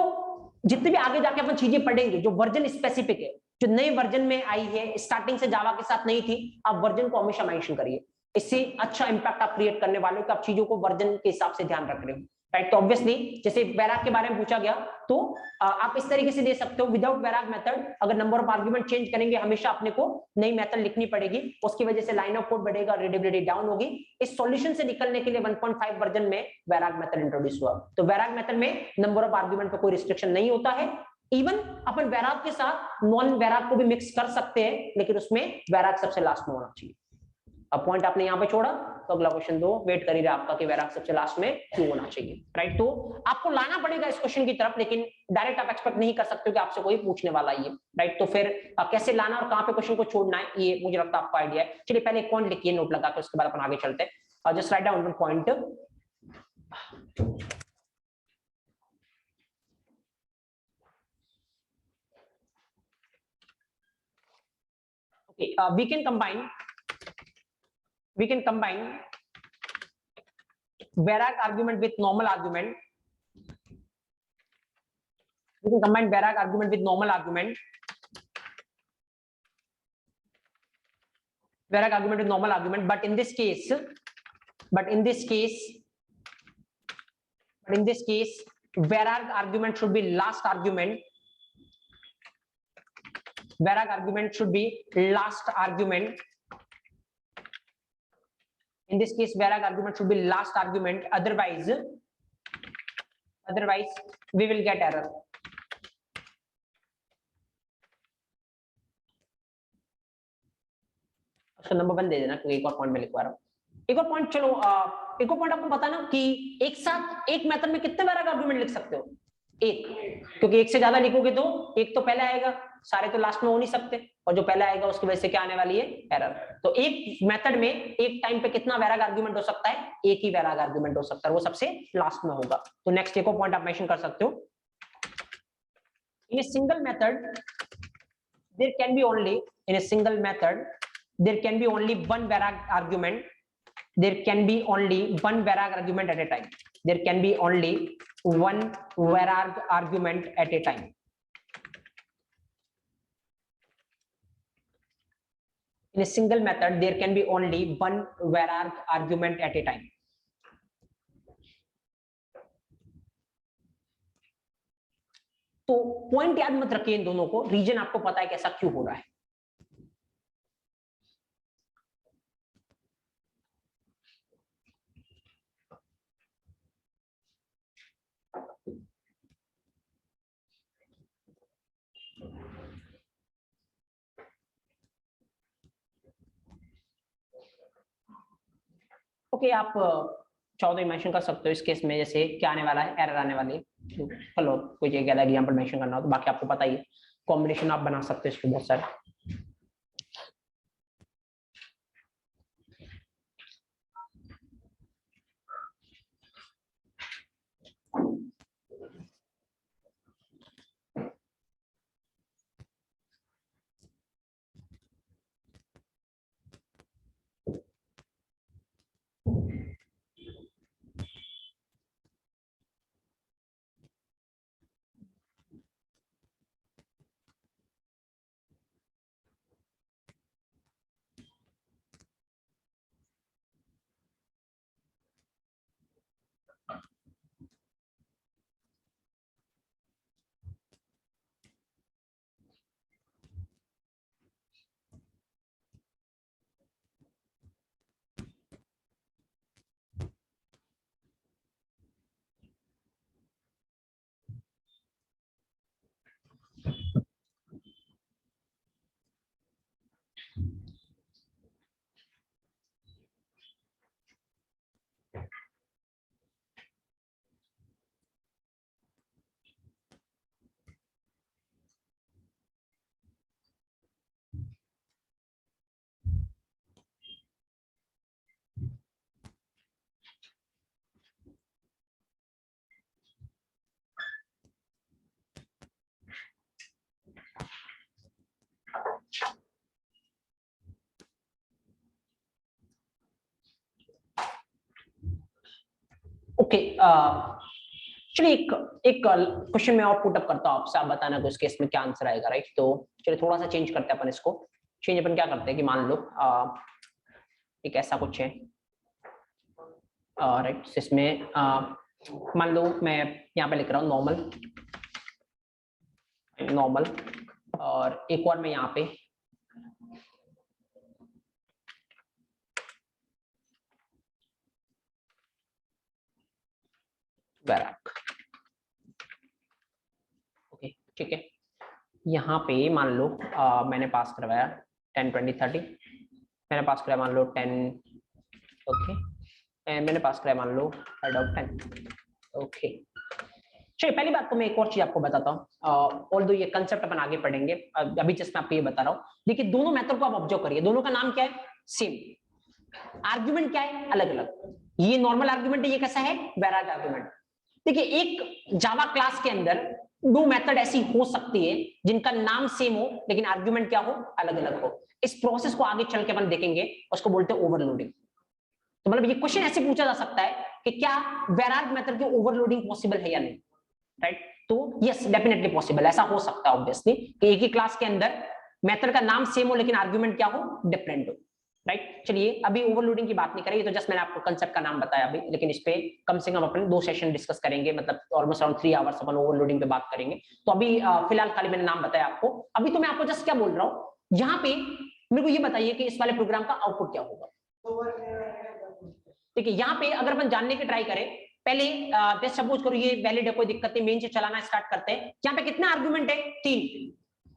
जितने भी आगे जाके अपन चीजें पढ़ेंगे जो वर्जन स्पेसिफिक है, जो नए वर्जन में आई है, स्टार्टिंग से जावा के साथ नहीं थी, आप वर्जन को हमेशा मेंशन करिए। इससे अच्छा इंपैक्ट आप क्रिएट करने वाले हो कि आप चीजों को वर्जन के हिसाब से ध्यान रख रहे हो, राइट। तो ऑब्वियसली जैसे वैराग के बारे में पूछा गया तो आप इस तरीके से दे सकते हो, विदाउट वैराग मेथड अगर नंबर ऑफ आर्गुमेंट चेंज करेंगे हमेशा अपने को नई मेथड लिखनी पड़ेगी, उसकी वजह से लाइन ऑफ कोड बढ़ेगा, रीडेबिलिटी डाउन होगी। इस सॉल्यूशन से निकलने के लिए 1.5 वर्जन में वैराग मेथड इंट्रोड्यूस हुआ। तो वैराग मेथड में नंबर ऑफ आर्गुमेंट पर कोई रिस्ट्रिक्शन नहीं होता है। इवन अपन वैराग के साथ नॉन वैराग को भी मिक्स कर सकते हैं, लेकिन उसमें वैराग सबसे लास्ट में होना चाहिए। अब पॉइंट आपने यहां पे छोड़ा तो अगला क्वेश्चन दो वेट कर ही रहा आपका कि वैराग सबसे लास्ट में क्यों होना चाहिए, राइट। तो आपको लाना पड़ेगा इस क्वेश्चन की तरफ, लेकिन डायरेक्ट आप एक्सपेक्ट नहीं कर सकते हो कि आपसे कोई पूछने वाला है, राइट। तो फिर कैसे लाना और कहां पे क्वेश्चन को छोड़ना है ये मुझे लगता है आपको आइडिया है। चलिए पहले एक पॉइंट लिखिए नोट लगा के, उसके बाद अपन आगे चलते हैं। Just write down one point. we can combine Varag argument with normal argument. We can combine Varag argument with normal argument. Varag argument with normal argument, but in this case, Varag argument should be last argument. Varag argument should be last argument. In this case, Varag argument should be last argument. Otherwise, we will get error. उसका number 1 दे देना क्योंकि एक और point में लिखवा रहा हूँ। एक और पॉइंट, चलो एक और पॉइंट आपको पता ना कि एक साथ एक मेथड में कितने वैराग आर्गुमेंट लिख सकते हो? एक, क्योंकि एक से ज्यादा लिखोगे तो एक तो पहले आएगा, सारे तो लास्ट में हो नहीं सकते, और जो पहले आएगा उसकी वजह से क्या आने वाली है? एरर। तो एक मेथड में एक टाइम पे कितना वैराग आर्गुमेंट हो सकता है? एक ही वैराग आर्गुमेंट हो सकता है, वो सबसे लास्ट में होगा। तो नेक्स्ट एक और पॉइंट आप मेंशन कर सकते हो, in a single method there can be only in a single method there can be only one varag argument. There can be only one varag argument at a time. There can be only one varag argument at a time. In a single method there can be only one varag argument at a time. तो point याद मत रखिए इन दोनों को, reason आपको पता है कि ऐसा क्यों हो रहा है। ओके, आप 14 मेंशन कर सकते हो इस केस में, जैसे क्या आने वाला है? एरर आने वाली है। चलो कोई एक एग्जांपल मेंशन करना हो तो बाकी आपको पता ही है, कॉम्बिनेशन आप बना सकते हो इसके बहुत सारे। ओके, चलिए एक क्वेश्चन मैं और पुट अप करता हूँ आपसे, आप बताना कि उस केस में क्या आंसर आएगा, राइट। तो चलिए थोड़ा सा चेंज करते हैं अपन इसको। चेंज अपन क्या करते हैं कि मान लो एक ऐसा कुछ है, राइट, इसमें मान लो मैं यहाँ पे लिख रहा हूँ नॉर्मल, नॉर्मल, और एक और मैं यहाँ पे वैराग। ओके ठीक है, यहाँ पे मान लो मैंने पास करवाया 10 20 30, मैंने पास कराया मान लो 10, ओके, मैंने पास कराया मान लो हेड ऑफ 10, ओके। चलिए पहली बात तो मैं एक और चीज आपको बताता हूँ, ऑल्दो ये कंसेप्ट अपन आगे पढ़ेंगे, अभी जस्ट मैं आपको ये बता रहा हूँ। देखिए दोनों मेथड को आप ऑब्जर्व करिए, दोनों का नाम क्या है, सेम, आर्ग्यूमेंट क्या है, अलग अलग। ये नॉर्मल आर्ग्यूमेंट है, ये कैसा है, वैराग आर्ग्यूमेंट। देखिए एक जावा क्लास के अंदर दो मेथड ऐसी हो सकती है जिनका नाम सेम हो लेकिन आर्ग्यूमेंट क्या हो, अलग अलग हो। इस प्रोसेस को आगे चल के अपन देखेंगे, उसको बोलते हैं ओवरलोडिंग। तो मतलब ये क्वेश्चन ऐसे पूछा जा सकता है कि क्या वैराग मेथड की ओवरलोडिंग पॉसिबल है या नहीं, राइट। तो यस डेफिनेटली पॉसिबल, ऐसा हो सकता है ऑब्वियसली कि एक ही क्लास के अंदर मेथड का नाम सेम हो लेकिन आर्ग्यूमेंट क्या हो, डिफरेंट हो, राइट। चलिए अभी ओवरलोडिंग की बात नहीं करेंगे, तो जस्ट मैंने आपको कंसेप्ट का नाम बताया अभी, लेकिन इस पे कम से कम अपन 2 सेशन डिस्कस करेंगे, मतलब ऑलमोस्ट अराउंड 3 आवर्स अपन ओवरलोडिंग पे बात करेंगे। तो अभी फिलहाल खाली मैंने नाम बताया आपको। अभी तो मैं आपको जस्ट क्या बोल रहा हूँ, यहाँ पे मेरे को ये बताइए कि इस वाले प्रोग्राम का आउटपुट क्या होगा। देखिए यहाँ पे अगर अपन जानने की ट्राई करें, पहले सपोज करो ये वैलिड है, कोई दिक्कत नहीं, मेन से चलाना स्टार्ट करते हैं। यहाँ पे कितना आर्गुमेंट है, 3,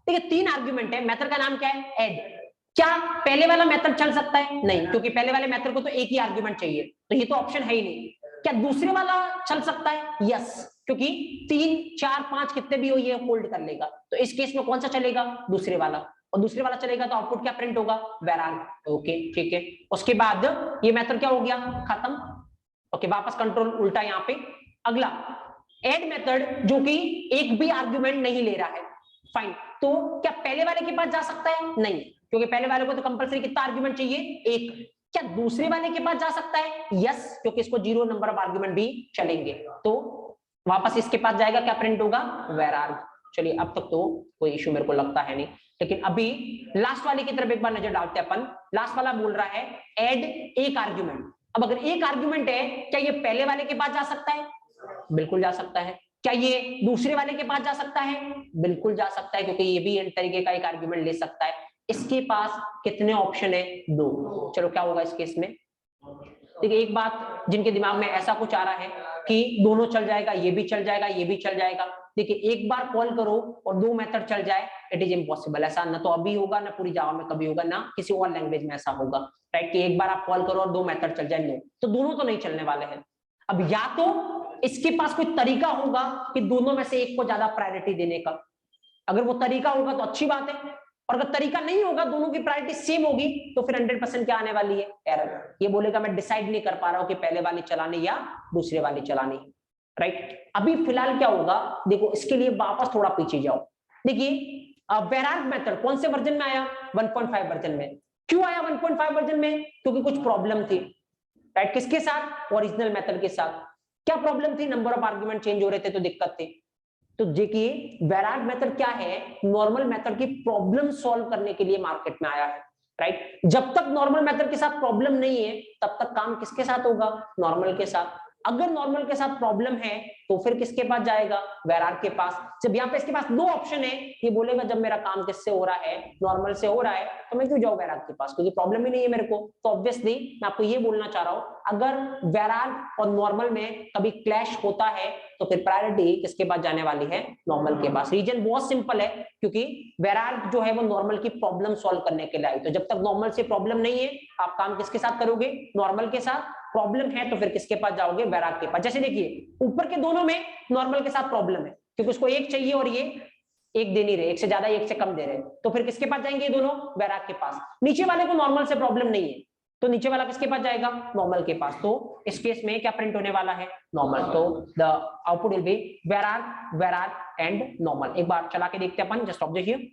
ठीक है 3 आर्गुमेंट है। मेथड का नाम क्या है, ऐड। क्या पहले वाला मेथड चल सकता है, नहीं, क्योंकि पहले वाले मेथड को तो एक ही आर्गुमेंट चाहिए, तो ये तो ऑप्शन है ही नहीं। क्या दूसरे वाला चल सकता है, यस, क्योंकि 3 4 5 कितने भी हो ये होल्ड कर लेगा, तो इस केस में कौन सा चलेगा, दूसरे वाला, और दूसरे वाला चलेगा तो आउटपुट क्या प्रिंट होगा, वैराग। ओके ठीक है, उसके बाद ये मेथड क्या हो गया, खत्म। ओके वापस कंट्रोल उल्टा यहाँ पे। अगला ऐड मेथड जो कि एक भी आर्गुमेंट नहीं ले रहा है, फाइन। तो क्या पहले वाले के पास जा सकता है, नहीं, क्योंकि पहले वाले को तो कंपलसरी कितना आर्गुमेंट चाहिए, एक। क्या दूसरे वाले के पास जा सकता है, यस, क्योंकि इसको 0 नंबर ऑफ आर्गुमेंट भी चलेंगे, तो वापस इसके पास जाएगा, क्या प्रिंट होगा, वैराग। चलिए अब तक तो कोई इश्यू मेरे को लगता है नहीं, लेकिन अभी लास्ट वाले की तरफ एक बार नजर डालते हैं अपन। लास्ट वाला बोल रहा है ऐड एक आर्गुमेंट। अब अगर एक आर्गुमेंट है, क्या ये पहले वाले के पास जा सकता है, बिल्कुल जा सकता है। क्या ये दूसरे वाले के पास जा सकता है, बिल्कुल जा सकता है, क्योंकि ये भी इन तरीके का एक आर्गुमेंट ले सकता है। इसके पास कितने ऑप्शन है, 2। चलो क्या होगा इस केस में, देखिए एक बात जिनके दिमाग में ऐसा कुछ आ रहा है कि दोनों चल जाएगा, ये भी चल जाएगा, ये भी चल जाएगा। देखिए एक बार कॉल करो और 2 मेथड चल जाए, इट इज इम्पॉसिबल। ऐसा ना तो अभी होगा, ना पूरी जावा में कभी होगा, ना किसी और लैंग्वेज में ऐसा होगा, राइट, कि एक बार आप कॉल करो और 2 मेथड चल जाए, नो। तो दोनों तो नहीं चलने वाले हैं। अब या तो इसके पास कोई तरीका होगा कि दोनों में से एक को ज्यादा प्रायोरिटी देने का, अगर वो तरीका होगा तो अच्छी बात है, और अगर तरीका नहीं होगा, दोनों की प्रायोरिटी सेम होगी, तो फिर 100% क्या आने वाली है, एरर। ये बोलेगा मैं डिसाइड नहीं कर पा रहा हूं कि पहले वाली चलानी या दूसरे वाली चलानी, राइट। अभी फिलहाल क्या होगा, देखो इसके लिए वापस थोड़ा पीछे जाओ। देखिए वैराग मेथड कौन से वर्जन में आया, 1.5 वर्जन में। क्यों आया 1.5 वर्जन में, क्योंकि कुछ प्रॉब्लम थी, राइट, किसके साथ, ओरिजिनल मेथड के साथ। क्या प्रॉब्लम थी, नंबर ऑफ आर्गुमेंट चेंज हो रहे थे, तो दिक्कत थी। तो देखिए वैराग मेथड क्या है, नॉर्मल मेथड की प्रॉब्लम सॉल्व करने के लिए मार्केट में आया है, राइट। जब तक नॉर्मल मेथड के साथ प्रॉब्लम नहीं है, तब तक काम किसके साथ होगा, नॉर्मल के साथ। अगर नॉर्मल के साथ प्रॉब्लम है, तो फिर किसके पास जाएगा, वैराग के पास। जब यहाँ पे इसके पास 2 ऑप्शन है, ये बोलेगा जब मेरा काम किससे हो रहा है, नॉर्मल से हो रहा है, तो मैं क्यों जाऊँ वैराग के पास, क्योंकि प्रॉब्लम ही नहीं है मेरे को। तो ऑब्वियसली मैं आपको ये बोलना चाह रहा हूँ, अगर वैराग और नॉर्मल में कभी क्लैश होता है, तो फिर प्रायोरिटी किसके पास जाने वाली है, नॉर्मल के पास। रीजन बहुत सिंपल है, क्योंकि वैराग जो है वो नॉर्मल की प्रॉब्लम सॉल्व करने के लिए आई, तो जब तक नॉर्मल से प्रॉब्लम नहीं है, आप काम किसके साथ करोगे, नॉर्मल के साथ। प्रॉब्लम है तो फिर किसके पास जाओगे, वैराग के पास। जैसे देखिए ऊपर के दोनों में नॉर्मल के साथ प्रॉब्लम है, क्योंकि उसको एक चाहिए और ये एक दे नहीं रहे, एक से ज्यादा एक से कम दे रहे, तो फिर किसके पास जाएंगे ये दोनों, वैराग के पास। नीचे वाले को नॉर्मल से प्रॉब्लम नहीं है, तो नीचे वाला किसके पास जाएगा, नॉर्मल के पास। तो इस केस में क्या प्रिंट होने वाला है, नॉर्मल। तो the output will be Vairag, Vairag and normal. एक बार चला के देखते हैं अपन, जस्ट ऑब्जर्व हियर।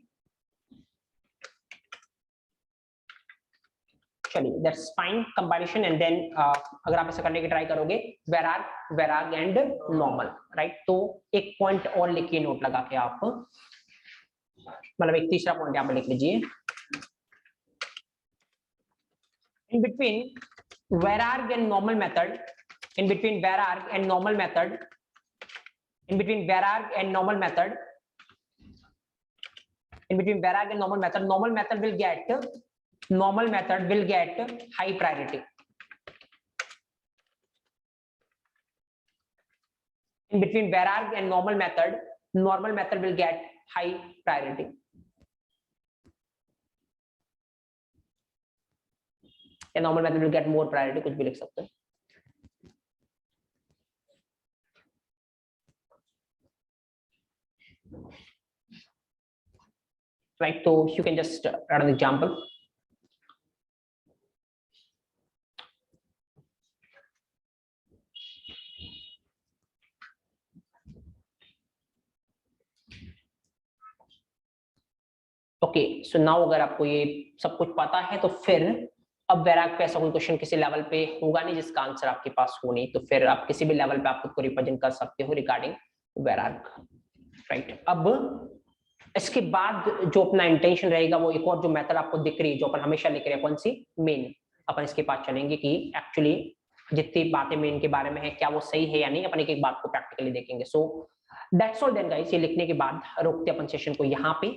चलिए that's fine compilation and then अगर आप ऐसा करने की ट्राई करोगे वेराग एंड नॉर्मल, राइट। तो एक पॉइंट और लिखिए नोट लगा के आप, मतलब एक तीसरा पॉइंट यहाँ पे लिख लीजिए, in between Vararg and normal method, in between Vararg and normal method, in between Vararg and normal method, in between Vararg and normal method, normal method will get high priority. In between Vararg and normal method will get high priority. या normal method will get more priority, कुछ भी लिख सकते हैं। Right, so you can just write an example. Okay, so now अगर आपको ये सब कुछ पता है तो फिर अब वैराग पे ऐसा कोई क्वेश्चन किसी लेवल पे होगा नहीं जिसका आंसर आपके पास हो नहीं, तो फिर आप किसी भी लेवल पे आप खुद को रिप्रेजेंट कर सकते हो रिगार्डिंग वैराग, राइट। अब इसके बाद जो अपना इंटेंशन रहेगा वो एक और जो मेथड आपको दिख रही है जो अपन हमेशा लिख रहे हैं, कौन सी, मेन। अपन इसके पास चलेंगे कि एक्चुअली जितनी बातें मेन के बारे में है क्या वो सही है या नहीं, अपन एक एक बात को प्रैक्टिकली देखेंगे। So that's all then guys, ये लिखने के बाद रोकते अपन सेशन को यहाँ पे,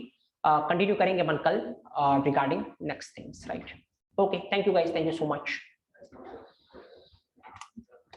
कंटिन्यू करेंगे अपन कल regarding next things, right. Okay, thank you guys, thank you so much.